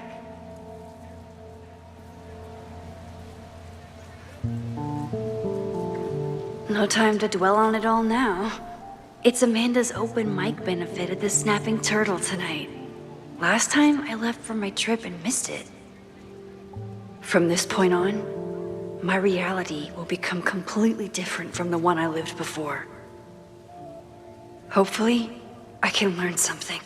[SPEAKER 6] No time to dwell on it all now. It's Amanda's open mic benefit at the Snapping Turtle tonight. Last time I left for my trip and missed it. From this point on, my reality will become completely different from the one I lived before. Hopefully, I can learn something.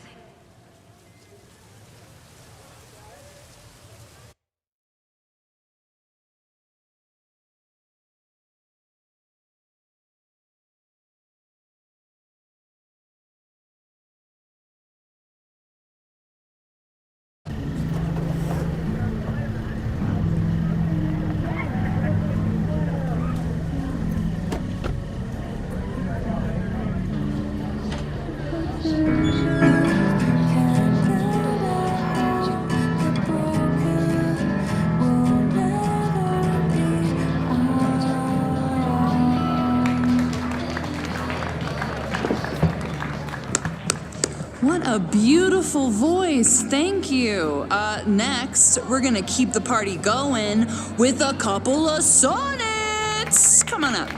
[SPEAKER 21] Yeah, beautiful voice. Thank you. Next, we're gonna keep the party going with a couple of sonnets. Come on up.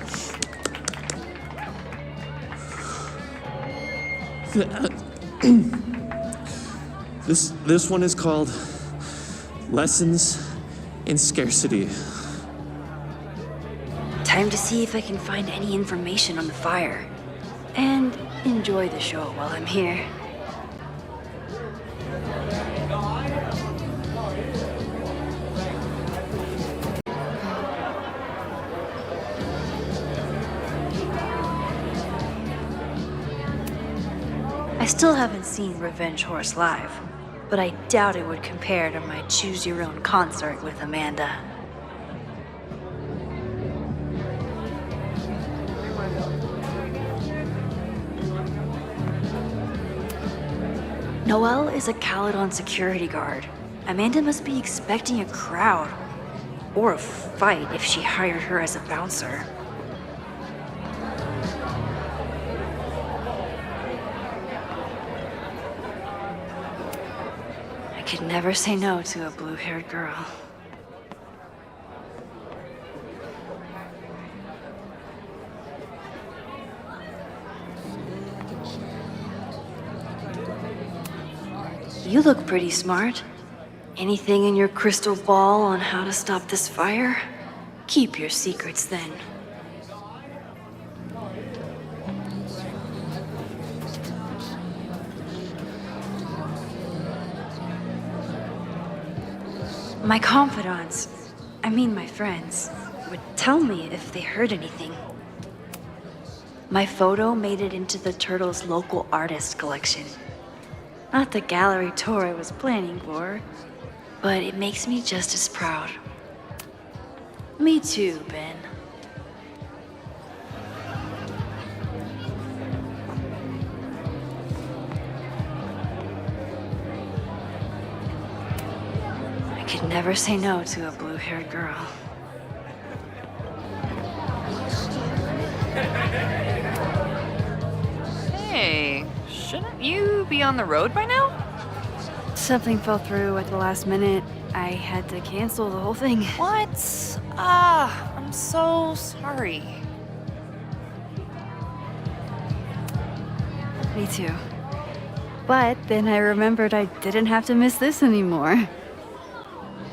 [SPEAKER 22] This one is called Lessons in Scarcity.
[SPEAKER 6] Time to see if I can find any information on the fire. And enjoy the show while I'm here. I still haven't seen Revenge Horse live, but I doubt it would compare to my Choose Your Own concert with Amanda. Noelle is a Caledon security guard. Amanda must be expecting a crowd. Or a fight if she hired her as a bouncer. I could never say no to a blue-haired girl. You look pretty smart. Anything in your crystal ball on how to stop this fire? Keep your secrets then. My confidants, I mean my friends, would tell me if they heard anything. My photo made it into the Turtles' local artist collection. Not the gallery tour I was planning for, but it makes me just as proud. Me too, Ben. I could never say no to a blue-haired girl.
[SPEAKER 23] Hey, shouldn't you be on the road by now?
[SPEAKER 6] Something fell through at the last minute. I had to cancel the whole thing.
[SPEAKER 23] What? I'm so sorry.
[SPEAKER 6] Me too. But then I remembered I didn't have to miss this anymore.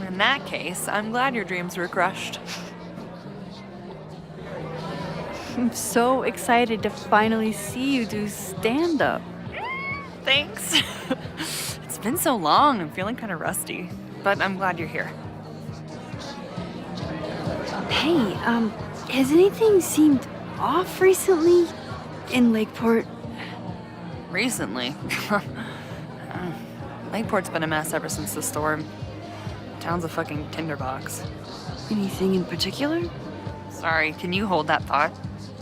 [SPEAKER 23] In that case, I'm glad your dreams were crushed.
[SPEAKER 6] I'm so excited to finally see you do stand-up.
[SPEAKER 23] Thanks. It's been so long, I'm feeling kind of rusty. But I'm glad you're here.
[SPEAKER 6] Hey, has anything seemed off recently in Lakeport?
[SPEAKER 23] Recently? Lakeport's been a mess ever since the storm. Town's a fucking tinderbox.
[SPEAKER 6] Anything in particular?
[SPEAKER 23] Sorry, can you hold that thought?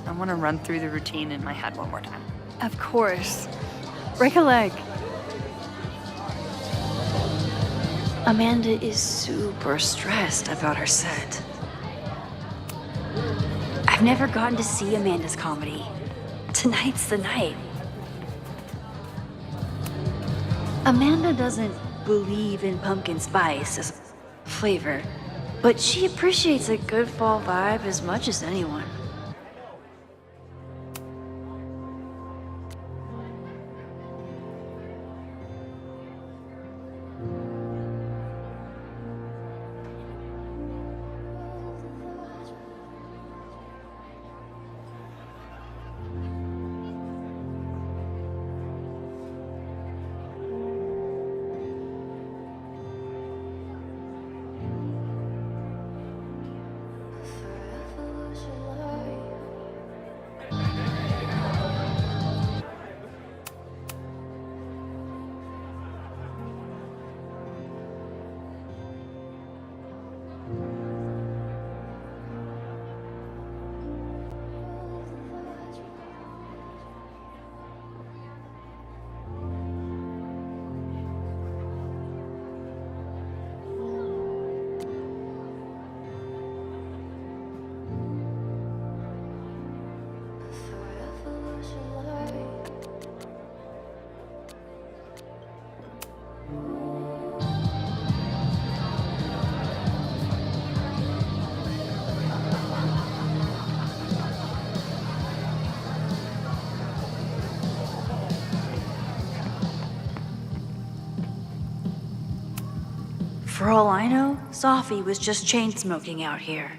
[SPEAKER 23] I want to run through the routine in my head one more time.
[SPEAKER 6] Of course. Break a leg. Amanda is super stressed about her set. I've never gotten to see Amanda's comedy. Tonight's the night. Amanda doesn't believe in pumpkin spice as a flavor, but she appreciates a good fall vibe as much as anyone.
[SPEAKER 19] For all I know, Sophie was just chain smoking out here.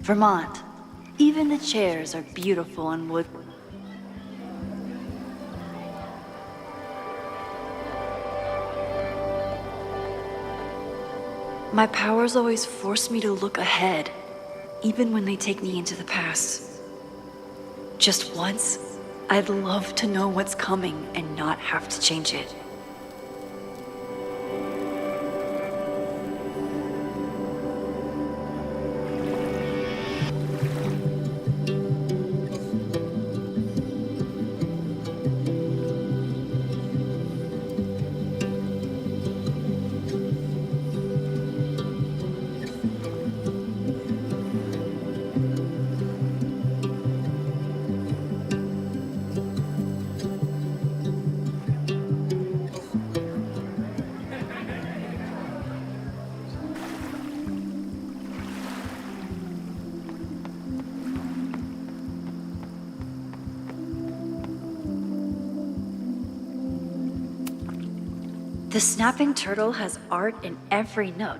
[SPEAKER 19] Vermont. Even the chairs are beautiful and wood. My powers always force me to look ahead, even when they take me into the past. Just once, I'd love to know what's coming and not have to change it. The snapping turtle has art in every nook.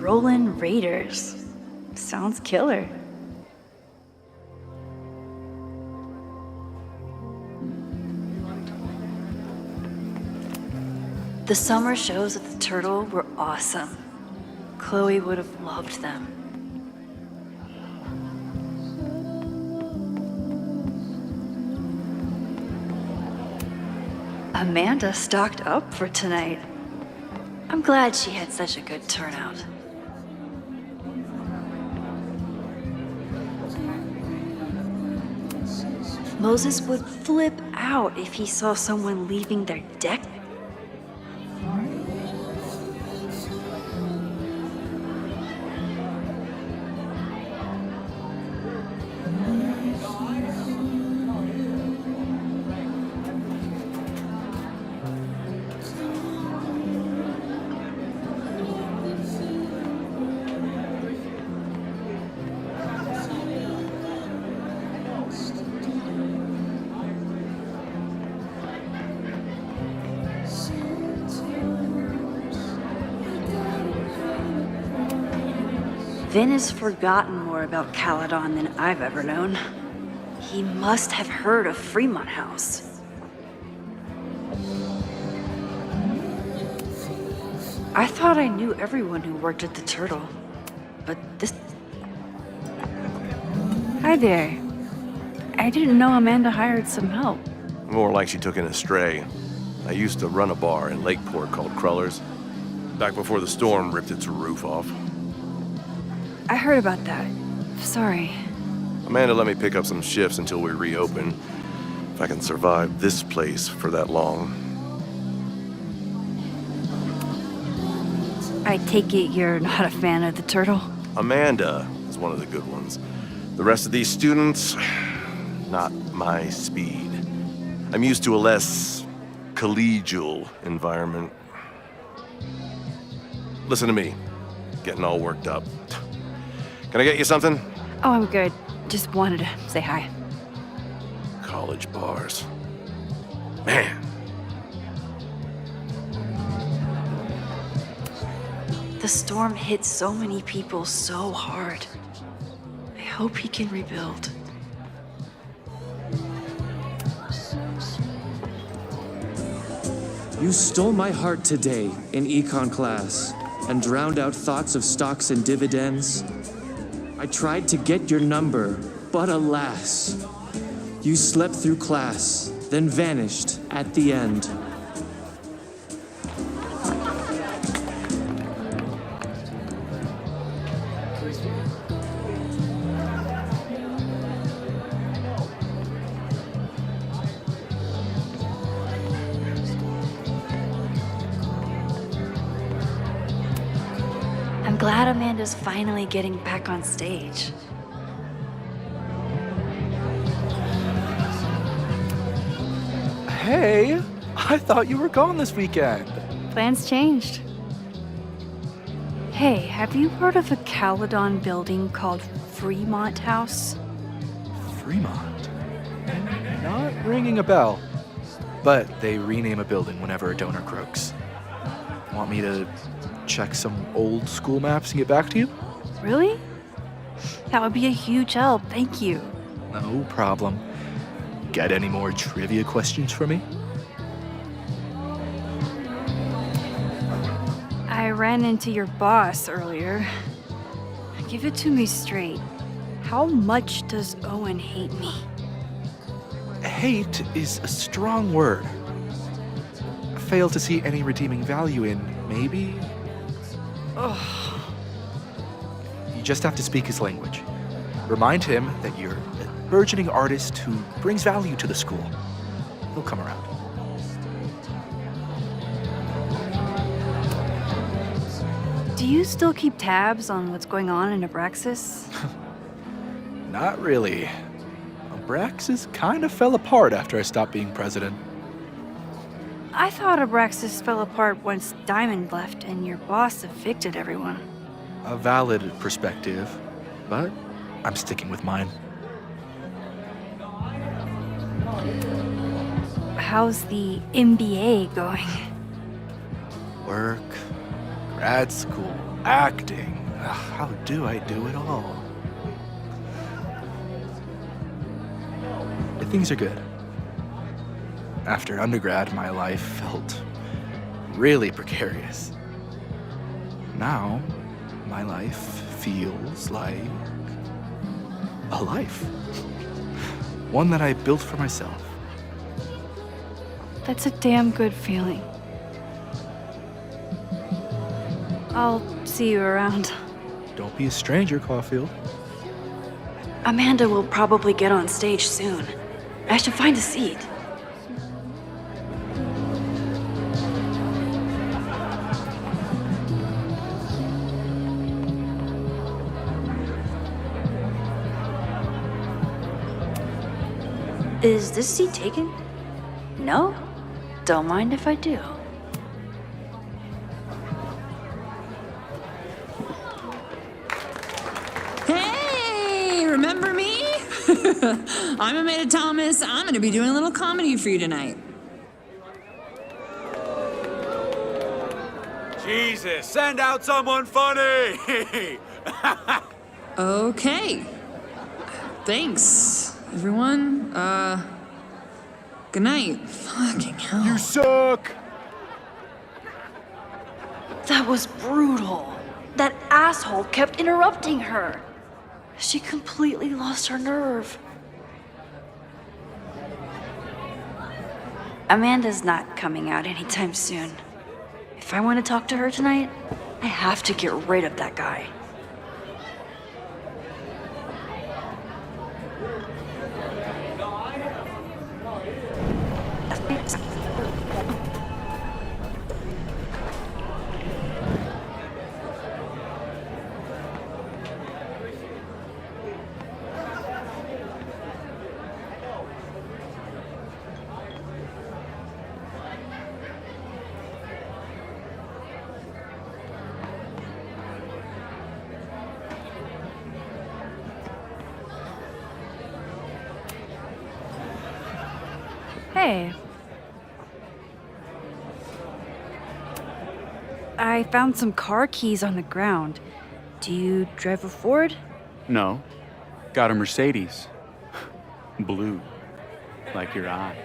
[SPEAKER 19] Rollin' Raiders. Sounds killer. The summer shows at the Turtle were awesome. Chloe would have loved them. Amanda stocked up for tonight. I'm glad she had such a good turnout. Moses would flip out if he saw someone leaving their deck. Vin has forgotten more about Caledon than I've ever known. He must have heard of Fremont House. I thought I knew everyone who worked at the Turtle, but this... Hi there. I didn't know Amanda hired some help.
[SPEAKER 2] More like she took in a stray. I used to run a bar in Lakeport called Crullers, back before the storm ripped its roof off.
[SPEAKER 19] I heard about that. Sorry.
[SPEAKER 2] Amanda let me pick up some shifts until we reopen. If I can survive this place for that long.
[SPEAKER 19] I take it you're not a fan of the Turtle?
[SPEAKER 2] Amanda is one of the good ones. The rest of these students, not my speed. I'm used to a less collegial environment. Listen to me, getting all worked up. Can I get you something?
[SPEAKER 19] Oh, I'm good. Just wanted to say hi.
[SPEAKER 2] College bars. Man.
[SPEAKER 19] The storm hit so many people so hard. I hope he can rebuild.
[SPEAKER 22] You stole my heart today in econ class and drowned out thoughts of stocks and dividends. I tried to get your number, but alas, you slept through class, then vanished at the end.
[SPEAKER 19] I'm glad Amanda's finally getting back on stage.
[SPEAKER 4] Hey, I thought you were gone this weekend.
[SPEAKER 19] Plans changed.
[SPEAKER 6] Hey, have you heard of a Caledon building called Fremont House?
[SPEAKER 4] Fremont? Not ringing a bell. But they rename a building whenever a donor croaks. Want me to check some old school maps and get back to you?
[SPEAKER 6] Really? That would be a huge help, thank you.
[SPEAKER 4] No problem. Got any more trivia questions for me?
[SPEAKER 6] I ran into your boss earlier. Give it to me straight. How much does Owen hate me?
[SPEAKER 4] Hate is a strong word. Fail to see any redeeming value in, maybe?
[SPEAKER 6] Ugh.
[SPEAKER 4] You just have to speak his language. Remind him that you're a burgeoning artist who brings value to the school. He'll come around.
[SPEAKER 6] Do you still keep tabs on what's going on in Abraxas?
[SPEAKER 4] Not really. Abraxas kind of fell apart after I stopped being president.
[SPEAKER 6] I thought Abraxas fell apart once Diamond left and your boss evicted everyone.
[SPEAKER 4] A valid perspective, but I'm sticking with mine.
[SPEAKER 6] How's the MBA going?
[SPEAKER 4] Work, grad school, acting. How do I do it all? Things are good. After undergrad, my life felt really precarious. Now, my life feels like a life. One that I built for myself.
[SPEAKER 6] That's a damn good feeling. I'll see you around.
[SPEAKER 4] Don't be a stranger, Caulfield.
[SPEAKER 19] Amanda will probably get on stage soon. I should find a seat. Is this seat taken? No? Don't mind if I do.
[SPEAKER 21] Hey, remember me? I'm Amanda Thomas. I'm going to be doing a little comedy for you tonight.
[SPEAKER 14] Jesus, send out someone funny!
[SPEAKER 21] Okay. Thanks, everyone. Good night. Fucking hell.
[SPEAKER 14] You suck!
[SPEAKER 19] That was brutal. That asshole kept interrupting her. She completely lost her nerve. Amanda's not coming out anytime soon. If I want to talk to her tonight, I have to get rid of that guy.
[SPEAKER 6] Hey. I found some car keys on the ground. Do you drive a Ford?
[SPEAKER 14] No. Got a Mercedes. Blue. Like your eyes.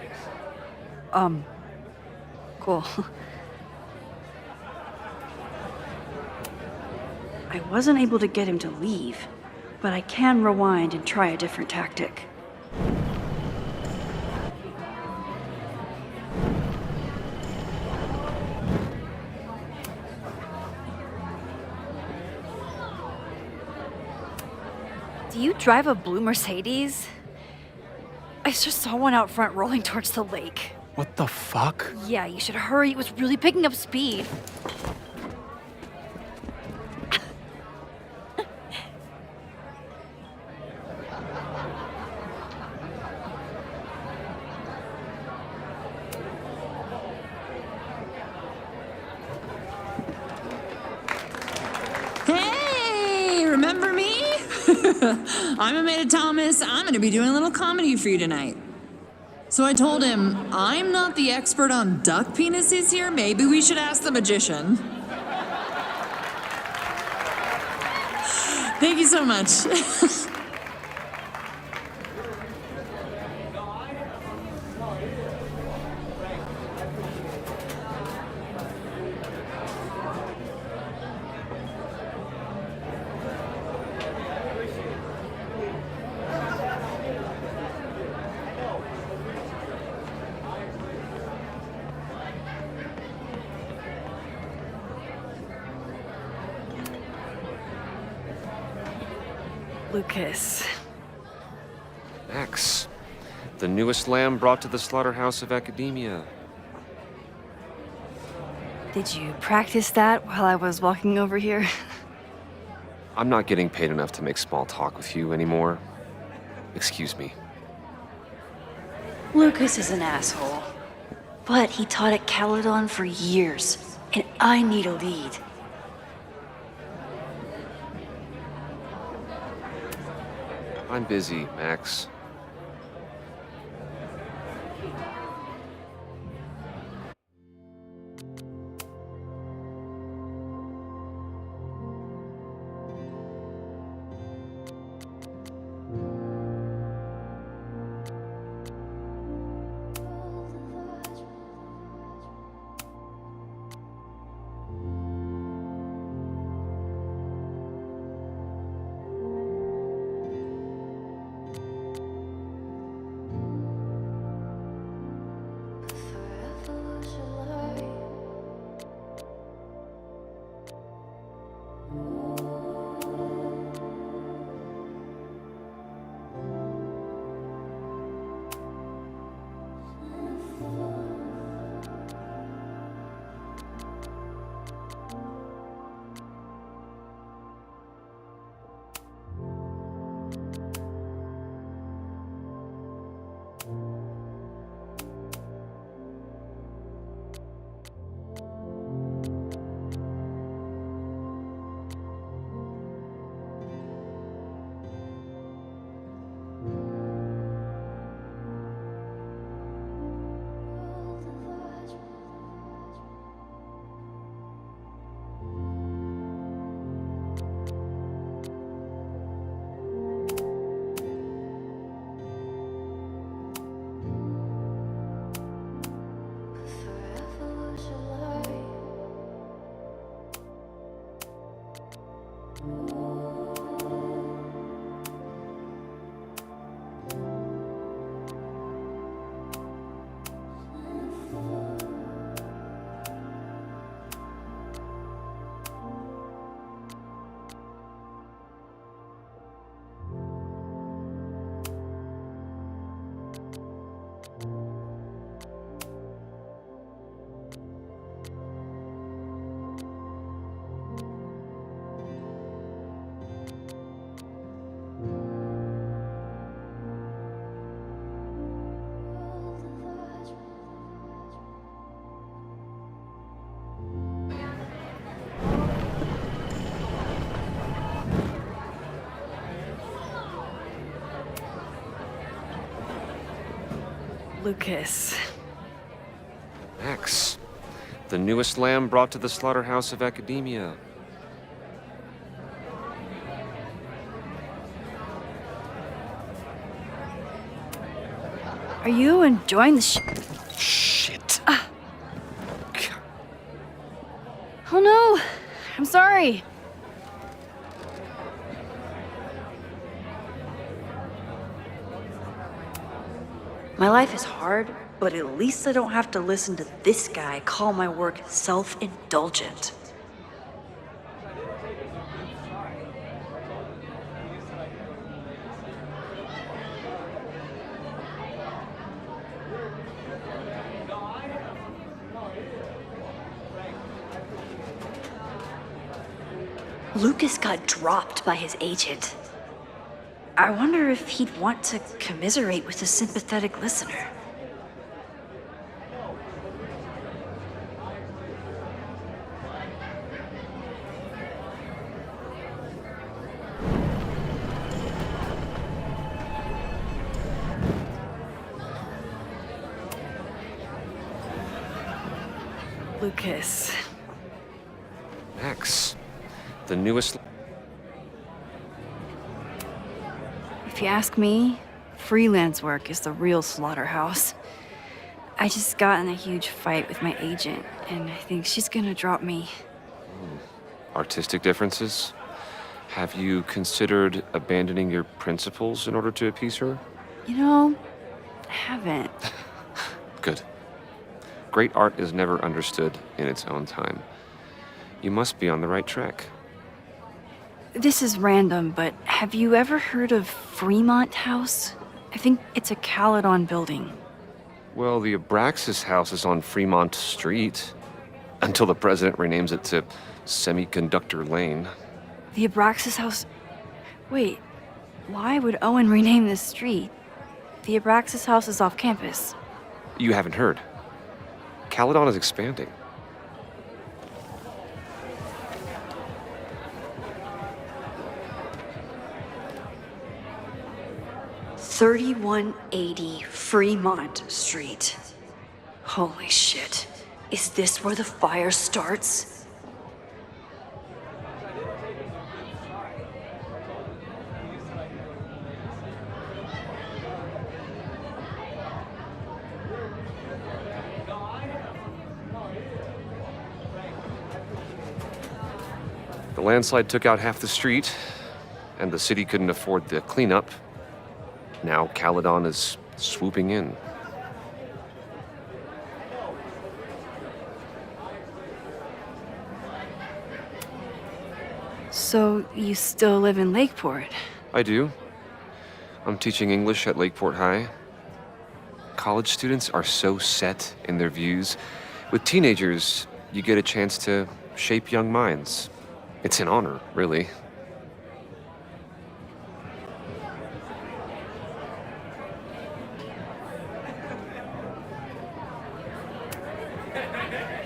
[SPEAKER 6] Cool.
[SPEAKER 19] I wasn't able to get him to leave, but I can rewind and try a different tactic.
[SPEAKER 6] Do you drive a blue Mercedes? I just saw one out front rolling towards the lake.
[SPEAKER 4] What the fuck?
[SPEAKER 6] Yeah, you should hurry. It was really picking up speed.
[SPEAKER 21] I'm Amanda Thomas. I'm going to be doing a little comedy for you tonight. So I told him, I'm not the expert on duck penises here. Maybe we should ask the magician. Thank you so much.
[SPEAKER 6] Lucas.
[SPEAKER 8] Max, the newest lamb brought to the slaughterhouse of academia.
[SPEAKER 6] Did you practice that while I was walking over here?
[SPEAKER 8] I'm not getting paid enough to make small talk with you anymore. Excuse me.
[SPEAKER 19] Lucas is an asshole. But he taught at Caledon for years, and I need a lead.
[SPEAKER 8] I'm busy, Max.
[SPEAKER 6] Lucas.
[SPEAKER 8] Max, the newest lamb brought to the slaughterhouse of academia.
[SPEAKER 6] Are you enjoying the
[SPEAKER 8] Shit.
[SPEAKER 6] Oh no! I'm sorry.
[SPEAKER 19] My life is hard, but at least I don't have to listen to this guy call my work self-indulgent. Lucas got dropped by his agent. I wonder if he'd want to commiserate with a sympathetic listener.
[SPEAKER 6] Lucas.
[SPEAKER 8] Max, the newest...
[SPEAKER 6] If you ask me, freelance work is the real slaughterhouse. I just got in a huge fight with my agent, and I think she's gonna drop me.
[SPEAKER 8] Artistic differences? Have you considered abandoning your principles in order to appease her?
[SPEAKER 6] You know, I haven't.
[SPEAKER 8] Good. Great art is never understood in its own time. You must be on the right track.
[SPEAKER 6] This is random, but have you ever heard of Fremont House? I think it's a Caledon building.
[SPEAKER 8] Well, the Abraxas house is on Fremont Street. Until the president renames it to Semiconductor Lane.
[SPEAKER 6] The Abraxas House... Wait, why would Owen rename this street? The Abraxas House is off campus.
[SPEAKER 8] You haven't heard. Caledon is expanding.
[SPEAKER 19] $3180 Fremont Street. Holy shit. Is this where the fire starts?
[SPEAKER 8] The landslide took out half the street, and the city couldn't afford the cleanup. Now Caledon is swooping in.
[SPEAKER 6] So, you still live in Lakeport?
[SPEAKER 8] I do. I'm teaching English at Lakeport High. College students are so set in their views. With teenagers, you get a chance to shape young minds. It's an honor, really.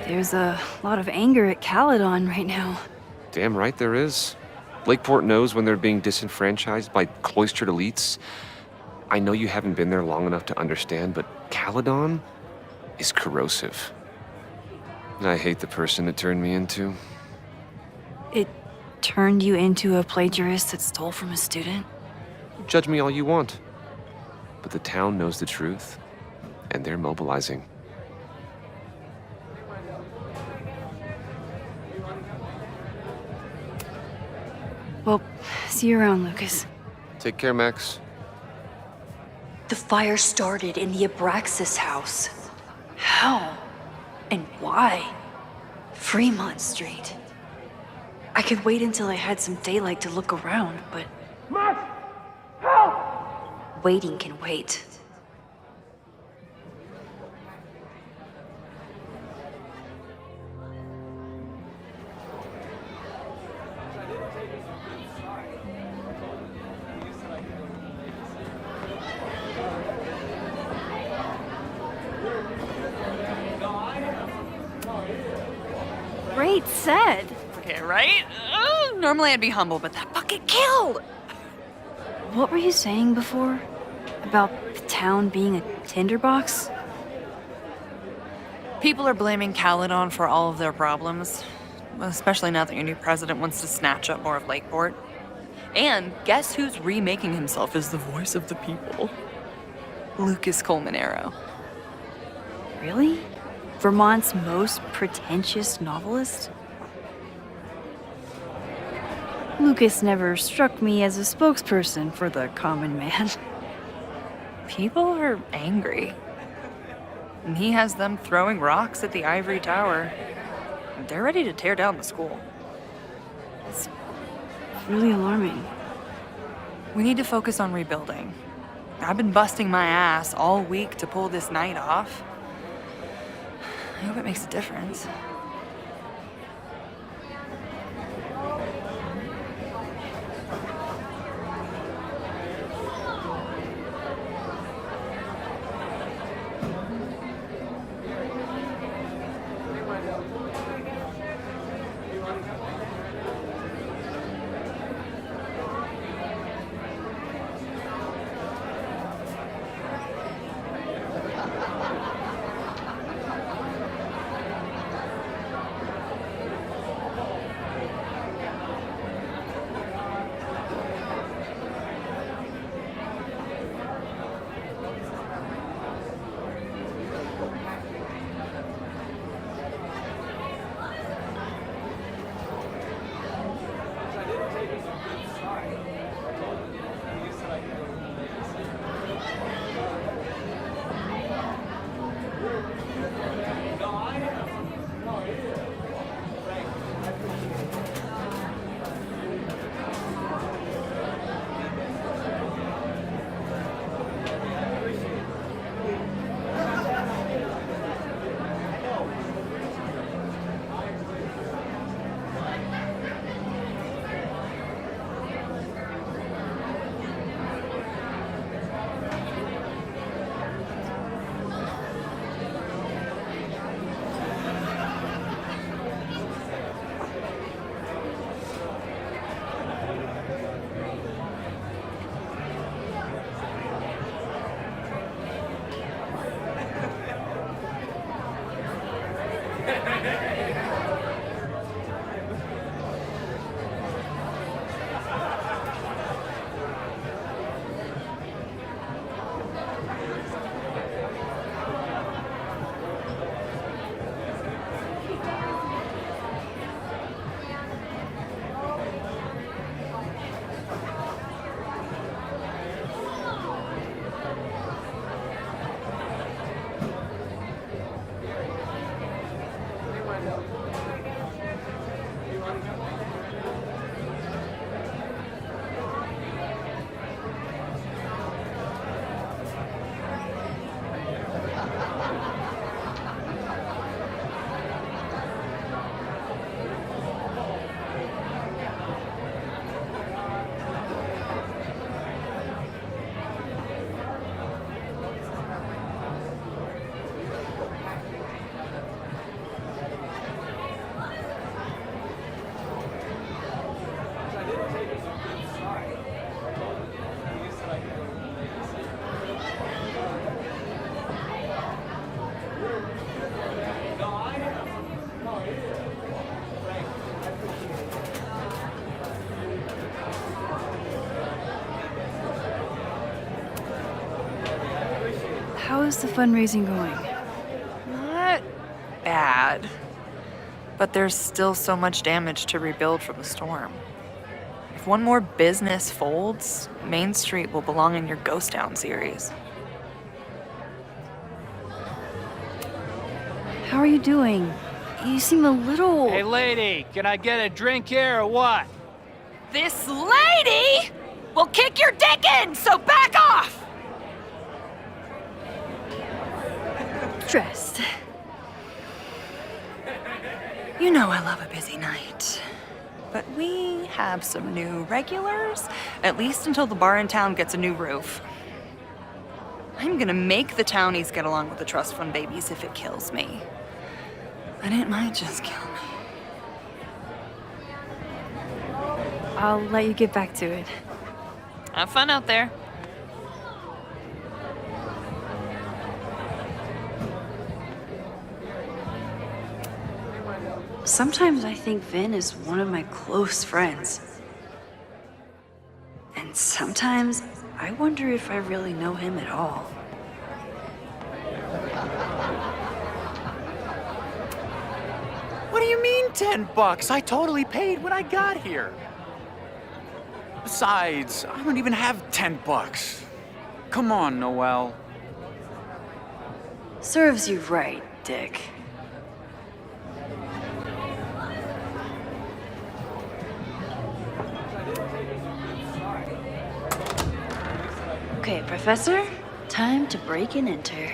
[SPEAKER 6] There's a lot of anger at Caledon right now.
[SPEAKER 8] Damn right there is. Lakeport knows when they're being disenfranchised by cloistered elites. I know you haven't been there long enough to understand, but Caledon is corrosive. I hate the person it turned me into.
[SPEAKER 6] It turned you into a plagiarist that stole from a student?
[SPEAKER 8] Judge me all you want. But the town knows the truth, and they're mobilizing.
[SPEAKER 6] Well, see you around, Lucas.
[SPEAKER 8] Take care, Max.
[SPEAKER 19] The fire started in the Abraxas house. How? And why? Fremont Street. I could wait until I had some daylight to look around, but...
[SPEAKER 1] Max! Help!
[SPEAKER 19] Waiting can wait.
[SPEAKER 6] Great set.
[SPEAKER 23] Okay, right? Normally I'd be humble, but that bucket killed!
[SPEAKER 6] What were you saying before? About the town being a tinderbox?
[SPEAKER 23] People are blaming Caledon for all of their problems, especially now that your new president wants to snatch up more of Lakeport. And guess who's remaking himself as the voice of the people? Lucas Colmenero.
[SPEAKER 6] Really? Vermont's most pretentious novelist? Lucas never struck me as a spokesperson for the common man.
[SPEAKER 23] People are angry. And he has them throwing rocks at the Ivory Tower. They're ready to tear down the school.
[SPEAKER 6] It's really alarming.
[SPEAKER 23] We need to focus on rebuilding. I've been busting my ass all week to pull this night off. I hope it makes a difference.
[SPEAKER 6] How is the fundraising going?
[SPEAKER 23] Not bad. But there's still so much damage to rebuild from the storm. If one more business folds, Main Street will belong in your Ghost Town series.
[SPEAKER 6] How are you doing? You seem a little...
[SPEAKER 7] Hey, lady, can I get a drink here or what?
[SPEAKER 23] This lady will kick your dick in, so back off!
[SPEAKER 6] Dressed.
[SPEAKER 23] You know I love a busy night. But we have some new regulars, at least until the bar in town gets a new roof. I'm gonna make the townies get along with the trust fund babies if it kills me. But it might just kill me.
[SPEAKER 6] I'll let you get back to it.
[SPEAKER 23] Have fun out there.
[SPEAKER 19] Sometimes I think Vin is one of my close friends. And sometimes I wonder if I really know him at all.
[SPEAKER 14] What do you mean $10? I totally paid when I got here. Besides, I don't even have $10. Come on, Noelle.
[SPEAKER 19] Serves you right, Dick. Okay, Professor, time to break and enter.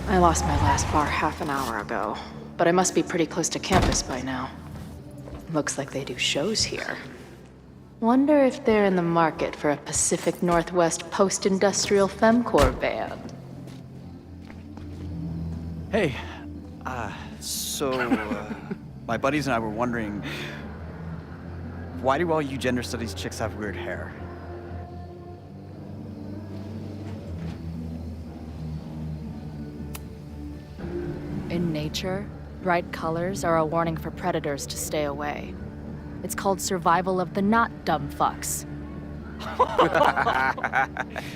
[SPEAKER 5] I lost my last bar half an hour ago, but I must be pretty close to campus by now. Looks like they do shows here. Wonder if they're in the market for a Pacific Northwest post-industrial femcore band.
[SPEAKER 9] Hey, my buddies and I were wondering, why do all you gender studies chicks have weird hair?
[SPEAKER 10] In nature, bright colors are a warning for predators to stay away. It's called survival of the not dumb fucks.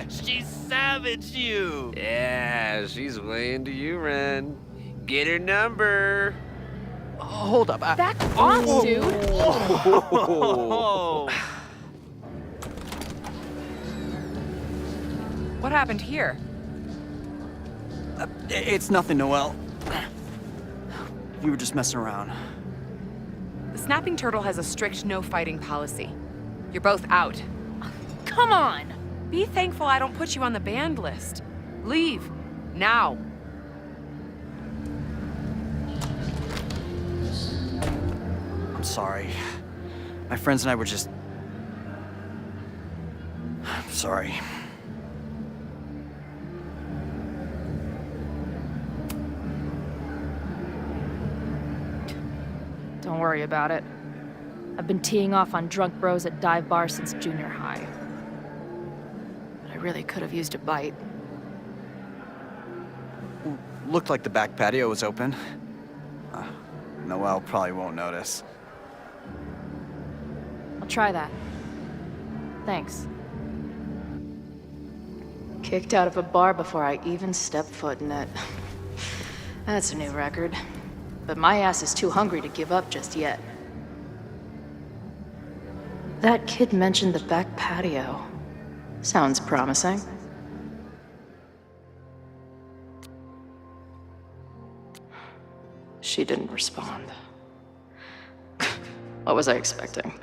[SPEAKER 8] She savaged you! Yeah, she's way into you, Ren. Get her number.
[SPEAKER 9] Hold up.
[SPEAKER 10] Back off, dude!
[SPEAKER 23] What happened here?
[SPEAKER 9] It's nothing, Noelle. We were just messing around.
[SPEAKER 11] The Snapping Turtle has a strict no-fighting policy. You're both out. Come on! Be thankful I don't put you on the banned list. Leave. Now.
[SPEAKER 9] I'm sorry. My friends and I were just... I'm sorry.
[SPEAKER 10] Don't worry about it. I've been teeing off on drunk bros at dive bars since junior high. But I really could have used a bite.
[SPEAKER 9] Looked like the back patio was open. Noelle probably won't notice.
[SPEAKER 10] I'll try that. Thanks.
[SPEAKER 5] Kicked out of a bar before I even stepped foot in it. That's a new record. But my ass is too hungry to give up just yet. That kid mentioned the back patio. Sounds promising. She didn't respond. What was I expecting?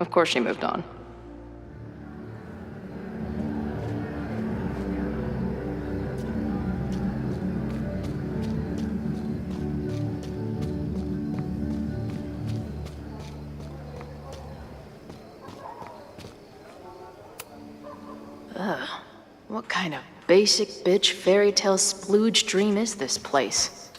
[SPEAKER 5] Of course she moved on. Ugh. What kind of basic bitch fairy tale splooge dream is this place?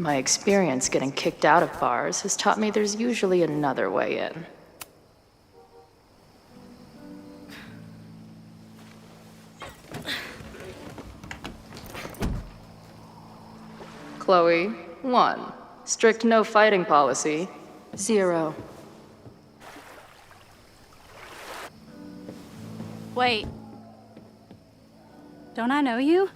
[SPEAKER 5] My experience getting kicked out of bars has taught me there's usually another way in. Chloe, 1. Strict no fighting policy. 0.
[SPEAKER 3] Wait. Don't I know you?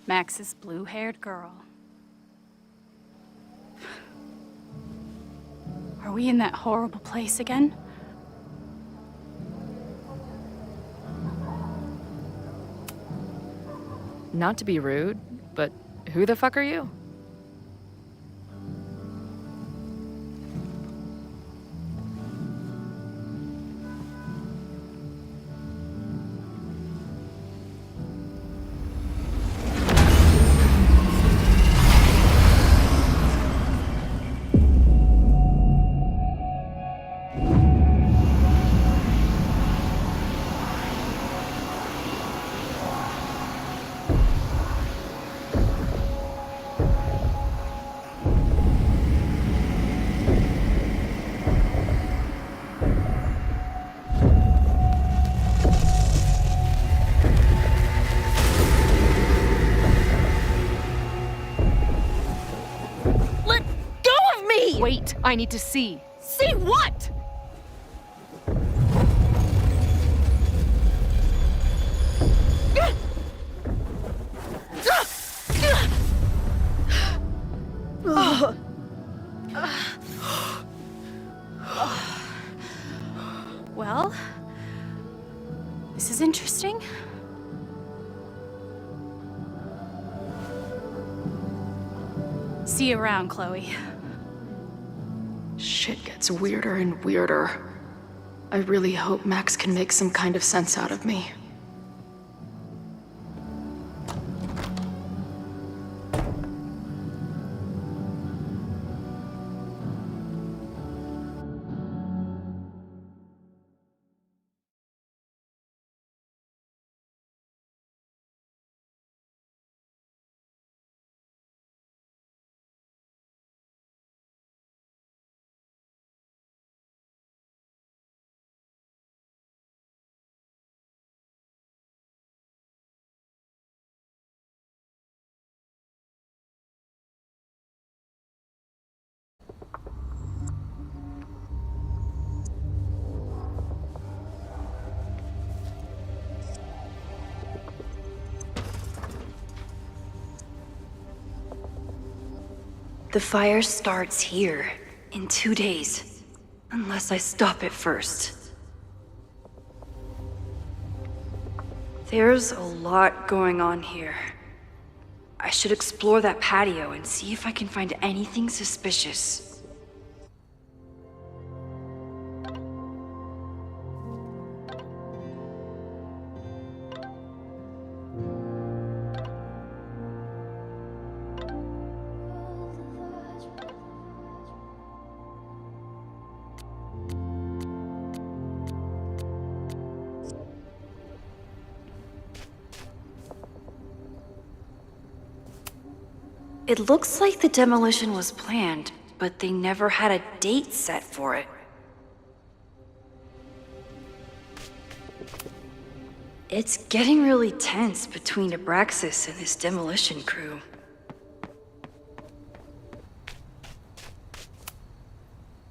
[SPEAKER 3] Max's blue-haired girl. Are we in that horrible place again?
[SPEAKER 5] Not to be rude, but who the fuck are you?
[SPEAKER 11] Wait, I need to see.
[SPEAKER 3] See what? Well, this is interesting. See you around, Chloe.
[SPEAKER 5] Shit gets weirder and weirder. I really hope Max can make some kind of sense out of me.
[SPEAKER 19] The fire starts here in 2 days, unless I stop it first. There's a lot going on here. I should explore that patio and see if I can find anything suspicious. It looks like the demolition was planned, but they never had a date set for it. It's getting really tense between Abraxas and his demolition crew.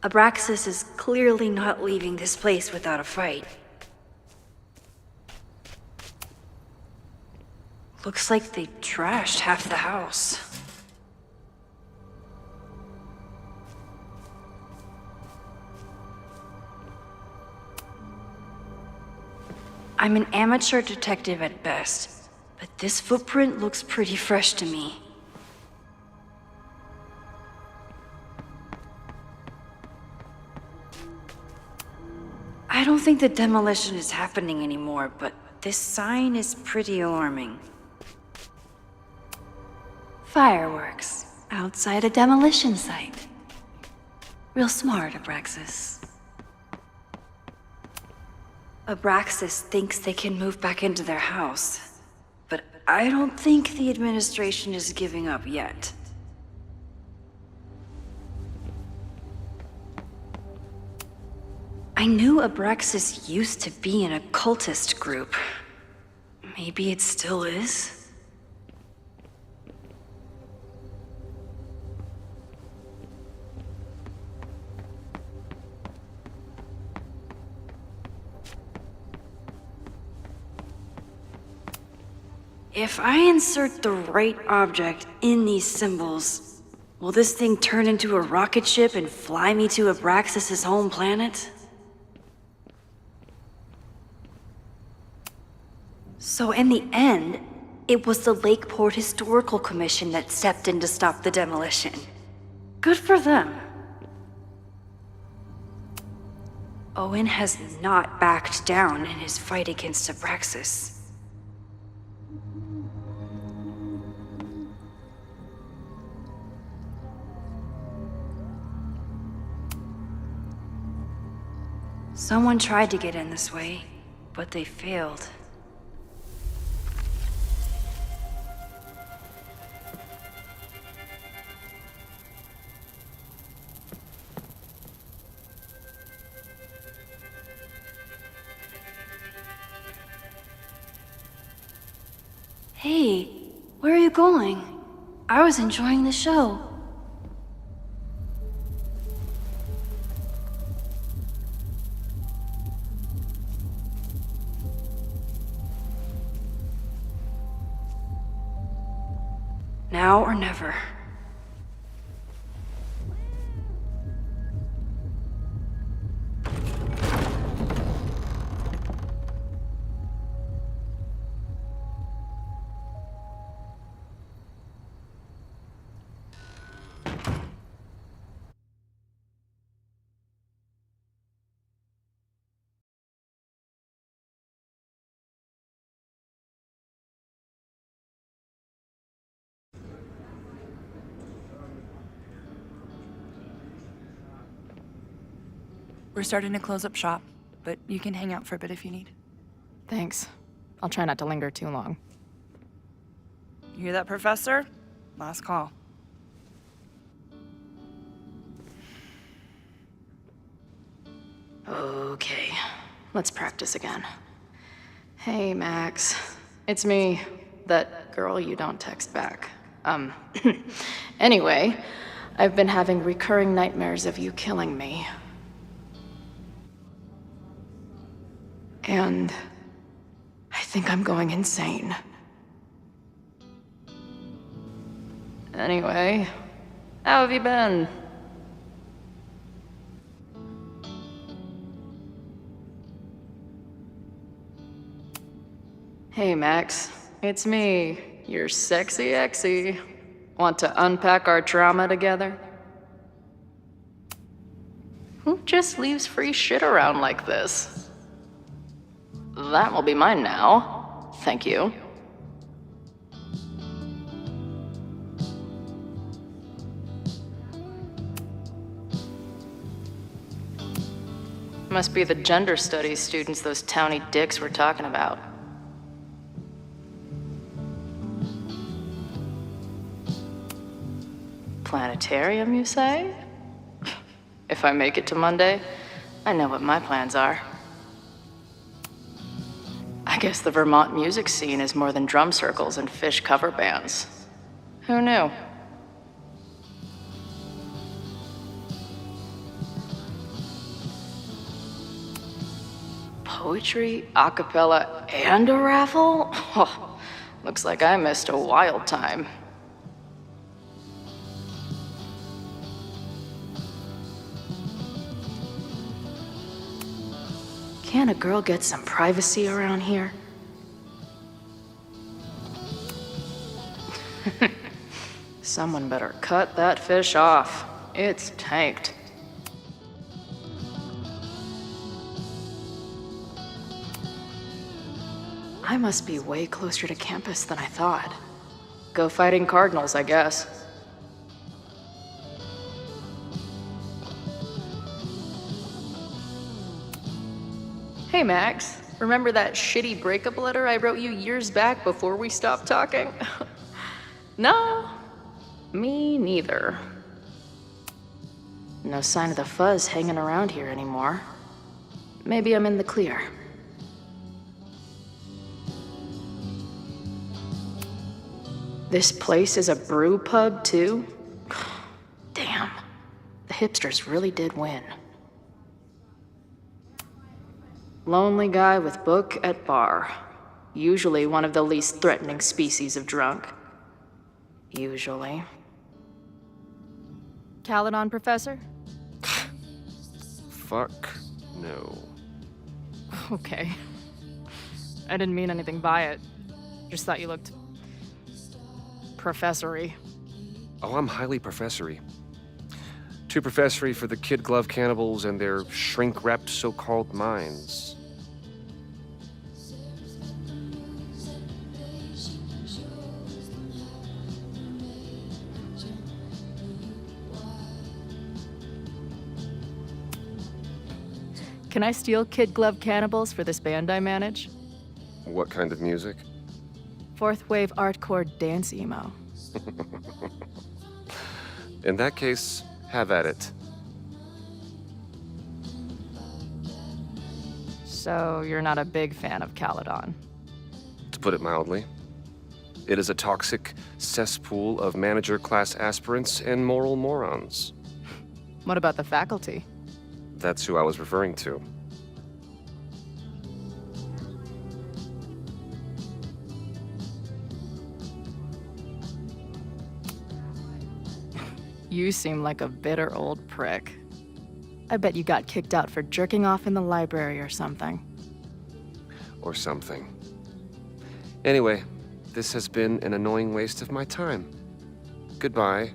[SPEAKER 19] Abraxas is clearly not leaving this place without a fight. Looks like they trashed half the house. I'm an amateur detective at best, but this footprint looks pretty fresh to me. I don't think the demolition is happening anymore, but this sign is pretty alarming. Fireworks outside a demolition site. Real smart, Abraxas. Abraxas thinks they can move back into their house. But I don't think the administration is giving up yet. I knew Abraxas used to be an occultist group. Maybe it still is? If I insert the right object in these symbols, will this thing turn into a rocket ship and fly me to Abraxas' home planet? So in the end, it was the Lakeport Historical Commission that stepped in to stop the demolition. Good for them. Owen has not backed down in his fight against Abraxas. Someone tried to get in this way, but they failed. Hey, where are you going? I was enjoying the show. Now or never.
[SPEAKER 11] We're starting to close up shop, but you can hang out for a bit if you need.
[SPEAKER 12] Thanks. I'll try not to linger too long.
[SPEAKER 11] You hear that, Professor? Last call.
[SPEAKER 12] Okay, let's practice again. Hey, Max. It's me, that girl you don't text back. Anyway, I've been having recurring nightmares of you killing me. And I think I'm going insane. Anyway, how have you been? Hey, Max. It's me, your sexy exy. Want to unpack our trauma together? Who just leaves free shit around like this? That will be mine now. Thank you. Must be the gender studies students those towny dicks were talking about. Planetarium, you say? If I make it to Monday, I know what my plans are. I guess the Vermont music scene is more than drum circles and fish cover bands. Who knew? Poetry, a cappella, and a raffle? Oh, looks like I missed a wild time. Can't a girl get some privacy around here? Someone better cut that fish off. It's tanked. I must be way closer to campus than I thought. Go fighting cardinals, I guess. Hey, Max. Remember that shitty breakup letter I wrote you years back before we stopped talking? No, me neither. No sign of the fuzz hanging around here anymore. Maybe I'm in the clear. This place is a brew pub, too? Damn. The hipsters really did win. Lonely guy with book at bar. Usually one of the least threatening species of drunk. Usually.
[SPEAKER 3] Caledon, Professor?
[SPEAKER 8] Fuck no.
[SPEAKER 3] Okay. I didn't mean anything by it. Just thought you looked... professory.
[SPEAKER 8] Oh, I'm highly professory. Too professory for the kid glove cannibals and their shrink-wrapped so-called minds.
[SPEAKER 3] Can I steal kid glove cannibals for this band I manage?
[SPEAKER 8] What kind of music?
[SPEAKER 3] Fourth wave artcore dance emo.
[SPEAKER 8] In that case, have at it.
[SPEAKER 3] So you're not a big fan of Caledon?
[SPEAKER 8] To put it mildly. It is a toxic cesspool of manager-class aspirants and moral morons.
[SPEAKER 3] What about the faculty?
[SPEAKER 8] That's who I was referring to.
[SPEAKER 3] You seem like a bitter old prick. I bet you got kicked out for jerking off in the library or something.
[SPEAKER 8] Or something. Anyway, this has been an annoying waste of my time. Goodbye.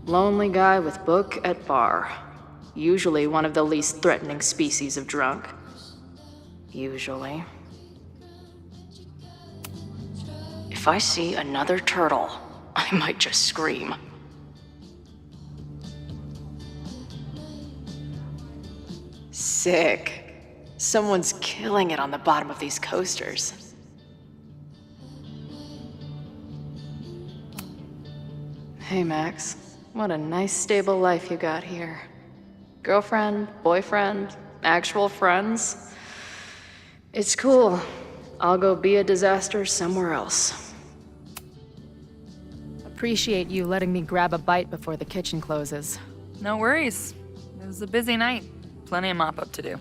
[SPEAKER 12] Lonely guy with book at bar. Usually one of the least threatening species of drunk. Usually. If I see another turtle, I might just scream. Sick. Someone's killing it on the bottom of these coasters. Hey, Max. What a nice, stable life you got here. Girlfriend, boyfriend, actual friends. It's cool. I'll go be a disaster somewhere else.
[SPEAKER 3] Appreciate you letting me grab a bite before the kitchen closes.
[SPEAKER 11] No worries. It was a busy night. Plenty of mop-up to do.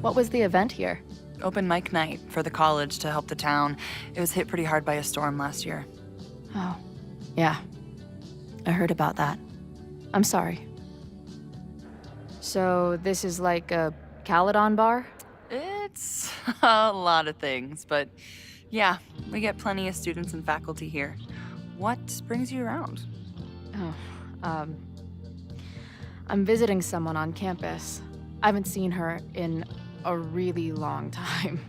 [SPEAKER 3] What was the event here?
[SPEAKER 11] Open mic night for the college to help the town. It was hit pretty hard by a storm last year.
[SPEAKER 3] Oh, yeah. I heard about that. I'm sorry. So this is like a Caledon bar?
[SPEAKER 11] It's a lot of things, but yeah, we get plenty of students and faculty here. What brings you around?
[SPEAKER 3] Oh, I'm visiting someone on campus. I haven't seen her in a really long time.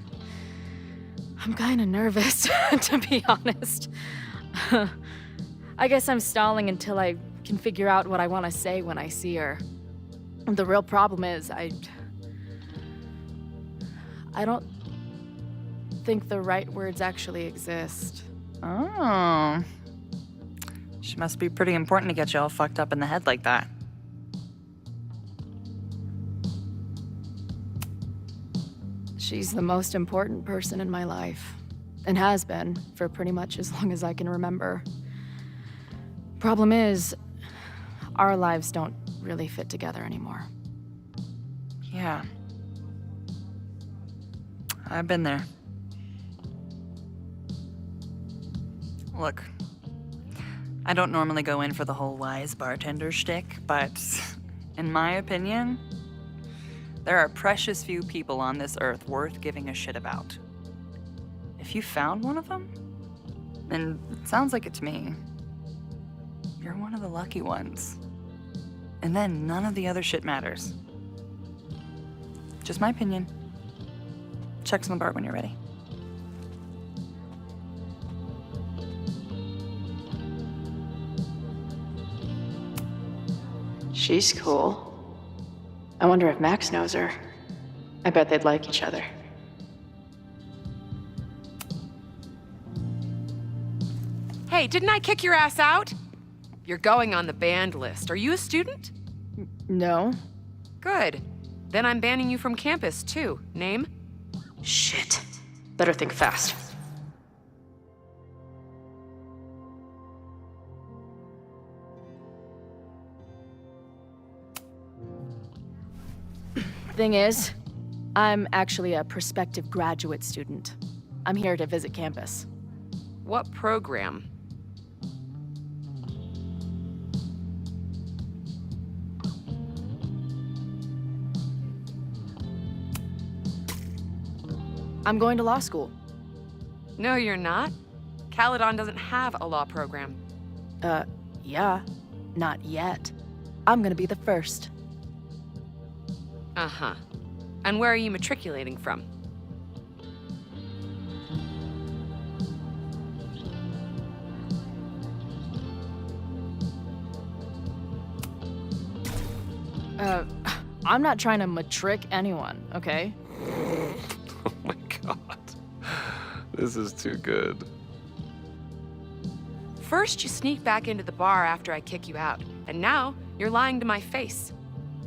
[SPEAKER 3] I'm kinda nervous, to be honest. I guess I'm stalling until I can figure out what I want to say when I see her. The real problem is, I don't think the right words actually exist.
[SPEAKER 11] Oh. She must be pretty important to get you all fucked up in the head like that.
[SPEAKER 3] She's the most important person in my life, and has been for pretty much as long as I can remember. Problem is, our lives don't really fit together anymore.
[SPEAKER 11] Yeah. I've been there. Look, I don't normally go in for the whole wise bartender shtick, but in my opinion, there are precious few people on this earth worth giving a shit about. If you found one of them, and it sounds like it to me, you're one of the lucky ones. And then none of the other shit matters. Just my opinion. Check some bar when you're ready.
[SPEAKER 12] She's cool. I wonder if Max knows her. I bet they'd like each other.
[SPEAKER 13] Hey, didn't I kick your ass out? You're going on the banned list. Are you a student?
[SPEAKER 12] No.
[SPEAKER 13] Good. Then I'm banning you from campus, too. Name?
[SPEAKER 12] Shit. Better think fast.
[SPEAKER 15] Thing is, I'm actually a prospective graduate student. I'm here to visit campus.
[SPEAKER 13] What program?
[SPEAKER 15] I'm going to law school.
[SPEAKER 13] No, you're not. Caledon doesn't have a law program.
[SPEAKER 15] Yeah. Not yet. I'm gonna be the first.
[SPEAKER 13] Uh-huh. And where are you matriculating from?
[SPEAKER 15] I'm not trying to matric anyone, okay?
[SPEAKER 8] Oh my god. This is too good.
[SPEAKER 13] First, you sneak back into the bar after I kick you out, and now you're lying to my face.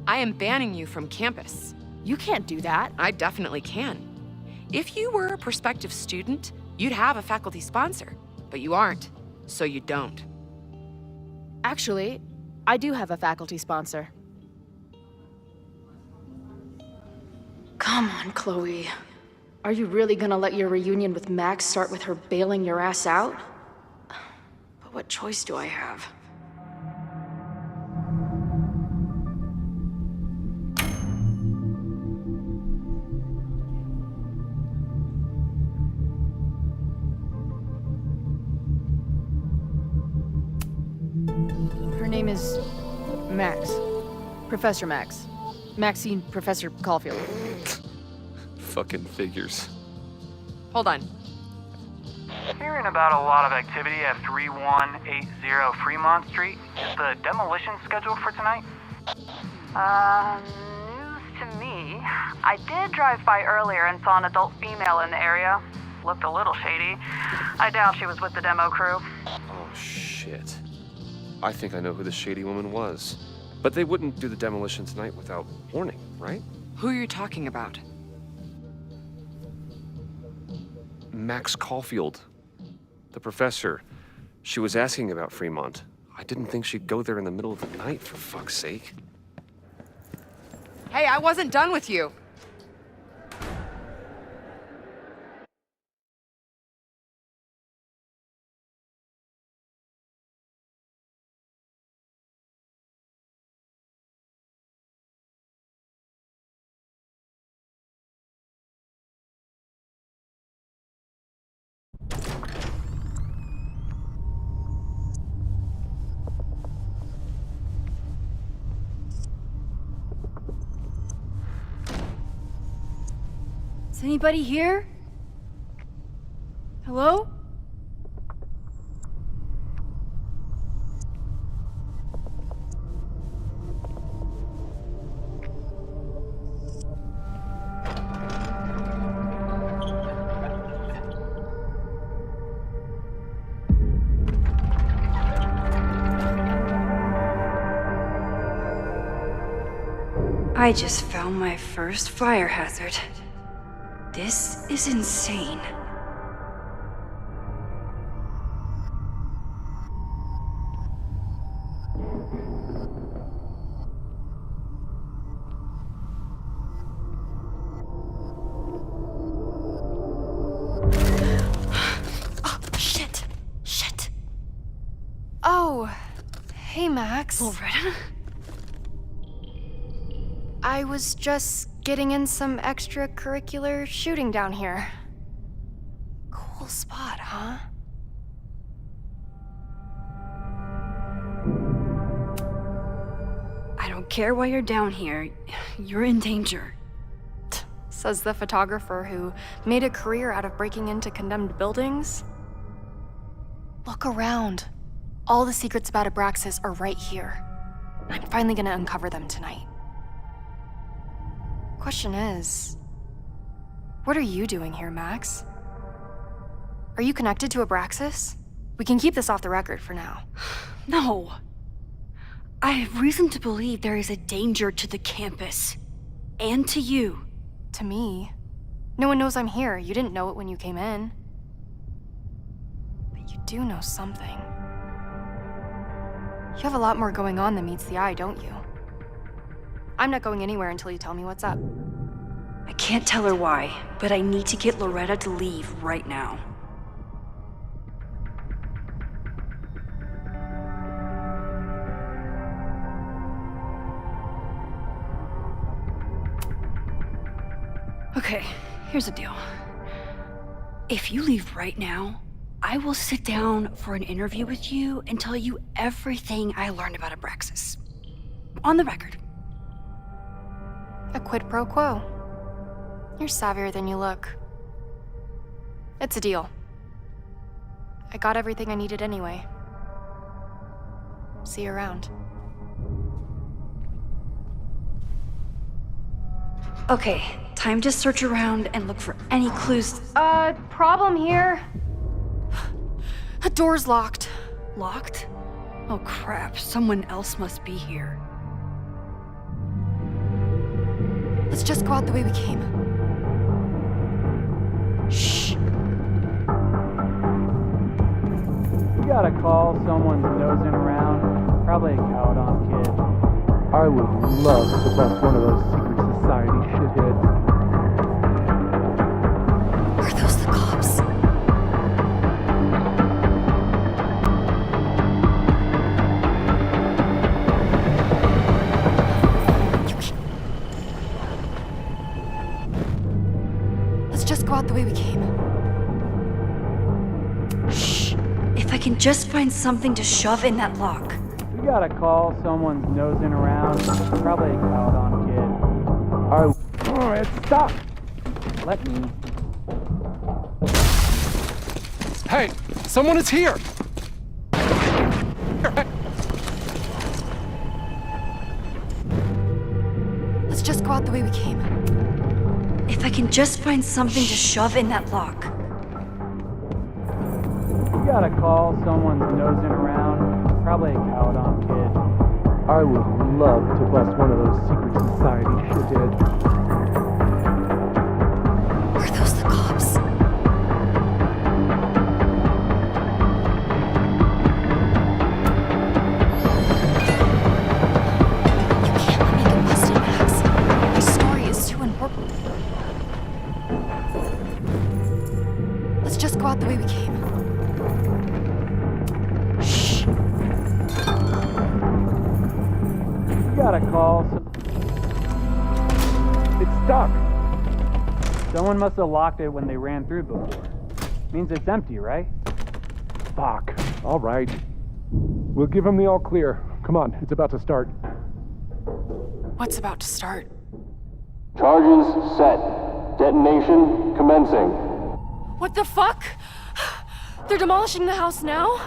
[SPEAKER 13] I am banning you from campus.
[SPEAKER 15] You can't do that.
[SPEAKER 13] I definitely can. If you were a prospective student, you'd have a faculty sponsor, but you aren't, so you don't.
[SPEAKER 15] Actually, I do have a faculty sponsor.
[SPEAKER 12] Come on, Chloe. Are you really gonna let your reunion with Max start with her bailing your ass out? But what choice do I have?
[SPEAKER 15] Her name is Max. Professor Max. Maxine Professor Caulfield.
[SPEAKER 8] Fucking figures.
[SPEAKER 13] Hold on.
[SPEAKER 17] Hearing about a lot of activity at 3180 Fremont Street. Is the demolition scheduled for tonight?
[SPEAKER 24] News to me. I did drive by earlier and saw an adult female in the area. Looked a little shady. I doubt she was with the demo crew.
[SPEAKER 8] Oh, shit. I think I know who the shady woman was. But they wouldn't do the demolition tonight without warning, right?
[SPEAKER 13] Who are you talking about?
[SPEAKER 8] Max Caulfield. The professor. She was asking about Fremont. I didn't think she'd go there in the middle of the night, for fuck's sake.
[SPEAKER 13] Hey, I wasn't done with you.
[SPEAKER 6] Is anybody here? Hello? I just found my first fire hazard. This is insane.
[SPEAKER 16] Oh, shit. Shit. Oh, hey, Max.
[SPEAKER 6] Loretta?
[SPEAKER 16] I was just getting in some extracurricular shooting down here. Cool spot, huh?
[SPEAKER 6] I don't care why you're down here. You're in danger.
[SPEAKER 16] Says the photographer who made a career out of breaking into condemned buildings. Look around. All the secrets about Abraxas are right here. I'm finally gonna uncover them tonight. Question is, what are you doing here, Max? Are you connected to Abraxas? We can keep this off the record for now.
[SPEAKER 6] No. I have reason to believe there is a danger to the campus. And to you.
[SPEAKER 16] To me? No one knows I'm here. You didn't know it when you came in. But you do know something. You have a lot more going on than meets the eye, don't you? I'm not going anywhere until you tell me what's up.
[SPEAKER 19] I can't tell her why, but I need to get Loretta to leave right now.
[SPEAKER 6] Okay, here's the deal. If you leave right now, I will sit down for an interview with you and tell you everything I learned about Abraxas. On the record.
[SPEAKER 16] A quid pro quo. You're savvier than you look. It's a deal. I got everything I needed anyway. See you around.
[SPEAKER 19] Okay, time to search around and look for any clues.
[SPEAKER 16] Problem here. The door's locked.
[SPEAKER 6] Locked? Oh crap, someone else must be here.
[SPEAKER 16] Let's just go out the way we came.
[SPEAKER 6] Shh.
[SPEAKER 7] You gotta call someone's nosing around. Probably a Caledon kid.
[SPEAKER 4] I would love to bust one of those secret society shitheads.
[SPEAKER 16] Are those the cops? Let's just go out the way we came.
[SPEAKER 19] Shh. If I can just find something to shove in that lock.
[SPEAKER 7] You gotta call someone's nosing around. Probably a Caledon kid. Alright, stop! Let me.
[SPEAKER 4] Hey, someone is here!
[SPEAKER 16] Let's just go out the way we came.
[SPEAKER 19] If I can just find something to shove in that lock.
[SPEAKER 7] You gotta call someone's nosing around. Probably a Caledon kid.
[SPEAKER 4] I would love to bust one of those secret society shitheads.
[SPEAKER 16] Are those the cops? Let's just go out the way we came. Shh.
[SPEAKER 7] You gotta call It's stuck. Someone must have locked it when they ran through before. Means it's empty, right?
[SPEAKER 4] Fuck. All right. We'll give him the all clear. Come on, it's about to start.
[SPEAKER 16] What's about to start?
[SPEAKER 2] Charges set. Detonation commencing.
[SPEAKER 16] What the fuck? They're demolishing the house now?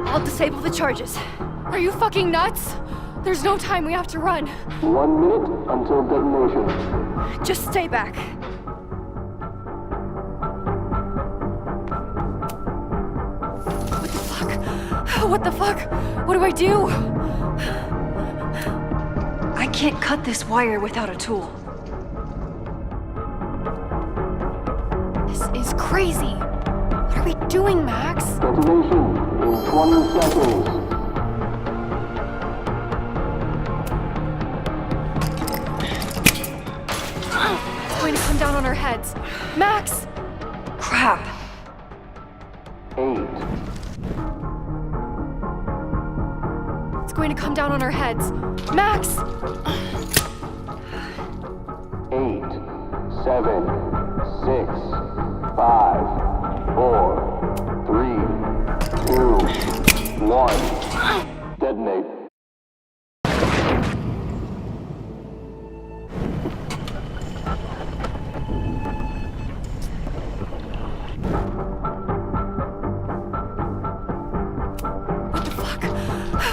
[SPEAKER 6] I'll disable the charges.
[SPEAKER 16] Are you fucking nuts? There's no time, we have to run.
[SPEAKER 2] 1 minute until detonation.
[SPEAKER 6] Just stay back.
[SPEAKER 16] What the fuck? What do I do?
[SPEAKER 19] I can't cut this wire without a tool.
[SPEAKER 16] This is crazy. What are we doing, Max?
[SPEAKER 2] Detonation in 20 seconds.
[SPEAKER 16] It's going to come down on our heads. Max!
[SPEAKER 19] Crap.
[SPEAKER 2] 8.
[SPEAKER 16] It's going to come down on our heads. Max!
[SPEAKER 2] 8, 7, 6, 5, 4, 3, 2, 1. Detonate.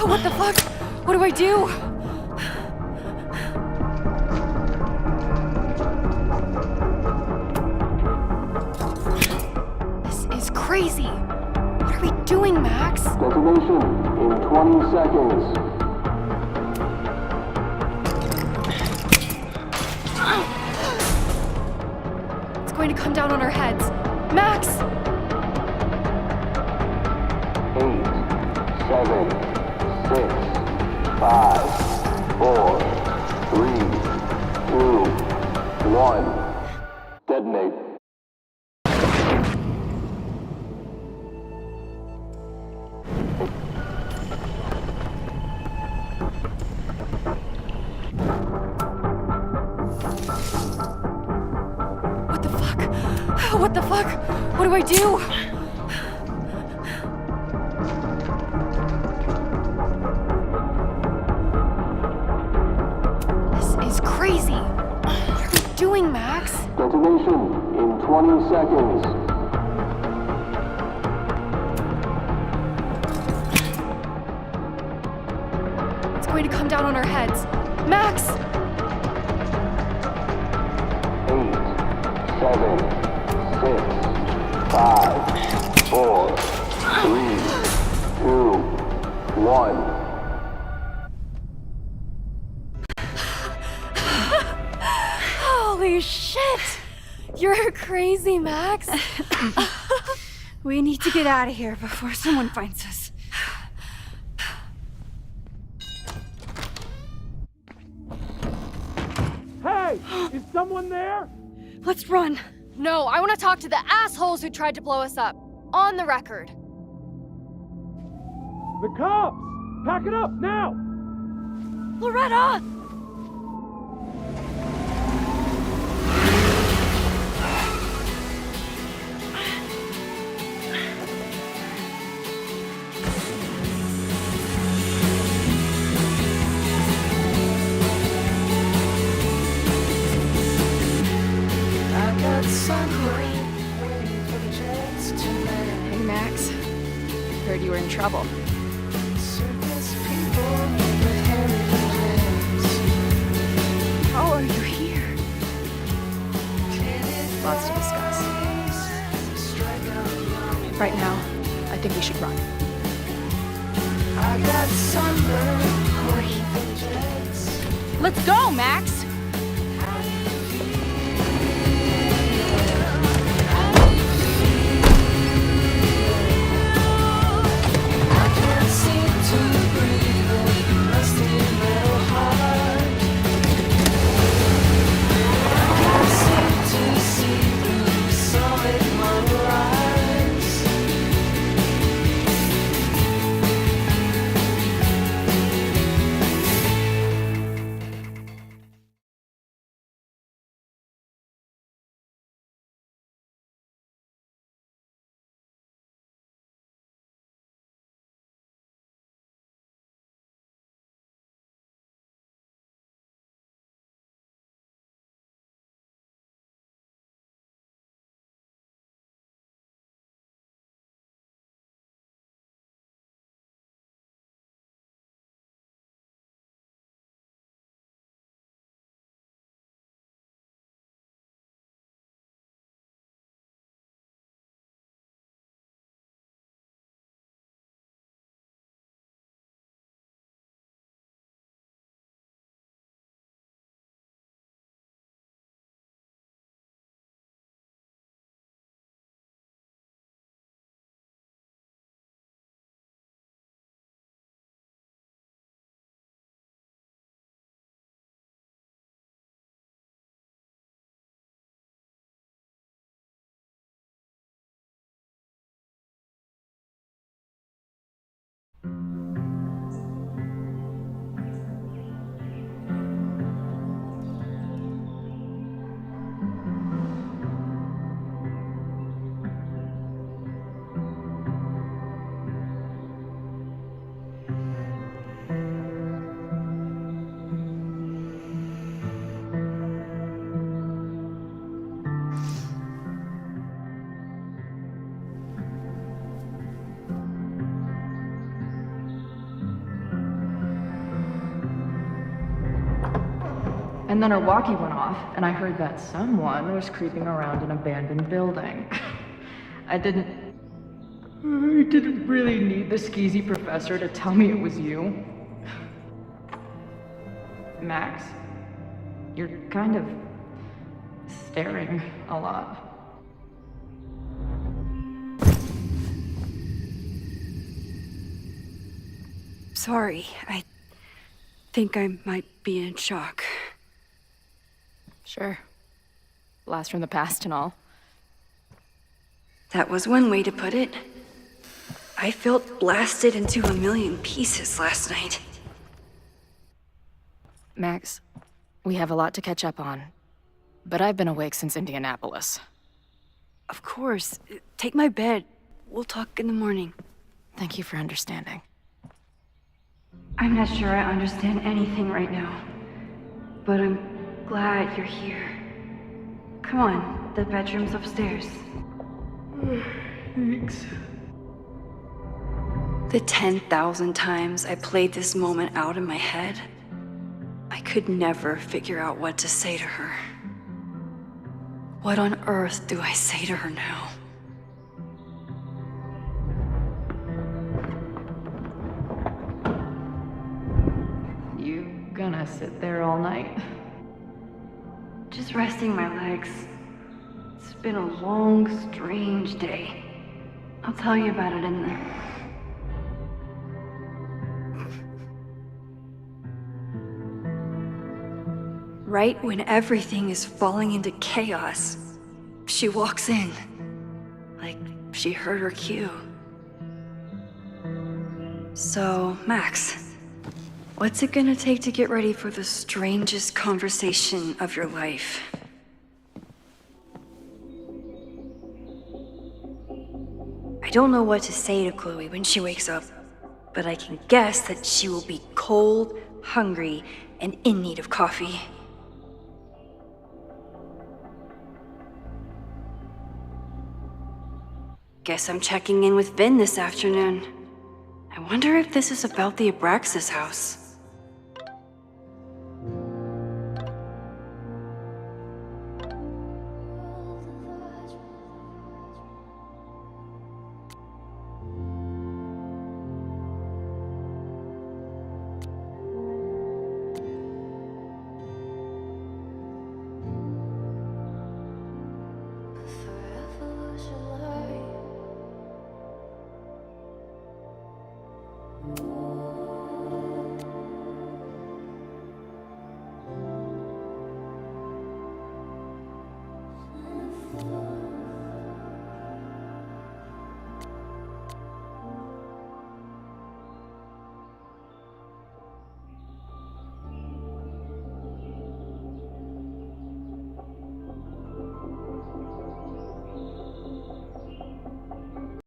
[SPEAKER 15] What the fuck? What do I do? This is crazy. What are we doing, Max?
[SPEAKER 2] Detonation in 20 seconds.
[SPEAKER 15] It's going to come down on our heads. Max!
[SPEAKER 2] 8, 7, 6, 5, 4, 3, 2, 1. Detonate.
[SPEAKER 15] What the fuck? What the fuck? What do I do? This is crazy. What are we doing, Max?
[SPEAKER 2] Detonation in 20 seconds.
[SPEAKER 15] It's going to come down on our heads. Max!
[SPEAKER 2] 8, 7, 6, 5, 4, 3, 2, 1.
[SPEAKER 15] Holy shit! You're crazy, Max.
[SPEAKER 6] We need to get out of here before someone finds us.
[SPEAKER 1] Hey! Is someone there?
[SPEAKER 6] Let's run.
[SPEAKER 15] No, I want to talk to the assholes who tried to blow us up. On the record.
[SPEAKER 1] The cops! Pack it up, now!
[SPEAKER 15] Loretta! Hey, Max. Heard you were in trouble.
[SPEAKER 6] How are you here?
[SPEAKER 15] Lots to discuss. Right now, I think we should run.
[SPEAKER 3] Let's go, Max!
[SPEAKER 12] And then her walkie went off, and I heard that someone was creeping around an abandoned building. I didn't really need the skeezy professor to tell me it was you. Max, you're kind of staring a lot.
[SPEAKER 6] Sorry, I think I might be in shock.
[SPEAKER 15] Sure. Blast from the past and all.
[SPEAKER 6] That was one way to put it. I felt blasted into a million pieces last night.
[SPEAKER 15] Max, we have a lot to catch up on. But I've been awake since Indianapolis.
[SPEAKER 6] Of course. Take my bed. We'll talk in the morning.
[SPEAKER 15] Thank you for understanding.
[SPEAKER 6] I'm not sure I understand anything right now. But I'm glad you're here. Come on, the bedroom's upstairs.
[SPEAKER 12] Thanks.
[SPEAKER 6] The 10,000 times I played this moment out in my head, I could never figure out what to say to her. What on earth do I say to her now?
[SPEAKER 12] You gonna sit there all night?
[SPEAKER 6] Just resting my legs. It's been a long, strange day. I'll tell you about it in the... Right when everything is falling into chaos, she walks in. Like she heard her cue. So, Max, what's it gonna take to get ready for the strangest conversation of your life? I don't know what to say to Chloe when she wakes up, but I can guess that she will be cold, hungry, and in need of coffee. Guess I'm checking in with Vin this afternoon. I wonder if this is about the Abraxas house.